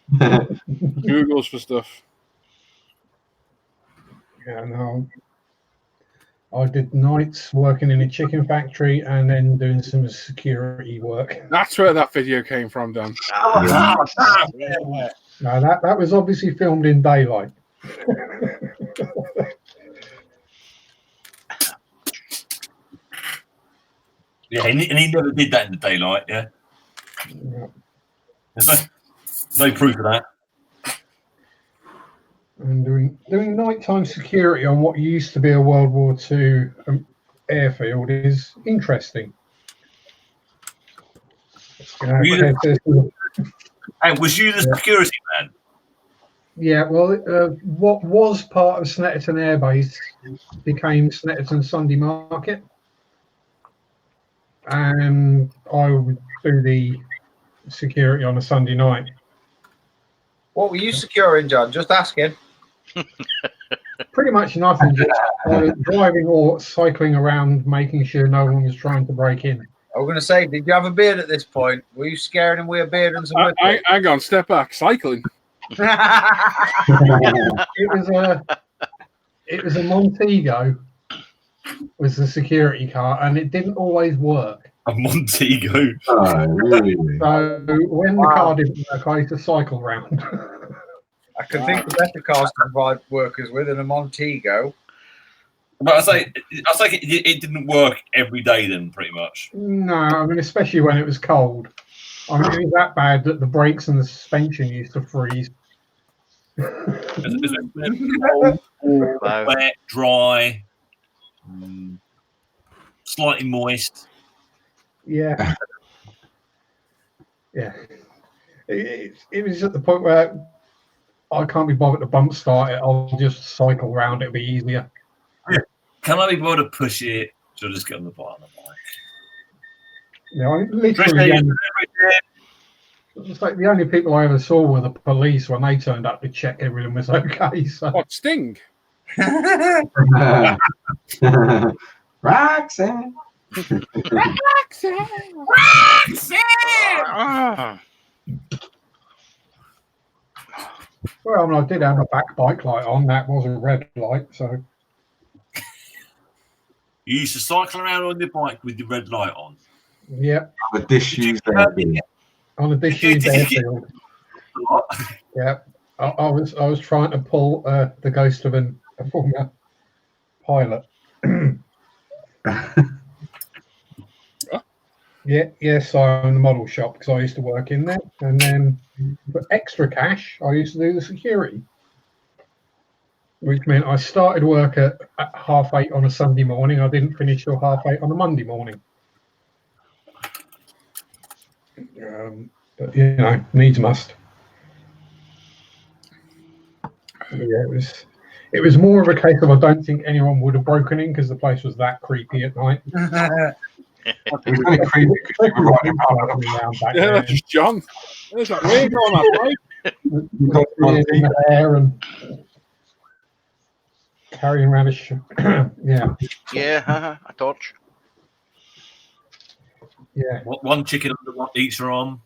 Googles for stuff. Yeah, no. I did nights working in a chicken factory and then doing some security work. That's where that video came from, Dan. No, that was obviously filmed in daylight. Yeah, and he never did that in the daylight, yeah? Yeah. There's no proof of that. And doing nighttime security on what used to be a World War II airfield is interesting. And was you the security man? Yeah, well, what was part of Snetterton Air Base became Snetterton Sunday Market. And I would do the security on a Sunday night. What were you securing, John? Just asking. Pretty much nothing, just driving or cycling around, making sure no one was trying to break in. I was going to say, did you have a beard at this point? Were you scaring him with a beard and some whippets? Hang on, step back. Cycling. It was a Montego, was the security car, and it didn't always work. A Montego. Oh, really? So when the car didn't work, I used to cycle round. I can think of better cars to provide workers with than a Montego. But I say it didn't work every day then, pretty much. No, I mean, especially when it was cold. I mean, it was that bad that the brakes and the suspension used to freeze. Wet, dry, slightly moist. Yeah. Yeah. It was at the point where I can't be bothered to bump start it. I'll just cycle round. It'll be easier. Can I be bothered to push it? So I'll just get on the bike. No, literally. It's like the only people I ever saw were the police when they turned up to check everything was okay. So. What, Sting? Roxanne. Well, I mean, I did have a back bike light on. That was a red light, so. You used to cycle around on your bike with the red light on. Yep. On a disused airfield. On a disused airfield. Yeah. I was trying to pull the ghost of a former pilot. Yes, I own the model shop because I used to work in there. And then for extra cash, I used to do the security. Which meant I started work at 8:30 on a Sunday morning. I didn't finish till 8:30 on a Monday morning. But you know, needs must. Yeah, it was more of a case of I don't think anyone would have broken in because the place was that creepy at night. It was really creepy because you were riding around. Yeah, that's just John. There's that wig on that bike. You got in the hair and carrying around a torch. Yeah. One chicken under each arm.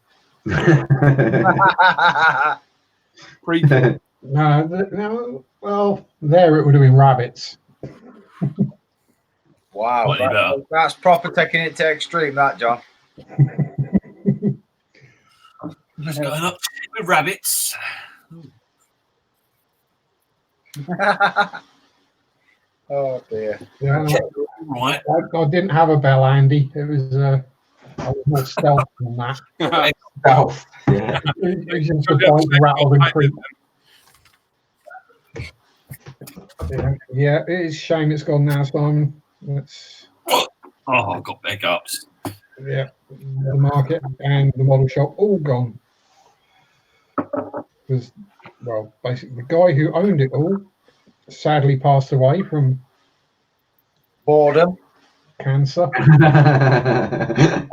Pre-kill. No, well, there it would have been rabbits. Wow, Slightly better. that's proper taking it to extreme, that, John. Just going up with rabbits. Oh dear. Yeah, Right. I didn't have a bell, Andy. It was I was more stealth than that. Stealth. Yeah. It was just a bite, rattle, and creep. Yeah, it is a shame it's gone now, Simon. That's Oh, I've got backups. yeah, the market and the model shop all gone. Because, well, basically, the guy who owned it all sadly passed away from Boredom. cancer,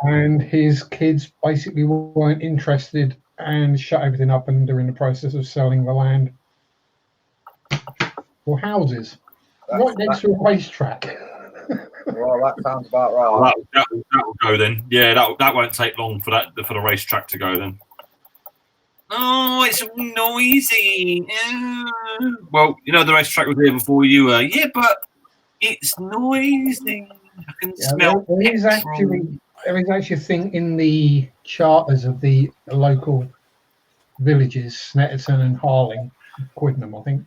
and his kids basically weren't interested and shut everything up, and they're in the process of selling the land for houses right next to a racetrack. Well, that sounds about right. That will go then. Yeah, that won't take long for the racetrack to go then. Oh, it's all noisy. Well, you know the racetrack was here before you were. Yeah, but it's noisy. I can smell. There is actually a thing in the charters of the local villages, Snetterton and Harling, Quidnam, I think,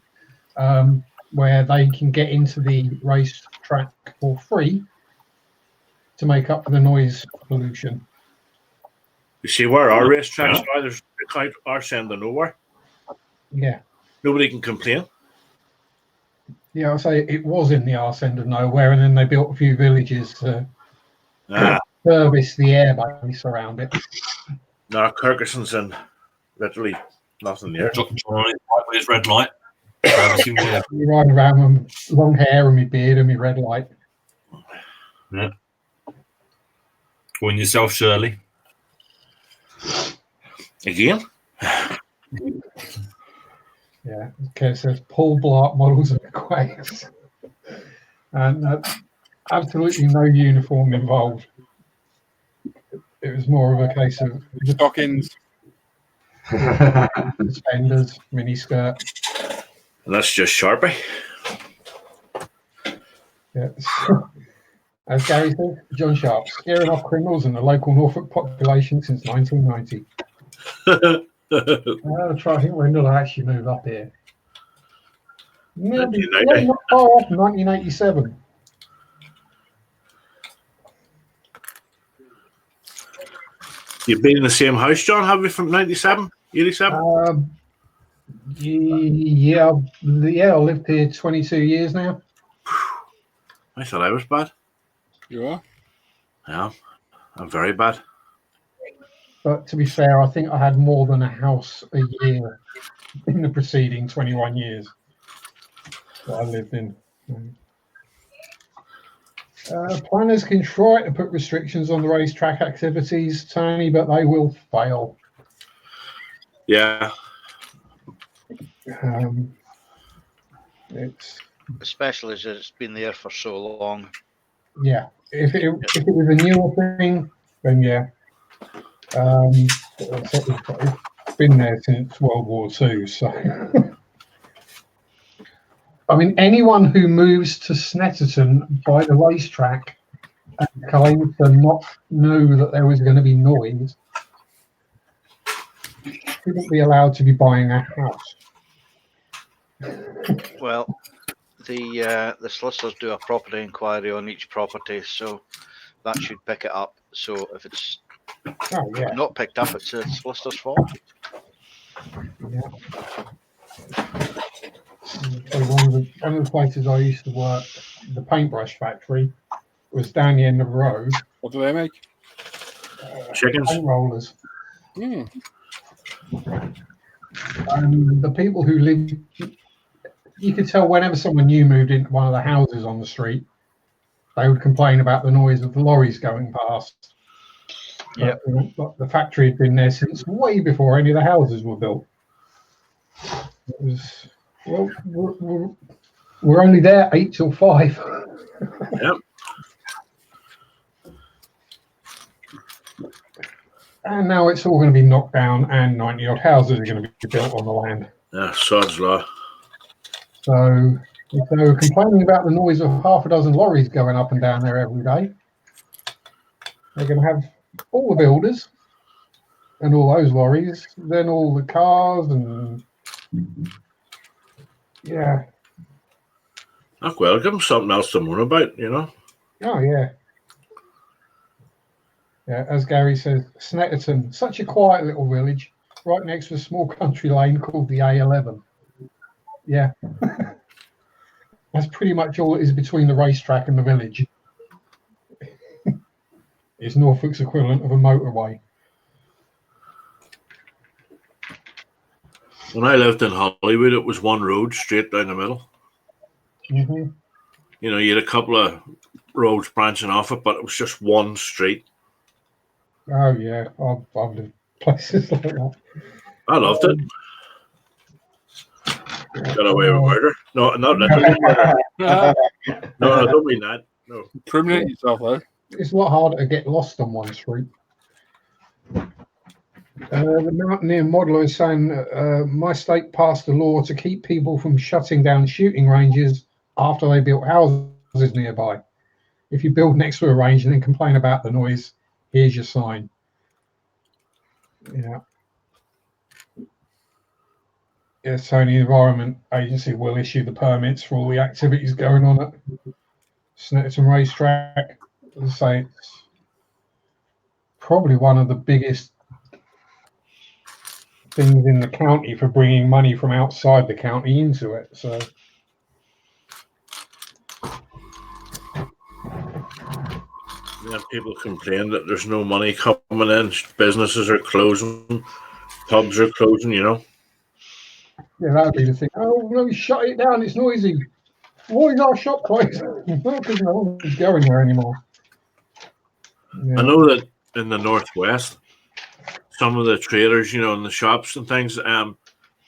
where they can get into the racetrack for free to make up for the noise pollution. You see where our racetracks are? There's our end of nowhere. Yeah. Nobody can complain. Yeah, I'll say it was in the arse end of nowhere, and then they built a few villages to service the airbase around it. No, Kirkerson's in literally nothing there. With his red light. You ride around with long hair and my beard and my red light. Yeah. Win yourself, Shirley. Again? Yeah, okay, it says Paul Blart models of Quakes. And absolutely no uniform involved. It was more of a case of stockings, suspenders, miniskirt. And that's just Sharpie. Yes. As Gary said, John Sharp, scaring off criminals and the local Norfolk population since 1990. I'll try. I think when did I actually move up here? Maybe not far off 1987. You've been in the same house, John, have you, from 97, 87? Yeah, I lived here 22 years now. I thought I was bad. You are? Yeah, I'm very bad. But to be fair, I think I had more than a house a year in the preceding 21 years that I lived in. Planners can try to put restrictions on the racetrack activities, Tony, but they will fail. Yeah. It's especially as it's been there for so long. Yeah, if it was a newer thing, then yeah. It's been there since World War II, so I mean, anyone who moves to Snetterton by the racetrack and claims to not know that there was going to be noise shouldn't be allowed to be buying a house. Well, the solicitors do a property inquiry on each property, so that should pick it up. So if it's not picked up, it's the solicitor's fault. Yeah. So one of the places I used to work, the paintbrush factory, was down the end of the road. What do they make? Chickens. Paint rollers. And the people who lived, you could tell whenever someone new moved into one of the houses on the street, they would complain about the noise of the lorries going past. Yeah, but the factory had been there since way before any of the houses were built. It was, well, we're only there 8 till 5. Yep. And now it's all going to be knocked down, and 90 odd houses are going to be built on the land. Yeah, sod's law. So if they were complaining about the noise of half a dozen lorries going up and down there every day, they're going to have all the builders and all those lorries, then all the cars, and yeah. Oh, well, give them something else to moan about, you know. Oh, yeah. Yeah, as Gary says, Snetterton, such a quiet little village, right next to a small country lane called the A11. Yeah. That's pretty much all it is between the racetrack and the village. It's Norfolk's equivalent of a motorway. When I lived in Hollywood, it was one road straight down the middle. Mm-hmm. You know, you had a couple of roads branching off it, but it was just one street. Oh, yeah. I've lived places like that. I loved it. Got away with murder. No, not literally murder. No, I don't mean that. No. Incriminate yourself, though. It's a lot harder to get lost on one street. The Mountaineer modeler is saying my state passed a law to keep people from shutting down shooting ranges after they built houses nearby. If you build next to a range and then complain about the noise, here's your sign. Yeah. Yeah, so the Environment Agency will issue the permits for all the activities going on at Snetterton Racetrack. As I say, it's probably one of the biggest things in the county for bringing money from outside the county into it. So yeah, people complain that there's no money coming in, businesses are closing, pubs are closing, you know. yeah, that would be the thing. Oh no, shut it down, it's noisy. Why is our shop closed? Well, because no one's going there anymore. Yeah. I know that in the Northwest, some of the traders, you know, in the shops and things, the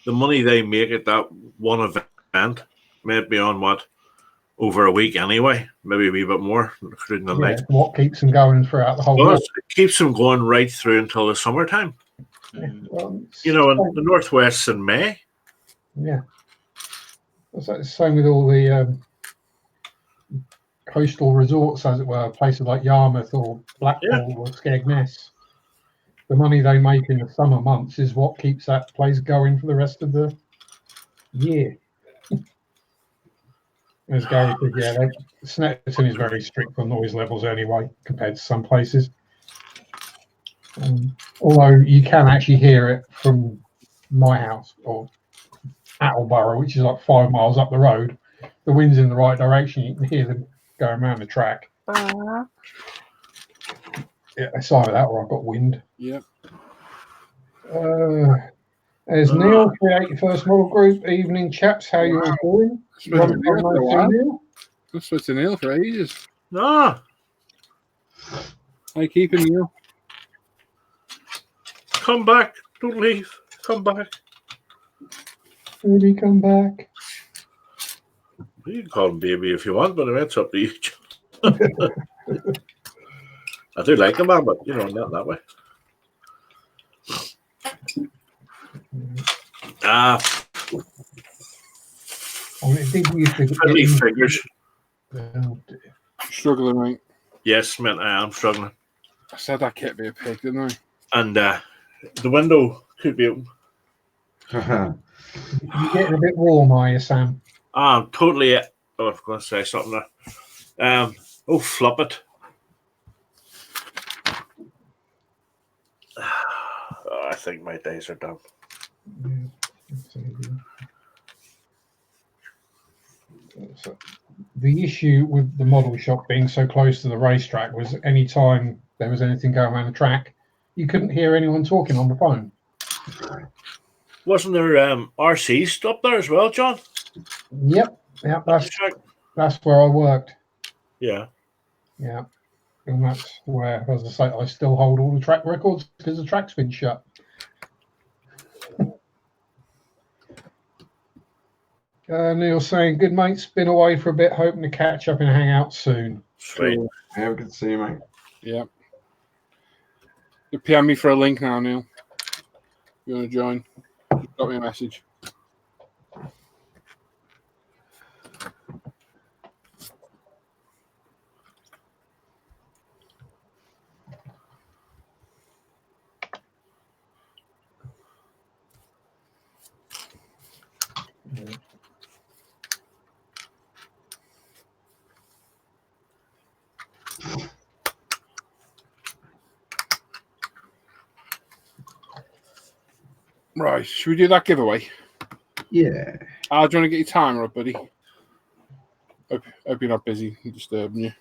money they make at that one event may be on what, over a week anyway, maybe a wee bit more, including the night. What keeps them going throughout the whole Well, month? it keeps them going right through until the summertime. You know, in the Northwest in May. Yeah. It's the same with all the coastal resorts, as it were, places like Yarmouth or Blackpool or Skegness. The money they make in the summer months is what keeps that place going for the rest of the year. As Gary said, yeah, Snetterton is very strict on noise levels anyway, compared to some places. Although you can actually hear it from my house or Attleborough, which is like 5 miles up the road. The wind's in the right direction, you can hear them going around the track. Yeah, it's either that or I've got wind. Yeah. There's Neil, 381st Model Group. Evening, chaps. How you all doing? I've supposed to Neil for ages. No. How you keeping, Neil? Come back. Don't leave. Come back. Baby, come back. You can call him baby if you want, but it's up to you. I do like him, man, but you know, not that way. Friendly figures. Struggling, right? Yes, man, I am struggling. I said that can't be a pig, didn't I? And the window could be open. You're getting a bit warm, are you, Sam? I'm totally. Oh, I was going to say something there. Oh, flop it. Oh, I think my days are done. So the issue with the model shop being so close to the racetrack was any time there was anything going around the track, you couldn't hear anyone talking on the phone. Wasn't there RCs up there as well, John? Yep, that's where I worked. Yeah. Yeah. And that's where, as I say, I still hold all the track records because the track's been shut. Neil saying, good mates, been away for a bit, hoping to catch up and hang out soon. Sweet. Yeah, we can see you, mate. Yeah. You PM me for a link now, Neil. You want to join? Just got me a message. Right, should we do that giveaway? Yeah. Al, do you want to get your timer up, buddy? Hope you're not busy and disturbing you.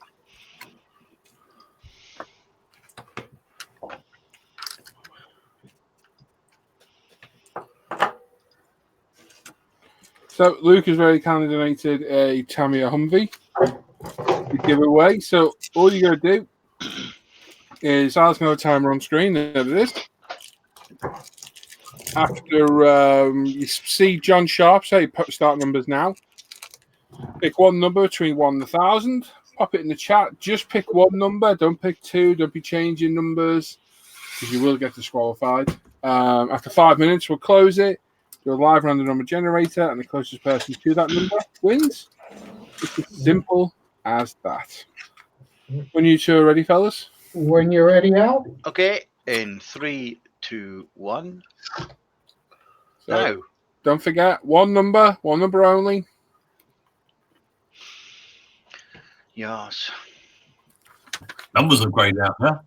So Luke has very kindly donated a Tamiya Humvee to give away. So all you got to do is Al's going to have a timer on screen. There it is. After you see John Sharp say start numbers now, pick one number between 1 and 1,000. Pop it in the chat. Just pick one number. Don't pick two. Don't be changing numbers because you will get disqualified. After 5 minutes, we'll close it. Do a live random number generator, and the closest person to that number wins. It's as simple as that. When you two are ready, fellas? When you're ready, Al. Okay, in 3, 2, 1. So, Now. don't forget, one number only. Yes. Numbers are grayed out now.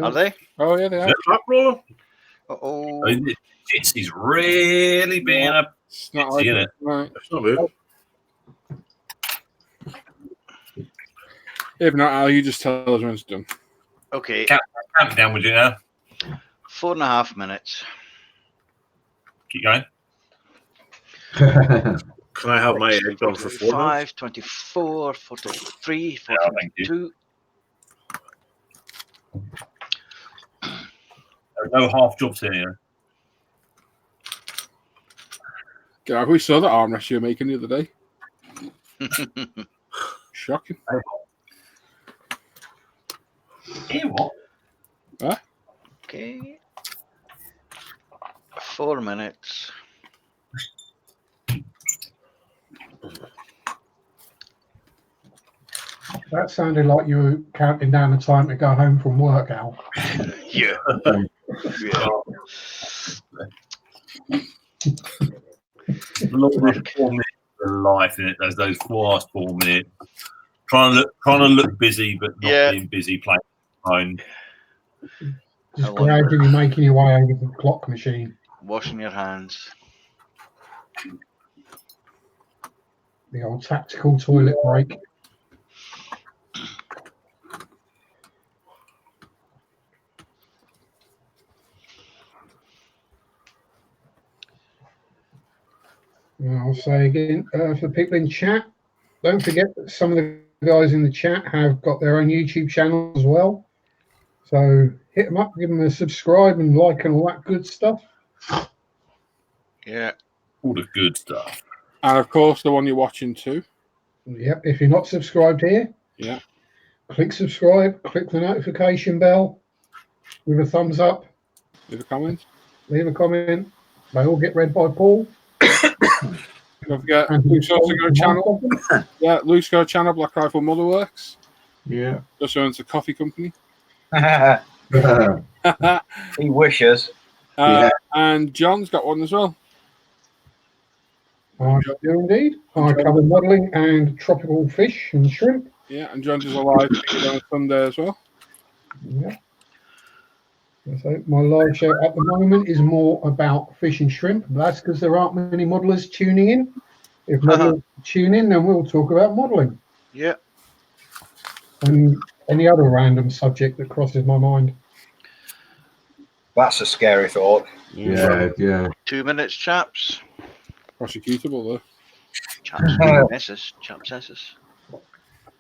Are they? Oh, yeah, they are. Uh-oh. It's really being a It's not like it. Right. It's not moving. If not, Al, you just tell us when it's done. Okay. Count down, would you now? 4.5 minutes. Keep going. Can I have my egg done for 4 minutes? 25, 24, 43, Yeah, thank you. 42. There's no half jobs here. God, we saw that armrest you were making the other day. Shocking. Here, what? Huh? Okay. 4 minutes. That sounded like you were counting down the time to go home from work, Al. Yeah. Look, 4 minutes of life in it. Those last 4 minutes. Trying to look busy, but not being busy playing phone. Just gradually making your way over the clock machine. Washing your hands. The old tactical toilet break. And I'll say again, for people in chat, don't forget that some of the guys in the chat have got their own YouTube channel as well. So hit them up, give them a subscribe and like and all that good stuff. Yeah. All the good stuff. And of course, the one you're watching too. Yep. If you're not subscribed here, click subscribe, click the notification bell with a thumbs up. Leave a comment. Leave a comment. They all get read by Paul. Don't forget, Luke's also got a channel. Yeah, Luke's got a channel, Black Rifle Mother Works. Yeah. Just owns a coffee company. He wishes. And John's got one as well. I do indeed. I cover modelling and tropical fish and shrimp. Yeah, and John does a live feed on Sunday as well. Yeah. So my live show at the moment is more about fish and shrimp. That's because there aren't many modellers tuning in. If modellers tune in, then we'll talk about modelling. Yeah. And any other random subject that crosses my mind. That's a scary thought. Yeah. 2 minutes, chaps. Prosecutable though. Chaps SS.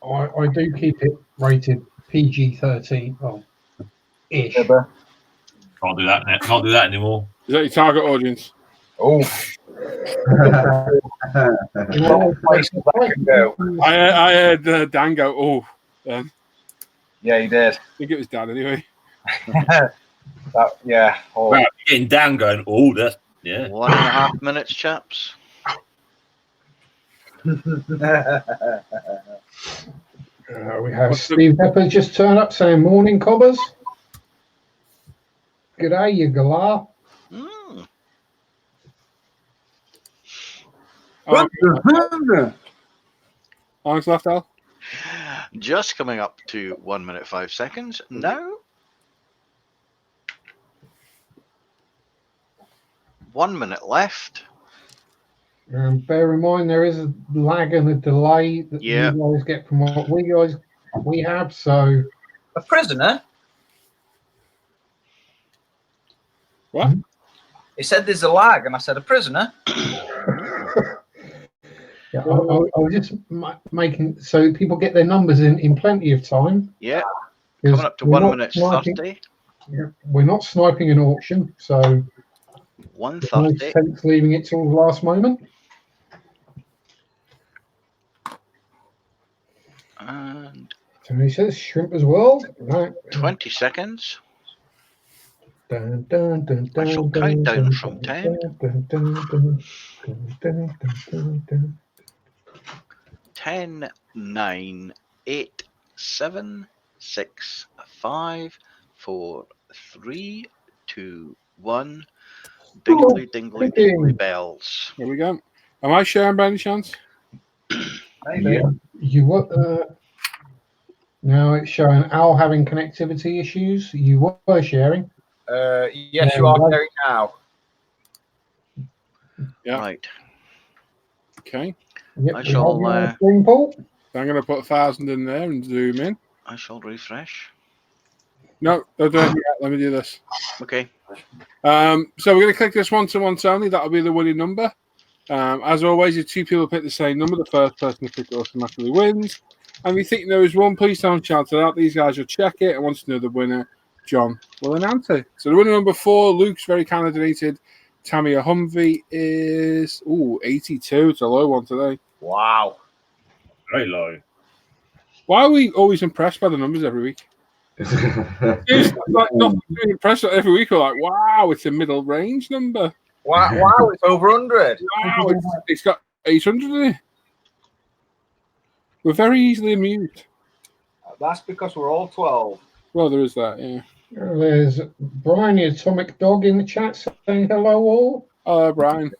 I do keep it rated PG-13. Oh, ish. Can't do that. Can't do that anymore. Is that your target audience? Oh. I heard Dan go, oh. Yeah, he did. I think it was Dan anyway. Yeah. Oh. Wow, getting down, going, oh, that's, yeah. 1.5 minutes, chaps. We have Steve Pepper just turned up saying, morning, cobbers. G'day, you galah. Arms left, Al. Just coming up to 1 minute 5 seconds now. 1 minute left. Bear in mind there is a lag and a delay that Yeah. you guys get from what we have. So A prisoner? What? He said there's a lag, and I said a prisoner. yeah, I was just making so people get their numbers in plenty of time. Yeah. Coming up to 1 minute 30. Yeah, we're not sniping an auction, so 1:30. no sense leaving it till the last moment. And Tony says shrimp as well. Right. 20 seconds. Dun, dun, dun, I shall dun, count dun, down dun, from dun, 10. dun, dun, dun, dun, dun, dun, dun. 10, 9, 8, 7, 6, 5, 4, 3, 2, 1. Dingly, dingly, dingly bells. Here we go. Am I sharing by any chance? Yeah, you were. Now it's showing Al having connectivity issues. You were sharing. Yes, you are sharing now. Yeah. Right. Okay. Yep, I we shall. have you on screen, Paul. I'm going to put 1,000 in there and zoom in. I shall refresh. No, don't do it yet. Let me do this. Okay. So we're going to click this once only. That'll be the winning number. As always, if two people pick the same number, the first person to pick it automatically wins. And if you think there is one, please don't shout it out. These guys will check it. And once you know the winner, John will announce it. So the winner number 4, Luke's very kindly donated Tamia Humvee, is 82. It's a low one today. Wow. Very low. Why are we always impressed by the numbers every week? It's like not being impressed every week. We're like, wow, it's a middle range number. Wow, it's over 100. Wow, it's got 800 in it. We're very easily amused. That's because we're all 12. Well, there is that, yeah. There's Brian, the Atomic Dog, in the chat saying hello all. Hello, Brian.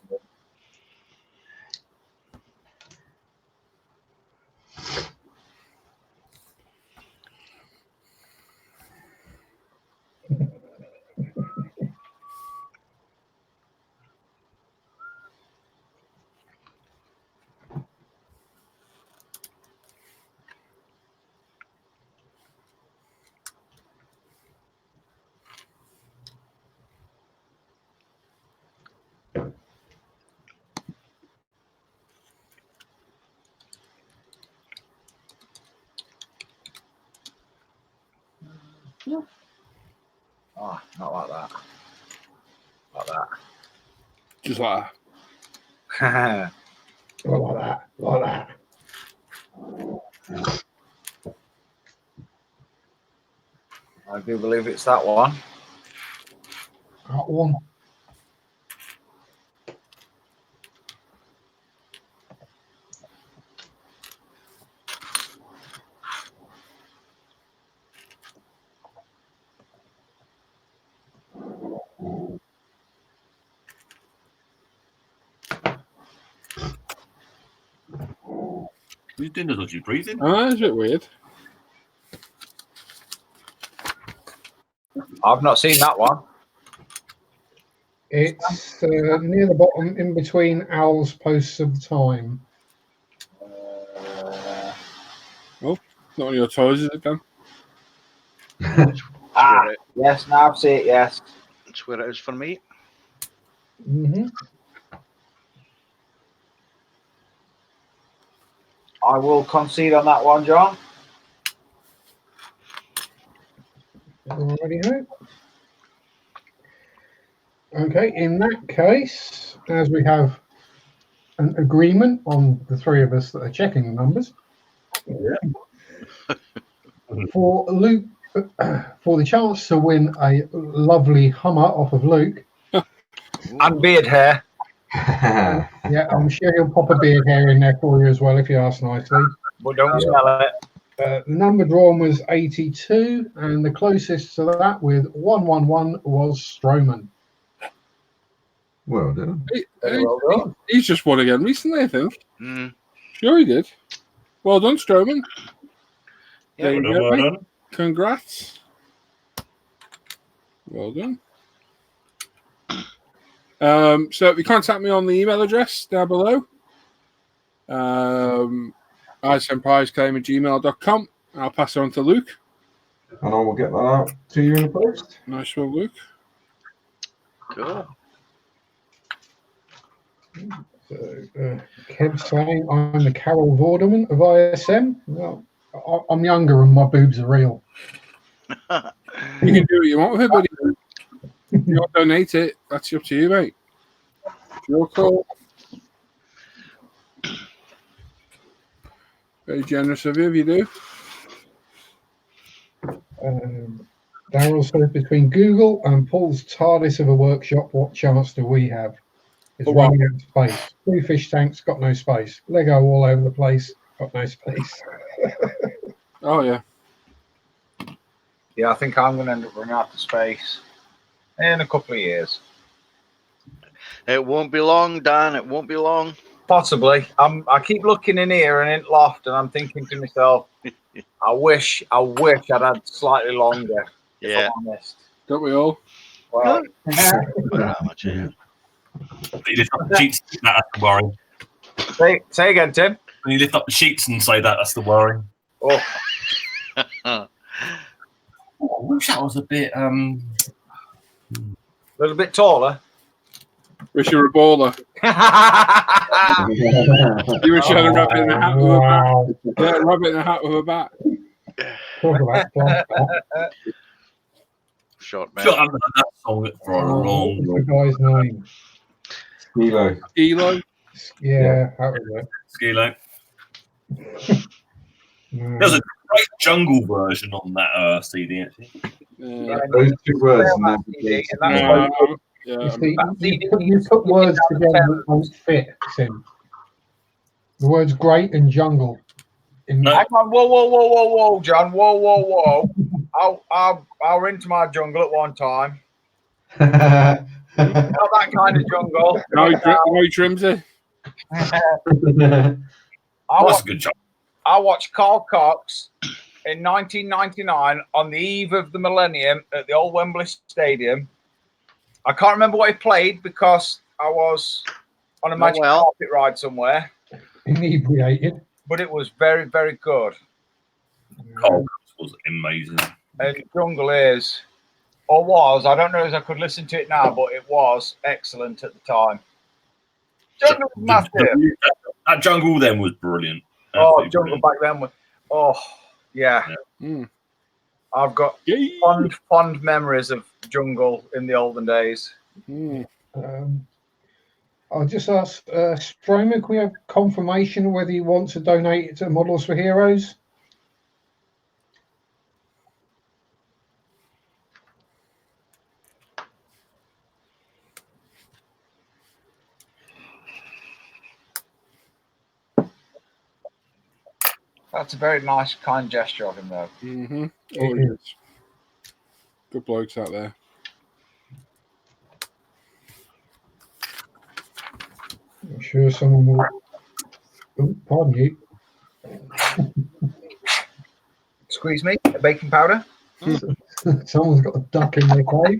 Oh, not like that. Like that. Just like that. Like that. Like that. I do believe it's that one. That one. Who's doing the dodgy breathing? Oh, that's a bit weird. I've not seen that one. It's near the bottom, in between Al's posts of time. Oh, not on your toes, is it, Dan? Yes, now I've seen it, yes. That's where it is for me. Mm-hmm. I will concede on that one, John. Alrighty, okay, in that case, as we have an agreement on the three of us that are checking the numbers, for Luke for the chance to win a lovely Hummer off of Luke. And beard hair. Yeah, I'm sure he'll pop a beard hair in there for you as well if you ask nicely. But don't smell it. The number drawn was 82, and the closest to that with 111 was Strowman. Well done. He's just won again recently, I think. Mm. Sure he did. Well done, Strowman. Yeah, There you go, Well mate. done. Congrats. Well done. So if you contact me on the email address down below, ismprizeclaim@gmail.com. I'll pass it on to Luke. And I will get that out to you in the post. Nice one, Luke. Cool. So, Kev saying I'm the Carol Vorderman of ISM. Well, I'm younger and my boobs are real. You can do what you want with it, buddy. If you want to donate it, that's up to you, mate. It's your call. Very generous of you if you do. Darryl says between Google and Paul's TARDIS of a workshop, what chance do we have? It's running out of space. 3 fish tanks, got no space. Lego all over the place, got no space. Oh, yeah. Yeah, I think I'm going to end up running out of space in a couple of years. It won't be long, Dan. It won't be long. Possibly. I keep looking in here and in loft, and I'm thinking to myself, I wish I'd had slightly longer. Yeah. If I'm honest. Don't we all? Well, How much, yeah. You lift up the sheets, that's the worry. say again, Tim. When you lift up the sheets and say that's the worry. Oh. I wish that was a bit A little bit taller. Wish you were a baller. You were trying to rub it in a hat with a bat. Yeah, rub it in a hat with a bat. Short man. I haven't had that song for a long, What's the guy's name? Elo. Elo. Yeah, that was it. Skilo. No. There's a great jungle version on that CD, actually. Those 2 words. And then You put words together that don't fit, Tim. The words great and jungle. Hang on, whoa, John, whoa. I were into my jungle at one time. Not that kind of jungle. No, he trims it. That's a good job. I watched Carl Cox in 1999 on the eve of the millennium at the old Wembley Stadium. I can't remember what he played because I was on a magic carpet ride somewhere. Inebriated. But it was very, very good. Carl was amazing. And Jungle is, or was, I don't know if I could listen to it now, but it was excellent at the time. Jungle was massive. That jungle then was brilliant. Oh, Absolutely Jungle brilliant. back then was, yeah. I've got fond memories of Jungle in the olden days. I'll just ask Stromer, can we have confirmation whether he wants to donate it to Models for Heroes? That's a very nice, kind gesture of him, though. Always. Good blokes out there. I'm sure someone will. Oh, pardon you. Squeeze me, a baking powder. Someone's got a duck in their cave.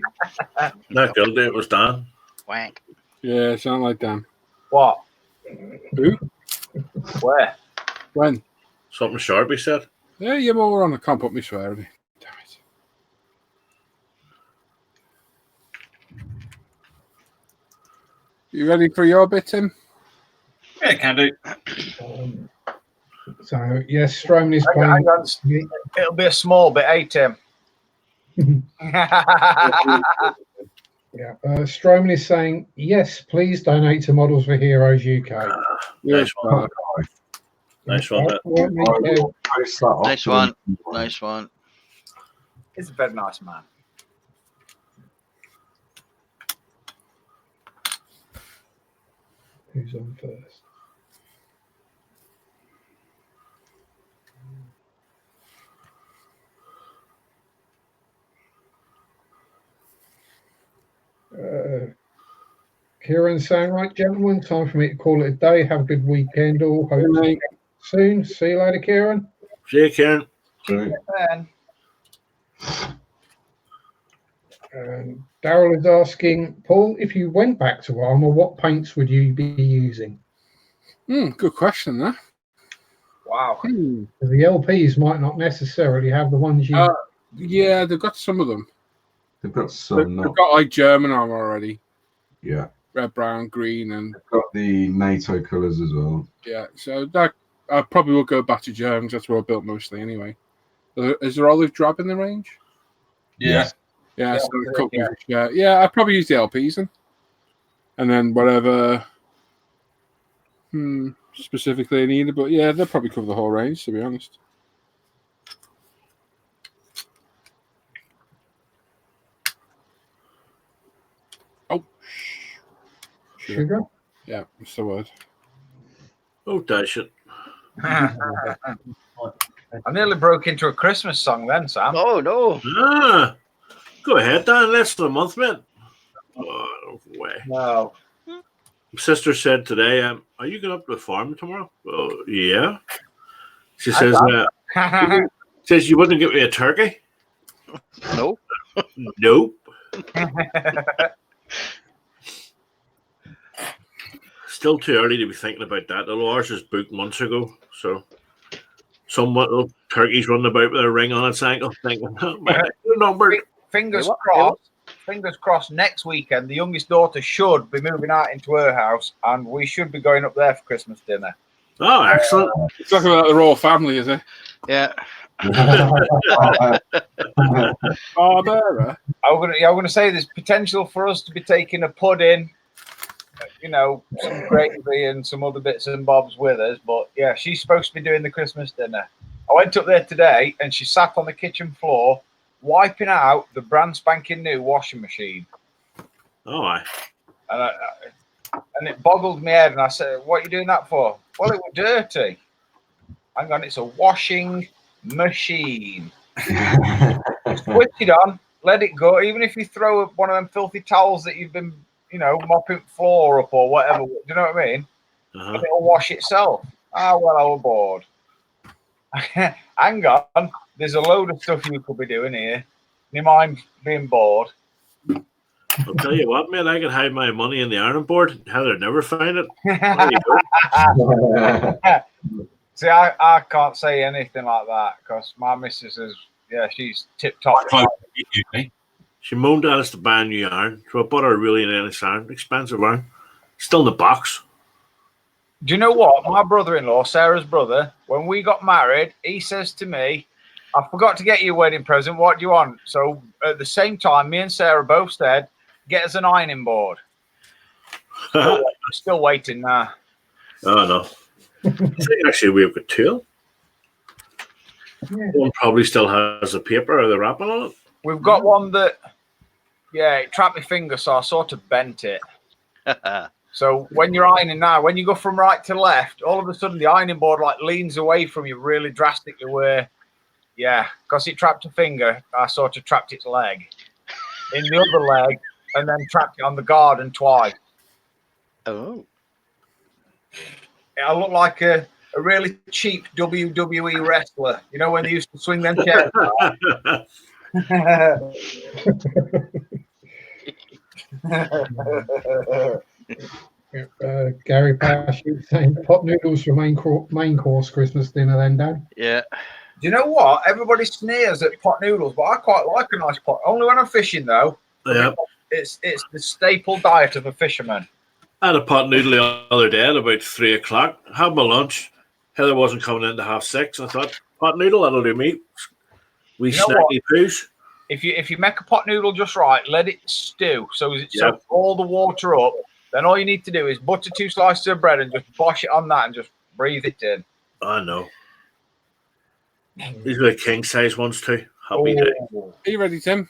Not guilty, it was Dan. Wank. Yeah, sound like Dan. What? Who? Where? When? Something Sharpie said. Yeah, you're more on. I can't put me swearing. Damn it. You ready for your bit, Tim? Yeah, can do. So, yes, Strowman is Hang playing. on. It'll be a small bit, eh, Tim? Yeah, Strowman is saying, yes, please donate to Models for Heroes UK. Nice one. Nice one. Won't make it. Post that Nice up one. to- Nice one. He's a very nice man. Who's on first? Kieran saying, right, gentlemen, time for me to call it a day. Have a good weekend all. Hope to see you soon. See you later, Kieran. See you, Kieran. Daryl is asking, Paul, if you went back to Armour, what paints would you be using? Good question, there. Wow. The LPs might not necessarily have the ones you... Yeah, they've got some of them. They've got some. They've got like German armor already. Yeah. Red, brown, green, and they've got the NATO colours as well. Yeah, so that I probably will go back to Germans. That's where I built mostly anyway. Is there olive drab in the range? Yeah. Yeah, so a couple yeah, I'd probably use the LPs then. And then whatever specifically needed, but yeah, they'll probably cover the whole range, to be honest. Oh, sugar? Yeah, that's the word. Oh, dash it. I nearly broke into a Christmas song then, Sam. Oh, no. Ah, go ahead, Dan. Less than a month, man. Oh, no way. No. My sister said today, are you going up to the farm tomorrow? Oh, yeah. She says, says you wouldn't give me a turkey? Nope. Nope. Still too early to be thinking about that. The ours was booked months ago, so somewhat little turkeys running about with a ring on its ankle, thinking, number. Fingers crossed. Fingers crossed. Next weekend, the youngest daughter should be moving out into her house, and we should be going up there for Christmas dinner. Oh, excellent! It's talking about the royal family, is it? Yeah. Barbara. I'm gonna say there's potential for us to be taking a pudding, some gravy and some other bits and bobs with us. But yeah, she's supposed to be doing the Christmas dinner. I went up there today and she sat on the kitchen floor wiping out the brand spanking new washing machine. Oh, aye. And it boggled my head, and I said, "What are you doing that for?" Well, it was dirty. Hang on, it's a washing machine. Switch it on, let it go. Even if you throw up one of them filthy towels that you've been, mopping floor up or whatever, do you know what I mean? And it'll wash itself. Well, I was bored. Hang on, there's a load of stuff you could be doing here. You mind being bored? I'll tell you what, man, I could hide my money in the iron board. Heather'd never find it. There you go. See, I can't say anything like that because my missus is, she's tip-top. She moaned at us to buy a new iron, so I bought her a really nice iron, expensive iron. Still in the box. Do you know what? My brother-in-law, Sarah's brother, when we got married, he says to me, I forgot to get you a wedding present. What do you want? So at the same time, me and Sarah both said, get us an ironing board. Still waiting now. Oh, no. I think actually we've got two. Yeah. One probably still has the paper or the wrapping on it. We've got one that, it trapped my finger, so I sort of bent it. So when you're ironing now, when you go from right to left, all of a sudden the ironing board leans away from you really drastically where, because it trapped a finger, I sort of trapped its leg in the other leg and then trapped it on the garden twice. Oh. I look like a really cheap WWE wrestler. You know when they used to swing them chairs? Gary Pash saying pot noodles for main course Christmas dinner then, Dan. Yeah. Do you know what? Everybody sneers at pot noodles, but I quite like a nice pot. Only when I'm fishing, though. Yeah. It's the staple diet of a fisherman. I had a pot noodle the other day at about 3 o'clock. Had my lunch. Heather wasn't coming in to 6:30. I thought, pot noodle, that'll do me. We snacky poos. If you make a pot noodle just right, let it stew so all the water up. Then all you need to do is butter 2 slices of bread and just bosh it on that and just breathe it in. I know. These are the king size ones too. Happy day. Are you ready, Tim?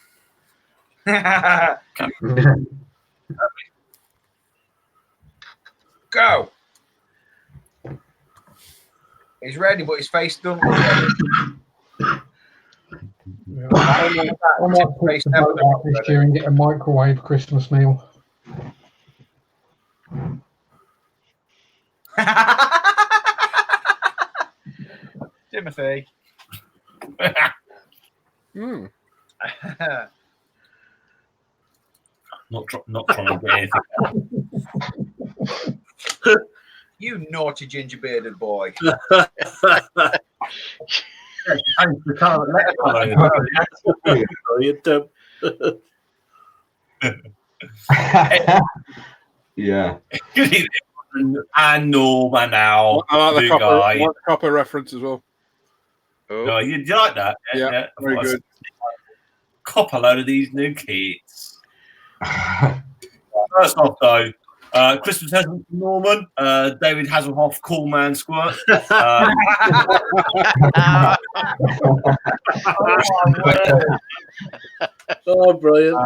Go. He's ready, but his face doesn't look ready. Yeah. I might put the boat out this year and get a microwave Christmas meal. Timothy. Not trying to get anything. You naughty ginger bearded boy. Thanks for coming. Yeah. Good evening, and Norman now. I like the guy. copper reference as well. No, you like that? Yeah, very good. Cop a load of these new kids. First off, though, Christmas present from Norman, David Hasselhoff, Cool Man Squirt. Oh, brilliant.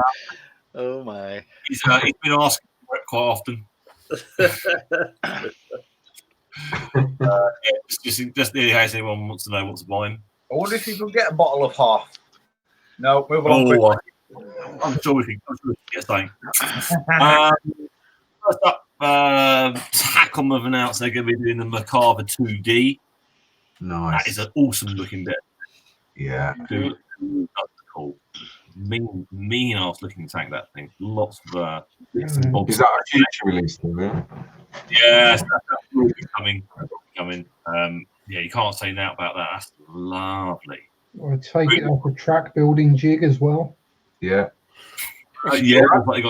Oh, my. He's been asking for it quite often. Just in case anyone wants to know what to buy him. I wonder if you could get a bottle of half. No, move on quickly. I'm sure we can get something. First up, Tacom have announced they're going to be doing the Macabre 2D. Nice. That is an awesome looking bit. Yeah. Dude, that's cool. Mean ass looking tank, that thing. Lots of bits and bobs. Is that a future release though? Yeah. Yes, that's really coming. Yeah, you can't say now about that. That's lovely. I take it off a track building jig as well. Yeah. Yeah, they're actually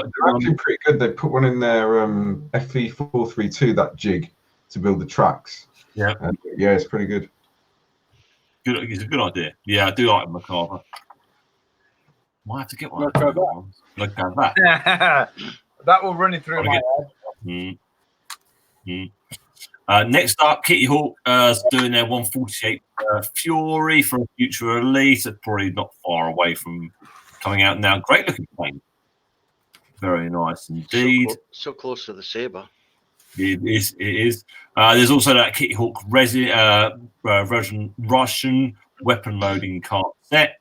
pretty good. They put one in their FE432, that jig, to build the tracks. Yeah. Yeah, it's pretty good. Good, it's a good idea. Yeah, I do like Macabre. Might have to get one. Look at that. That will run it through my head. Next up, Kitty Hawk is doing their 148 Fury for a future release. It's probably not far away from coming out now. Great looking plane. Very nice indeed. So close to the Sabre. It is. There's also that Kitty Hawk Russian weapon loading cart set.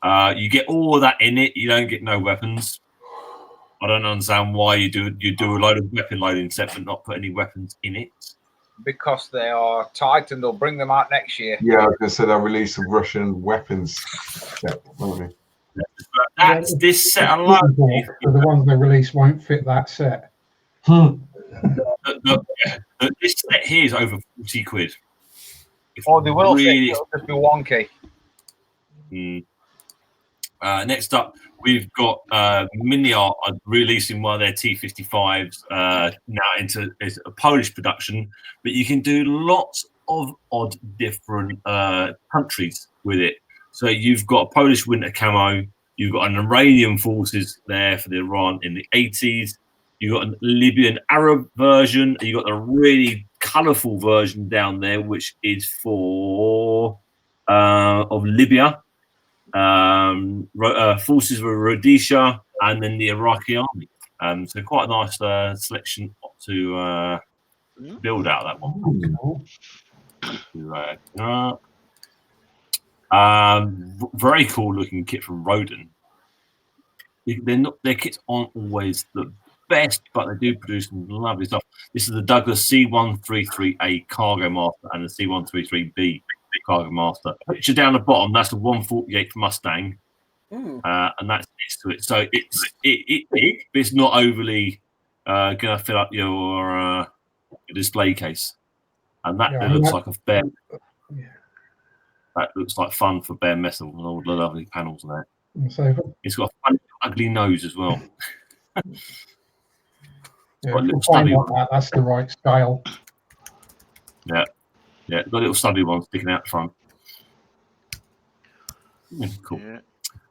You get all of that in it. You don't get no weapons. I don't understand why you do a load of weapon loading set but not put any weapons in it. Because they are tight and they'll bring them out next year. Yeah, I was going to say they'll release some Russian weapons set, won't they? That's this set alone. The ones they release won't fit that set. This set here is over 40 quid. Oh, they will really it'll just be wonky. Next up, we've got Mini Art releasing one of their T55s now into a Polish production, but you can do lots of odd different countries with it. So you've got a Polish winter camo, you've got an Iranian forces there for the Iran in the 80s, you've got a Libyan Arab version, and you've got a really colourful version down there, which is for of Libya. Forces with Rhodesia and then the Iraqi army. So quite a nice selection to build out of that one. Very cool looking kit from Rodin. Their kits aren't always the best, but they do produce some lovely stuff. This is the Douglas C133A Cargo Master and the C133B Cargo Master. Picture down the bottom, that's the 148th Mustang, and that's next to it. So it's big, but it's not overly gonna fill up your display case. And that looks like a fair. That looks like fun for bare metal and all the lovely panels on there. It's got a funny, ugly nose as well. That's the right scale. Yeah, got a little stubby one sticking out the front. Cool.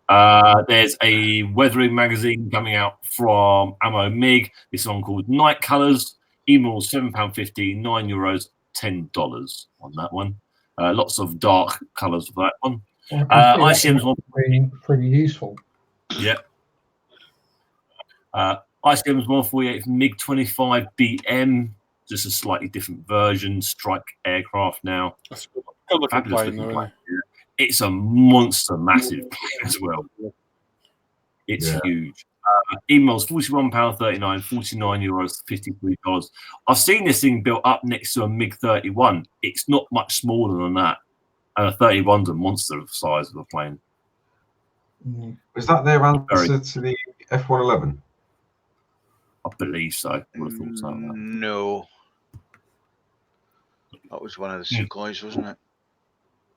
Yeah. There's a weathering magazine coming out from Ammo MiG. This one called Night Colours. Email £7.50, €9, $10 on that one. Lots of dark colours for that one. ICM's one pretty useful. Yeah. ICM's 148 MiG-25 BM, just a slightly different version, strike aircraft now. That's good looking plane, though, isn't it? It's a monster massive plane as well. It's huge. Emails £41.39, €49, $53. I've seen this thing built up next to a MiG-31. It's not much smaller than that. And a 31's a monster of size of a plane. Was that their answer to the F-111? I believe so. I would have thought so. No. That was one of the Sukhois, wasn't it?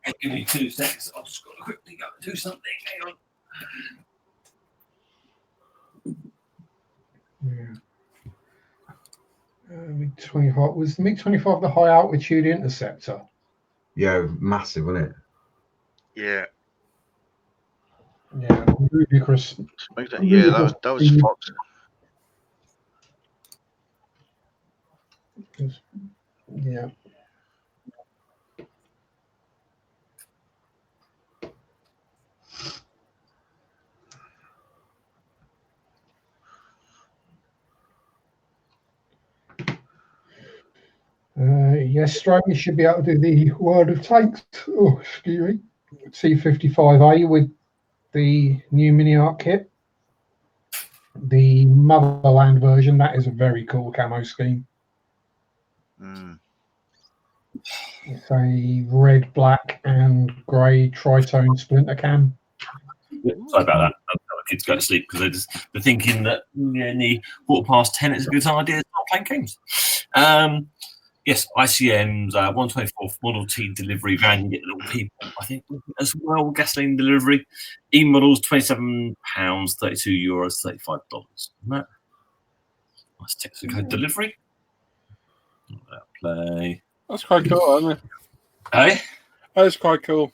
Hey, give me 2 seconds. I've just got to quickly go do something. Hang on. MiG-25 was the MiG-25 the high altitude interceptor? Yeah, massive, wasn't it? Yeah. Yeah, ludicrous. Yeah, that was Fox. Yeah. Yes, Strike should be able to do the World of Tanks. Oh, excuse me. C-55A with the new mini arc kit. The Motherland version, that is a very cool camo scheme. It's a red, black, and grey tritone splinter cam. Sorry about that. The kids go to sleep because they're thinking that in the 10:15 it's a good idea to start playing games. Yes, ICM's 124th Model T delivery van. You get little people, I think, as well. Gasoline delivery. E models £27, €32, $35. That nice Texaco delivery. Play. That's quite cool, isn't it? Hey, that's quite cool.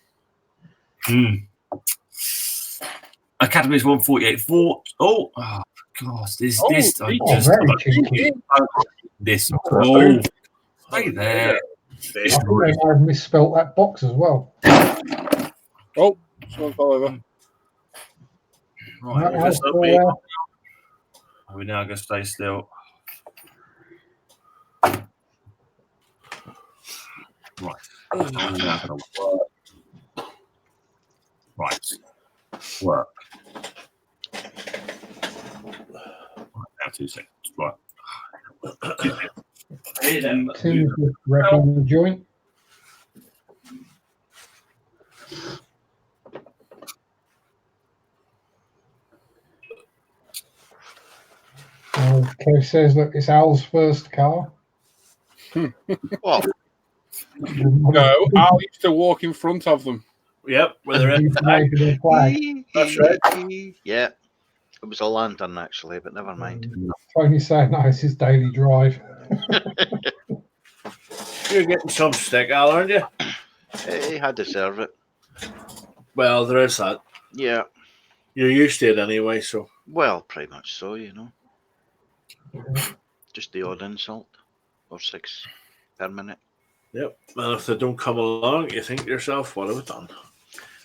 Academy's 148 Fort. Oh gosh, this. I just this. Oh. Hey there. I think they might have misspelt that box as well. Oh, someone fell over. Right, we now going to stay still. Right. Right. Work. Now 2 seconds. Right. Tim's wrecking the joint. Kev says, look, it's Al's first car. What? No, Al used to walk in front of them. Yep, with the flag. That's right. Yeah. It was a lantern, actually, but never mind. Tony saying, no, it's his daily drive. You're getting some stick, Al, aren't you? He had to serve it. Well, there is that. Yeah. You're used to it anyway, so. Well, pretty much so, you know. Just the odd insult. Or 6 per minute. Yep. And if they don't come along, you think to yourself, what have I done?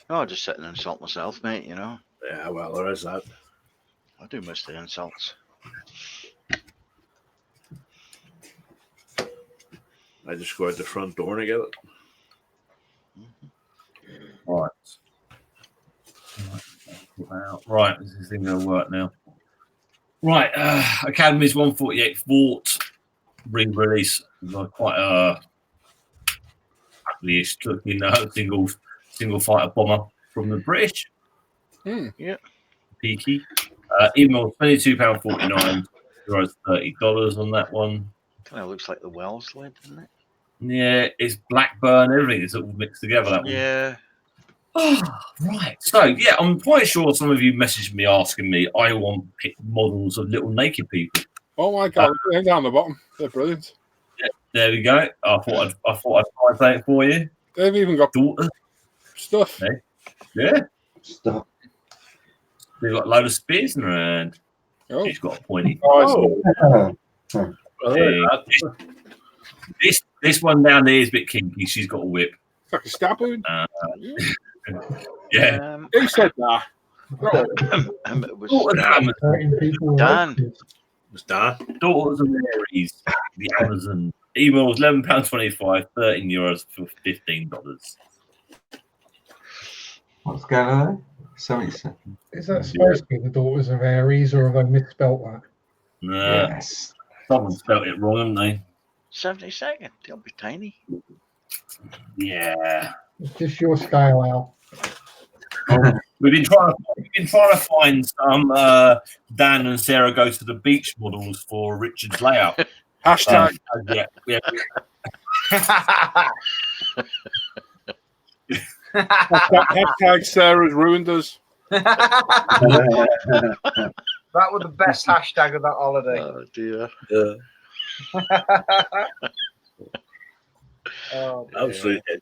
Oh, just sit and insult myself, mate, you know. Yeah, well, there is that. I do miss the insults. I just go out the front door and I get it. Right. Right, this is going to work now. Right, Academy's 148 Fort re-release. Quite a looking single fighter bomber from the British. Yeah. Peaky. Email £22.49, $30 on that one. Kind of looks like the Wells lid, doesn't it? Yeah, it's Blackburn, everything is all mixed together, that one. Yeah. Oh, right. So, yeah, I'm quite sure some of you messaged me asking me, I want to pick models of little naked people. Oh, my God. They're down the bottom. They're brilliant. Yeah, there we go. I thought I'd play it for you. They've even got stuff. Yeah. Stuff. They've got a load of spears in her hand. Oh. She's got a pointy. Oh. This one down there is a bit kinky. She's got a whip. It's like a stab wound. Yeah. Who said that? It was Dan. It was Dan. Daughters of Mary's, the Amazon. Email was £11.25, €13 for $15. What's going on there? 77. Is that supposed to be the Daughters of Aries, or have I misspelt that? Nah, Yes. someone spelt it wrong, haven't they? 72nd. They'll be tiny. Yeah. It's just your scale out. We've been trying to find some Dan and Sarah go to the beach models for Richard's layout. Hashtag. Yeah. Hashtag Sarah's ruined us. That was the best hashtag of that holiday. Oh dear. Oh, Absolutely.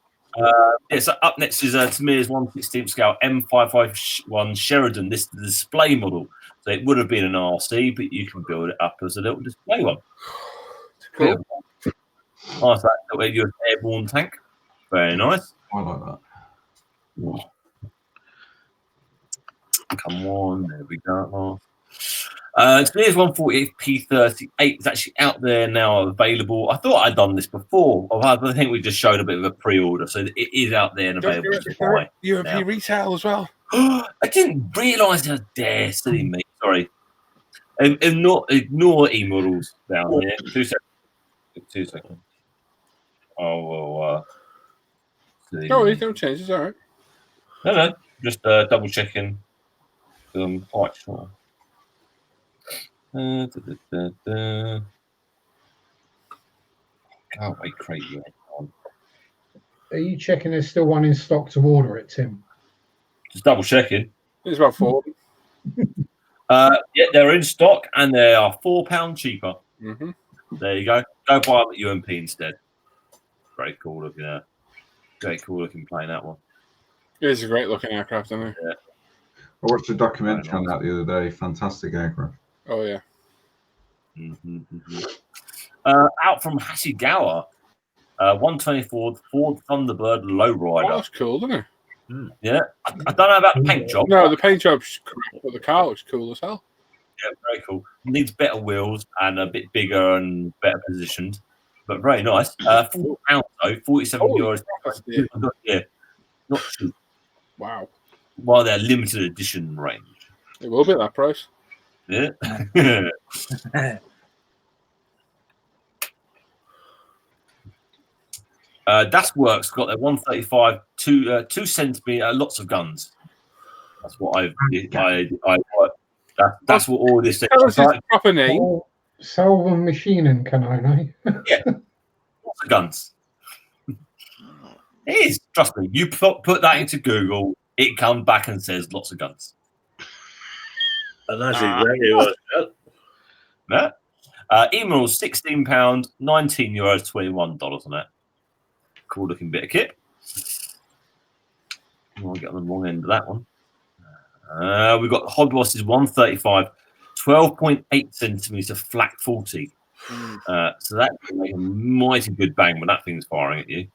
So up next is Tamir's 1/16 scale M551 Sheridan. This is the display model. So it would have been an RC, but you can build it up as a little display one. Cool. Nice, that little your airborne tank. Very nice. I like that. Come on, there we go. Tamir's 148 P38 is actually out there now, available. I thought I'd done this before, but I think we just showed a bit of a pre-order, so it is out there and available to buy. European retail as well. I didn't realise how dare silly me. Sorry. Ignore e-models down here. 2 seconds. 2 seconds. Oh, well. No, don't change. It's all right. No. Just double checking. I'm quite sure. Can't wait, crazy. Are you checking there's still one in stock to order it, Tim? Just double checking. It's about 40. Yeah, they're in stock and they are £4 cheaper. Mm-hmm. There you go. Go buy them at UMP instead. Very cool looking. Very cool looking plane, that one. It is a great looking aircraft, isn't it? Yeah. I watched a documentary on that the other day. Fantastic aircraft. Oh yeah. Out from Hasegawa, 124 Ford Thunderbird Lowrider. Oh, that's cool, isn't it? Yeah, I don't know about the paint job. No, the paint job's crap, but the car looks cool as hell. Yeah, very cool. Needs better wheels and a bit bigger and better positioned, but very nice. £4 though, €47. Yeah, not cheap. Wow. While they're limited edition range. It will be at that price. Yeah. Das Works got their 135 2 centimeter, lots of guns. That's what that's what all this is. Tell us his proper name. Salvan Machinen, can I know? Yeah, lots of guns. It is. Trust me. You put that into Google, it comes back and says lots of guns. And that's exactly what it No. Emeralds, £16, €19, $21 on that. Cool looking bit of kit. I'll get on the wrong end of that one. We've got Hobboss's 135, 12.8 centimeter flat 40. So that can make a mighty good bang when that thing's firing at you.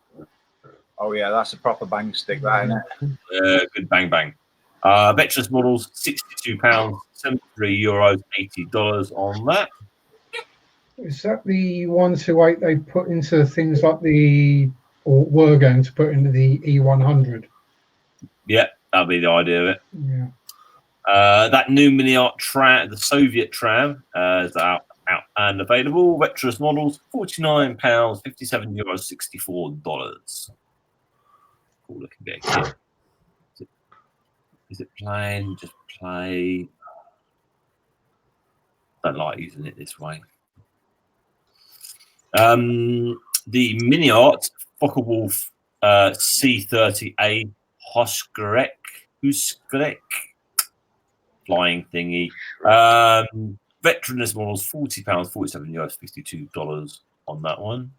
Oh yeah, that's a proper bang stick, that, isn't it? Good bang bang. Veterans models, £62, €73, $80 on that. Is that the 128 they put into things like or were going to put into the E100? Yeah, that'll be the idea of it. Yeah. That new mini art tram, the Soviet tram, is out and available. Veterans models, £49, €57, $64. Cool looking bit of kit. Is it plain? Just play. Don't like using it this way. The mini art Focke-Wulf C30A Huskrek flying thingy. Veteranous models, £40, $47, $52 on that one.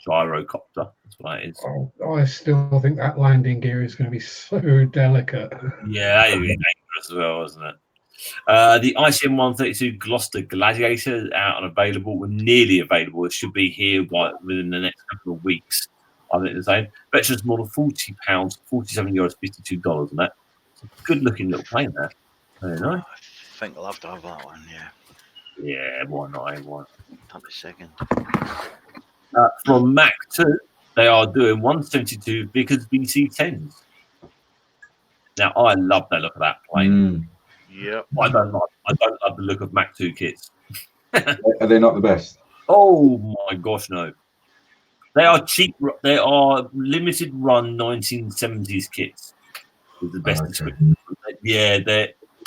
Gyrocopter, that's what it is. Oh, I still think that landing gear is going to be so delicate. Yeah, that would be dangerous as well, isn't it? The ICM 132 Gloucester Gladiator is out and available. We're nearly available. It should be here within the next couple of weeks. I think the same. Veterans model, £40, €47, $52, and that. It's a good looking little plane there. Very nice. I think I'll have to have that one, yeah. Yeah, why not? Why not? 22nd. From Mac 2, they are doing 172 Vickers VC10s. Now, I love the look of that plane. Yep. I don't love the look of Mac 2 kits. Are they not the best? Oh my gosh, no. They are cheap. They are limited run 1970s kits. Is the best description. Yeah,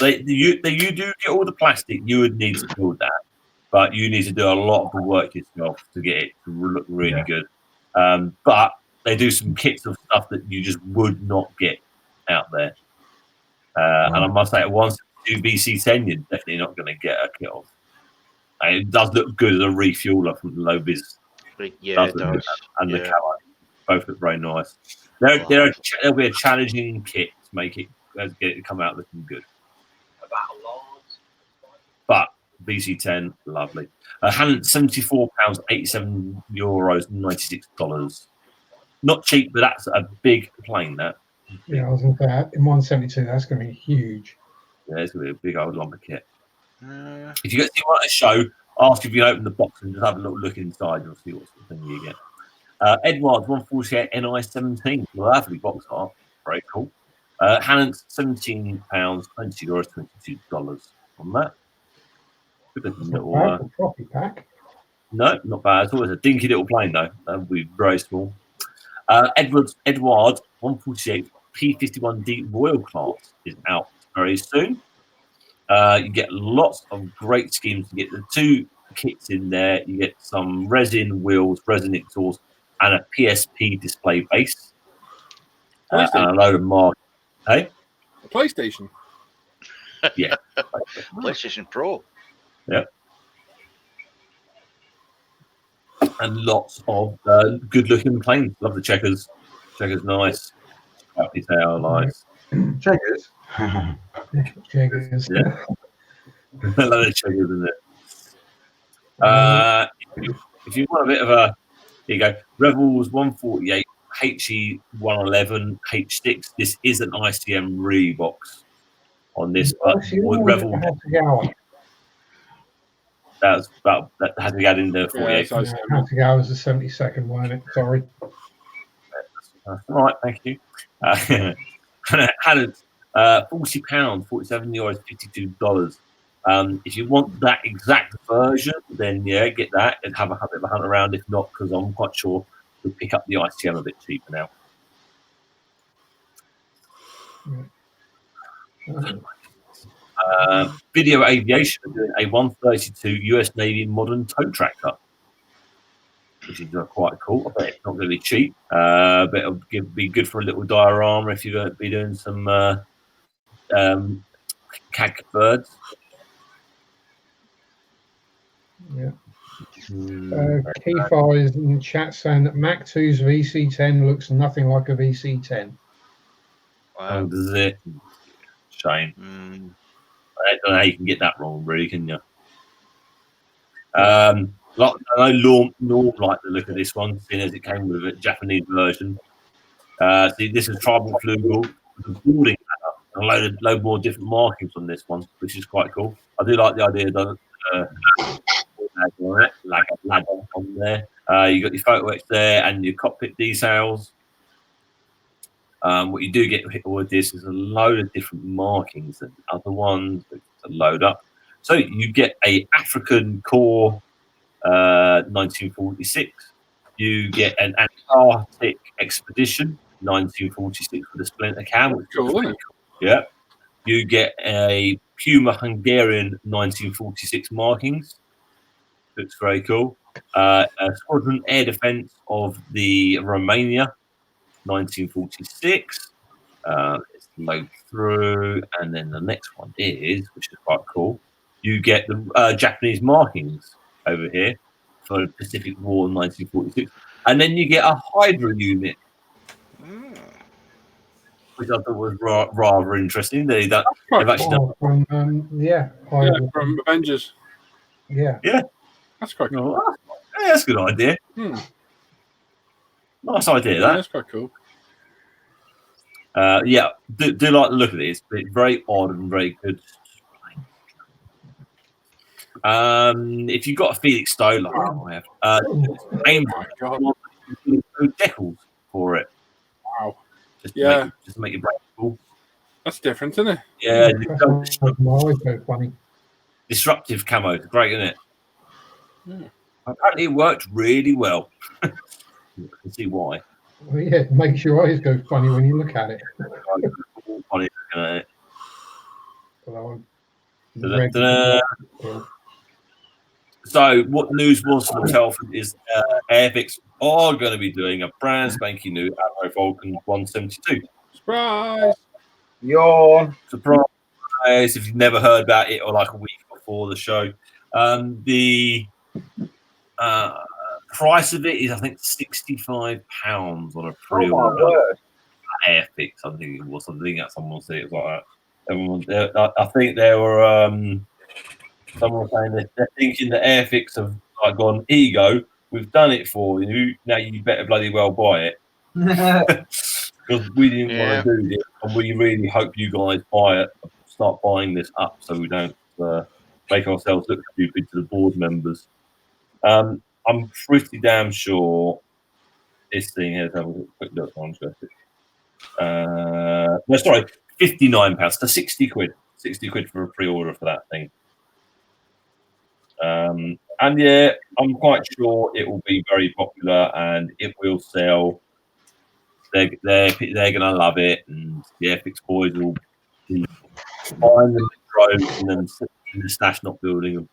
you do get all the plastic you would need to build that, but you need to do a lot of the work yourself to get it to look really good. But they do some kits of stuff that you just would not get out there. And I must say, at 172 VC10, you're definitely not going to get a kit of. And it does look good as a refueler from the low vis. Yeah, it does. And the colour both look very nice. There'll be a challenging kit to make it get it to come out looking good. But VC10, lovely. £174, €87, $96. Not cheap, but that's a big plane. That. Yeah, I was going to say, in 172, that's going to be huge. Yeah, it's going to be a big old lump of kit. If you get to want a show, ask if you open the box and just have a little look inside. You'll see what sort of thing you get. Edwards 148 NI-17, lovely box art, very cool. Hannon's £17, $20, $22 on that. Good looking little trophy pack. No, not bad. It's always a dinky little plane though. That would be very small. Edward 148 P51D Royal class is out very soon. You get lots of great schemes. You get the 2 kits in there. You get some resin wheels, resin exhaust, and a PSP display base. And a load of marks. Hey? A PlayStation? Yeah. PlayStation Pro. Yep. And lots of good-looking planes. Love the checkers. Checkers nice. Happy tail, nice. Checkers? Checkers. Yeah. I love the checkers, isn't it? If you want a bit of a... Here you go. Rebels 148, HE 111, H6. This is an ICM Rebox on this. Rebel. That had to get in the 48. Yeah, had to go as the 72nd, weren't it? Sorry. All right, thank you. Hannon's £40, €47, $52. If you want that exact version, then yeah, get that and have a bit of a hunt around. If not, because I'm quite sure we'll pick up the ICM a bit cheaper now. Video Aviation are doing a 132 US Navy modern tow tractor, which is quite cool. I bet it's not going to be cheap, but it'll be good for a little diorama if you're going to be doing some CAG birds. Yeah. Keith is in the chat saying that Mac 2's VC10 looks nothing like a VC10. Wow. Does it? Shame. I don't know how you can get that wrong, really, can you? I know Norm liked the look of this one, seeing as it came with a Japanese version. See, this is Tribal Flugel, building a load more different markings on this one, which is quite cool. I do like the idea of like a ladder on there. You got your photo etch there and your cockpit details. What you do get with this is a load of different markings and other ones to load up. So you get a African core 1946. You get an Antarctic expedition 1946 with a splinter cam, which is cool, isn't it? Yeah. You get a Puma Hungarian 1946 markings. Looks very cool. A Squadron Air Defense of the Romania 1946. Let's load through, and then the next one is, which is quite cool. You get the Japanese markings over here for the Pacific War 1946, and then you get a Hydra unit, which I thought was rather interesting. They've actually done from from Avengers. Yeah, that's quite cool. Yeah, that's a good idea. Nice idea, Yeah, that. that's quite cool. Yeah, do like the look of this, but it's very odd and very good. If you've got a Felix Stowe, like I have, aim decals for it. Wow. Just Yeah. to make your brain cool. That's different, isn't it? Yeah, My eyes go funny. disruptive camo, great, isn't it? Yeah. Apparently, it worked really well. You can see why. Well, yeah, it makes your eyes go funny when you look at it. Funny looking at it. Well, So, what news was from Telford is Airfix are going to be doing a brand spanking new Arrow Vulcan 172. Surprise! Yawn. Surprise if you've never heard about it or like a week before the show. The price of it is, I think, £65 on a pre-order. Airfix, I think it was. I think that someone said it was like that. I think there were someone saying that they're thinking the Airfix have like gone, here you go, we've done it for you. Now you better bloody well buy it. Because we didn't want to do this, and we really hope you guys buy it, start buying this up, so we don't make ourselves look stupid to the board members. I'm pretty damn sure this thing has a quick look. I'm just going to. No, sorry, £59, so 60 quid. 60 quid for a pre-order for that thing. And yeah, I'm quite sure it will be very popular and it will sell. They're gonna love it, and the Airfix boys will be buying them droves and then sit in the stash not building them.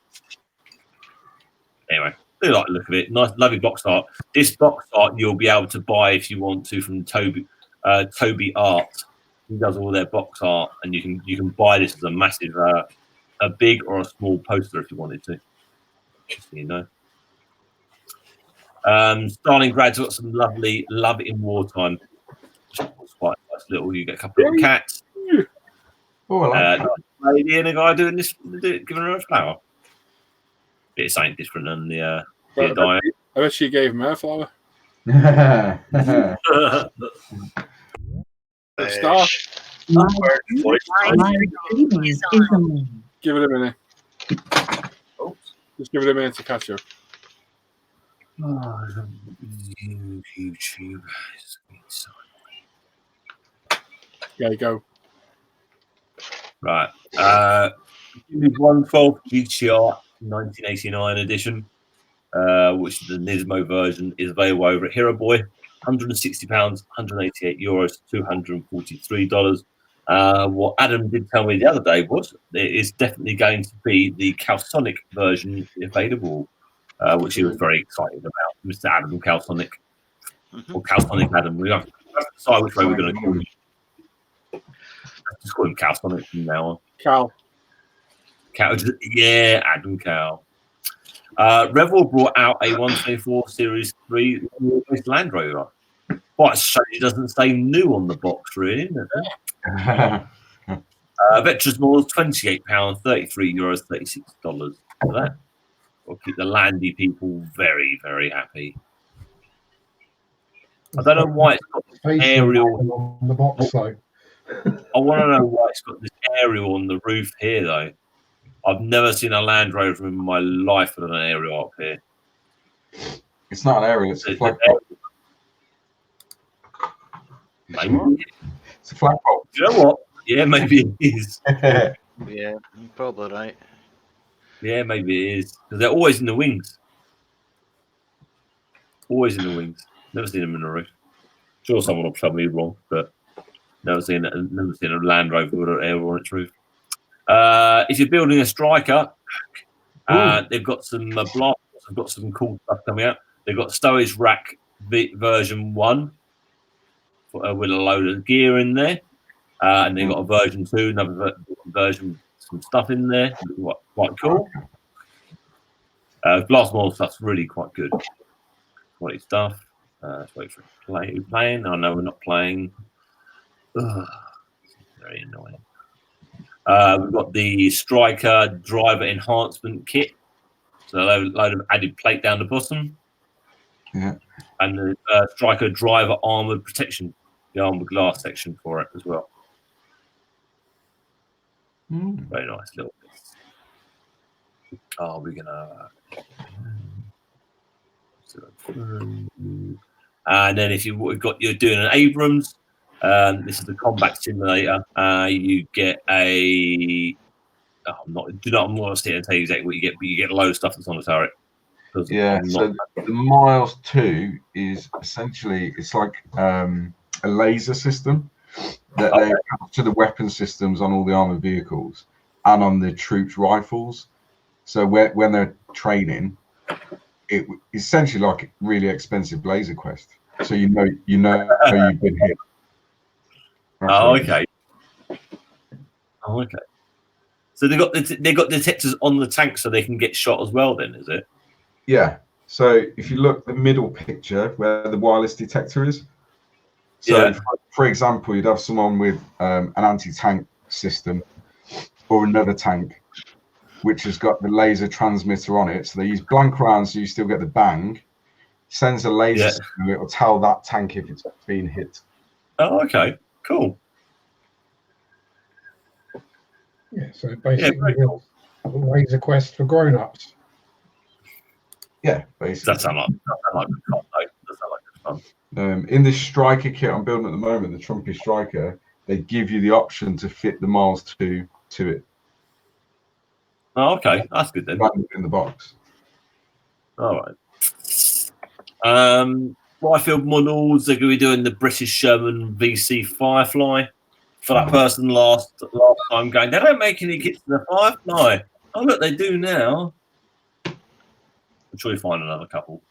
Anyway, I do like the look of it. Nice, lovely box art. This box art you'll be able to buy if you want to from Toby Art. He does all their box art, and you can buy this as a massive, a big or a small poster if you wanted to. Just so you know. Stalingrad's got some lovely Love in Wartime. It's quite nice little. You get a couple of little cats. Oh, I like Nice lady and a guy doing this, giving her a flower. Bit something different than the diet. I bet she gave him her flower. Good start. Give it a minute. Just give it a minute to catch up. YouTube. There you go. Right. 112 GTR 1989 edition, which the Nismo version is available over at Hero Boy. £160, €188, $243. What Adam did tell me the other day was it is definitely going to be the Calsonic version available, which he was very excited about. Mr. Adam Calsonic, or Calsonic Adam. We have to decide which way we're going to call him. Let's just call him Calsonic from now on. Cal, yeah, Adam Cal. Revell brought out a 124 Series 3 Land Rover. Quite strange, it doesn't say new on the box, really, isn't it? Veterans Models, £28, €33, $36 for that. Will keep the Landy people very, very happy. I don't know why it's got this aerial on the box, though. I want to know why it's got this aerial on the roof here, though. I've never seen a Land Rover in my life with an aerial up here. It's not an aerial, it's a flagpole. Maybe. It's a flagpole. You know what? Yeah, maybe it is. Yeah, you're probably right. Yeah, maybe it is. Because they're always in the wings. Always in the wings. Never seen them in the roof. Sure, someone will tell me wrong, but never seen a Land Rover with an aerial on its roof. If you're building a Striker, they've got some blocks. They've got some cool stuff coming out. They've got Stowage Rack version 1 with a load of gear in there, and they've got a version 2, another version, some stuff in there. Quite cool. Blast model stuff's really quite good. Quality stuff. Let's wait for playing. I know we're not playing. Ugh, very annoying. We've got the Striker driver enhancement kit. So a load of added plate down the bottom. Yeah. And the striker driver armored protection, the armored glass section for it as well. Very nice little bits. Oh, we're gonna. And then if you're doing an Abrams, this is the combat simulator. You get a. I'm not going to sit and tell you exactly what you get, but you get a load of stuff that's on the turret. Yeah. So the Miles 2 is essentially it's like a laser system that they attach to the weapon systems on all the armored vehicles and on the troops' rifles. So when they're training, it essentially like a really expensive laser quest. So you know you've been hit. Okay. Oh, okay. So they got detectors on the tank, so they can get shot as well. Then is it? Yeah. So if you look at the middle picture where the wireless detector is, so for example, you'd have someone with an anti-tank system or another tank, which has got the laser transmitter on it. So they use blank rounds, so you still get the bang. Sends a laser signal, it will tell that tank if it's been hit. Oh, okay, cool. Yeah, so basically a laser quest for grown-ups. Yeah, basically. That sounds like fun. In this striker kit I'm building at the moment, the Trumpy striker, they give you the option to fit the Miles 2 to it. Oh, okay, that's good then. In the box. All right. Rifle models, they're going to be doing the British Sherman VC Firefly. For that person last time going, they don't make any kits for the Firefly. Oh, look, they do now. I'm sure you find another couple.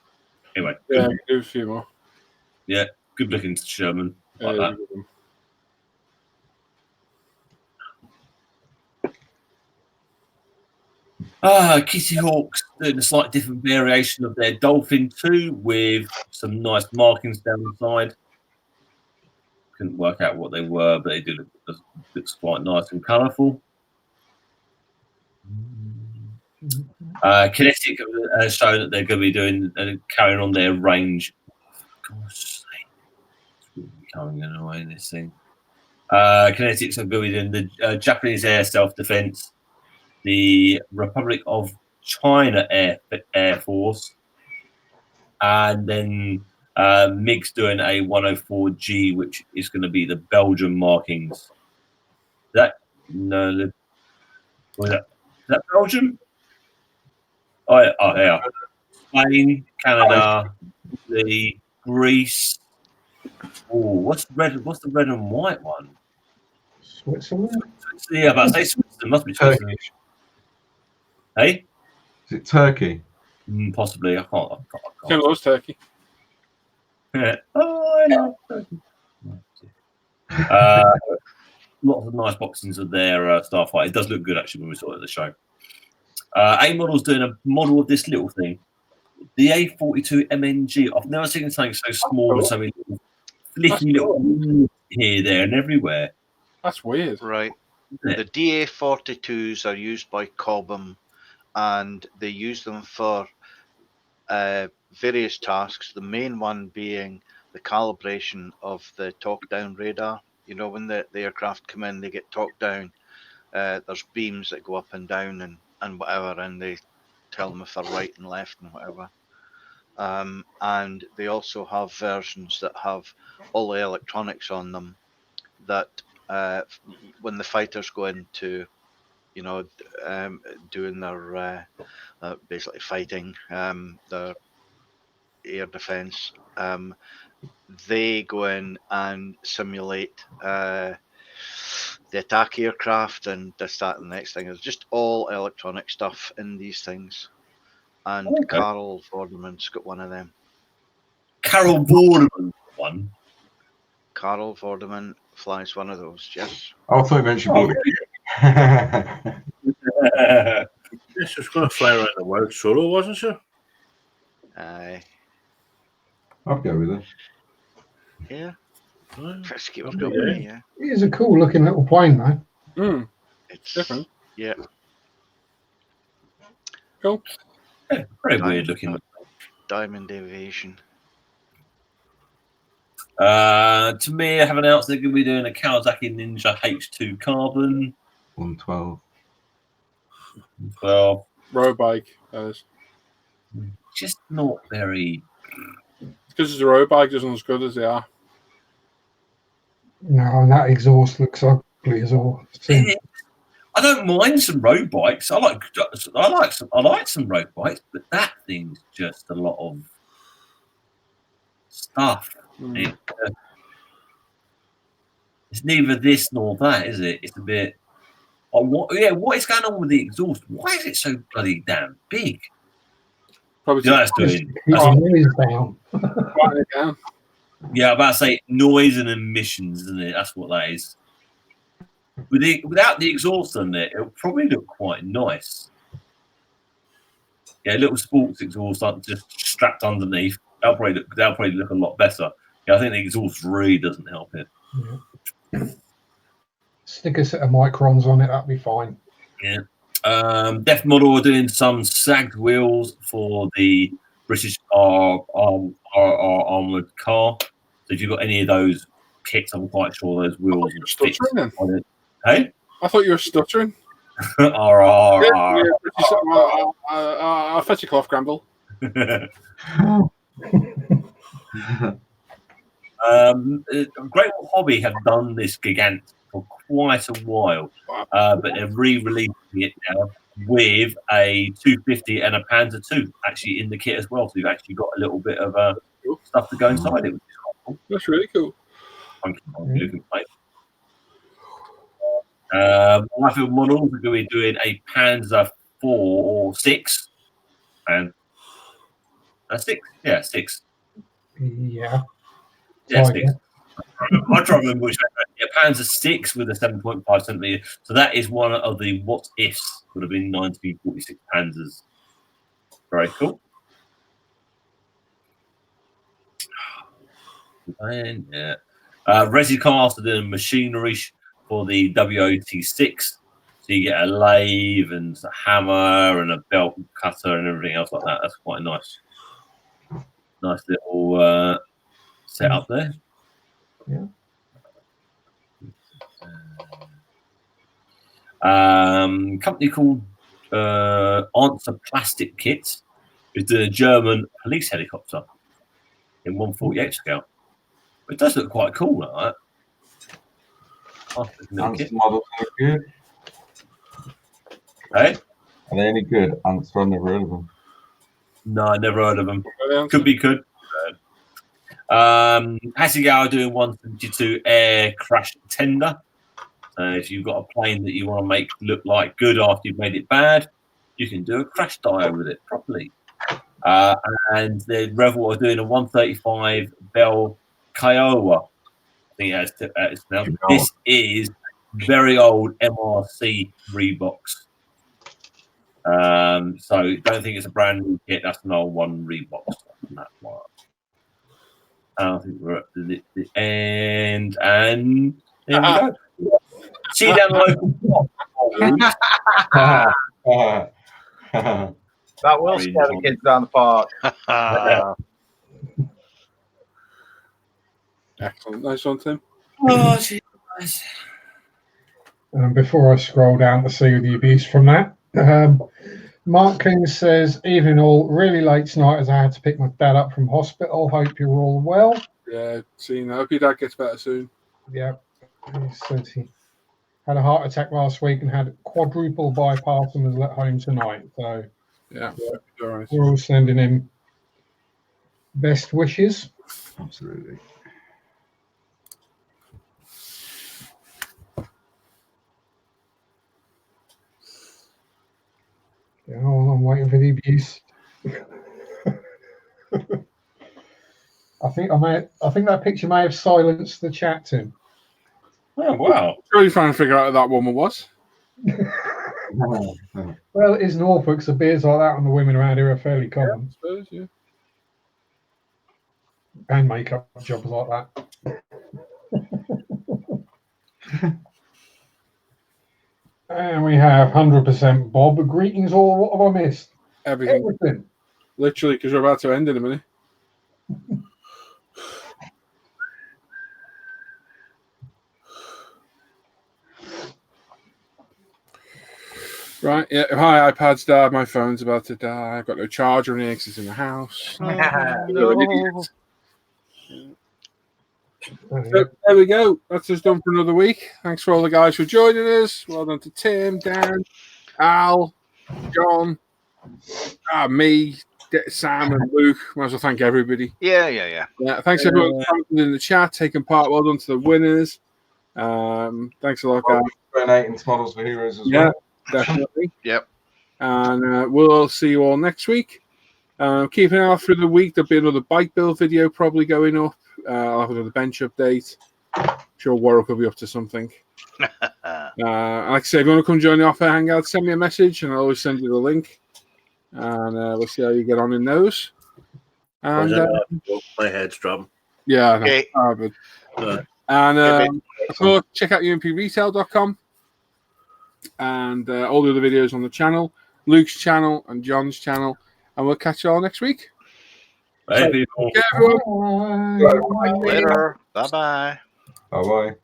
Anyway. Yeah, do a few more. Yeah, good looking Sherman. Like that. Kitty Hawks doing a slightly different variation of their Dolphin 2 with some nice markings down the side. Couldn't work out what they were, but they do looks quite nice and colourful. Kinetic has shown that they're going to be doing carrying on their range. Gosh, it's becoming annoying, this thing. Kinetics are going to be doing the Japanese Air Self-Defense, the Republic of China Air Force, and then MiG's doing a 104G, which is going to be the Belgian markings. Is that Belgium? Oh, yeah. Spain, Canada, the Greece. Oh, what's the red and white one? Switzerland? Yeah, but I say Switzerland must be Switzerland. Turkish. Hey? Is it Turkey? Possibly. I can't. It was Turkey. Yeah. Oh, I love Turkey. Lots of nice boxings of their Starfighter. It does look good actually when we saw it at the show. A model's doing a model of this little thing, the A42 MNG. I've never seen something so small and so many flicky little here, there, and everywhere. That's weird. Right. The DA42s are used by Cobham, and they use them for various tasks. The main one being the calibration of the talk-down radar. You know, when the aircraft come in, they get talked down. There's beams that go up and down and whatever, and they tell them if they're right and left and whatever. And they also have versions that have all the electronics on them that when the fighters go into, you know, doing their basically fighting, their air defense, they go in and simulate the attack aircraft and this, that, and the next thing. It's just all electronic stuff in these things. And Carol Vorderman's got one of them. Carol Vorderman one? Carol Vorderman flies one of those, yes. I thought you mentioned This was going to fly around the world solo, wasn't she? Aye. I'll go with it. Yeah. Let's keep it going, yeah. It is a cool looking little plane, though. It's different. Yeah. Cool. Yeah, very weird looking. Diamond Aviation. To me, I have announced they're going to be doing a Kawasaki Ninja H2 Carbon. 112. Well, Road bike. just not very. Because it's a road bike, doesn't as good as they are. No, and that exhaust looks ugly as all. I don't mind some road bikes. I like some road bikes, but that thing's just a lot of stuff. It's neither this nor that, is it? It's a bit. What is going on with the exhaust? Why is it so bloody damn big? Probably that's doing. Down. Yeah, I'm about to say noise and emissions, isn't it? That's what that is. Without the exhaust on it, it'll probably look quite nice. Yeah, a little sports exhaust just strapped underneath. That'll probably look a lot better. Yeah, I think the exhaust really doesn't help it. Yeah. Stick a set of microns on it, that'll be fine. Yeah. Def Model are doing some sagged wheels for the British armoured car. So if you've got any of those kits, I'm quite sure those wheels are fixed on it. Hey? I thought you were stuttering. I'll fetch a cloth, Gramble. Great Wall Hobby have done this Gigant for quite a while, but they're re-releasing it now with a 250 and a Panzer II actually in the kit as well. So you've actually got a little bit of stuff to go inside it, which is quite cool. That's really cool. Liefeld Models are going to be doing a Panzer 4 or 6, and 6, yeah, 6. Yeah. Yeah, 6. I try to remember which one. Yeah, Panzer 6 with a 7.5 centimeter. So that is one of the what ifs would have been 1946 Panzers. Very cool. And yeah, Resicast are doing machinery for the WOT6. So you get a lathe and a hammer and a belt cutter and everything else like that. That's quite nice. Nice little set up there. Yeah. Company called Answer Plastic Kit is doing a German police helicopter in 148 scale. It does look quite cool, like that. Answer models are good. Hey? Are they any good? Answer, I've never heard of them. No, I never heard of them. Could be good. Hasegawa doing 172 air crash tender. So if you've got a plane that you want to make look like good after you've made it bad, you can do a crash dive with it properly. And the Revel are doing a 135 Bell Kiowa. I think it's now. This is very old MRC Reeboks. So don't think it's a brand new kit. That's an old one Reebok stuff. That one. I think we're up to the end, and there we go. See you down the local block. That will scare the kids down the park. Excellent. Nice one, Tim. Oh, geez. Before I scroll down to see the abuse from that, Mark King says, evening all, really late tonight as I had to pick my dad up from hospital. Hope you're all well. Yeah, seeing that. Hope your dad gets better soon. Yeah. He says he had a heart attack last week and had quadruple bypass and was at home tonight. So yeah, all right. We're all sending him best wishes. Absolutely. Yeah, I'm waiting for the abuse. I think that picture may have silenced the chat, Tim. Oh wow! Really trying to figure out who that woman was. Well, it is Norfolk, so beards like that on the women around here are fairly common. Yeah, I suppose, yeah. And makeup jobs like that. And we have 100% Bob. Greetings all. What have I missed? Everything. Literally, because we're about to end in a minute. Right, yeah. My iPad's died. My phone's about to die. I've got no charger in here because it's in the house. No. So there we go. That's us done for another week. Thanks for all the guys for joining us. Well done to Tim, Dan, Al, John, me, Sam, and Luke. Might as well thank everybody. Yeah. Thanks everyone for commenting in the chat, taking part. Well done to the winners. Thanks a lot, guys. Donating to Models for Heroes as Yeah, well. definitely. Yep. And we'll see you all next week. Keep an eye out through the week. There'll be another bike build video probably going up. I'll have another bench update. I'm sure Warwick will be up to something. Like I say, if you want to come join the offer hangout, send me a message and I'll always send you the link. And we'll see how you get on in those. And my head's dropping. yeah, Okay. and of course, check out umpretail.com and all the other videos on the channel, Luke's channel and John's channel. And we'll catch you all next week. Bye, people. Okay, everyone. Later. Bye-bye. Bye-bye.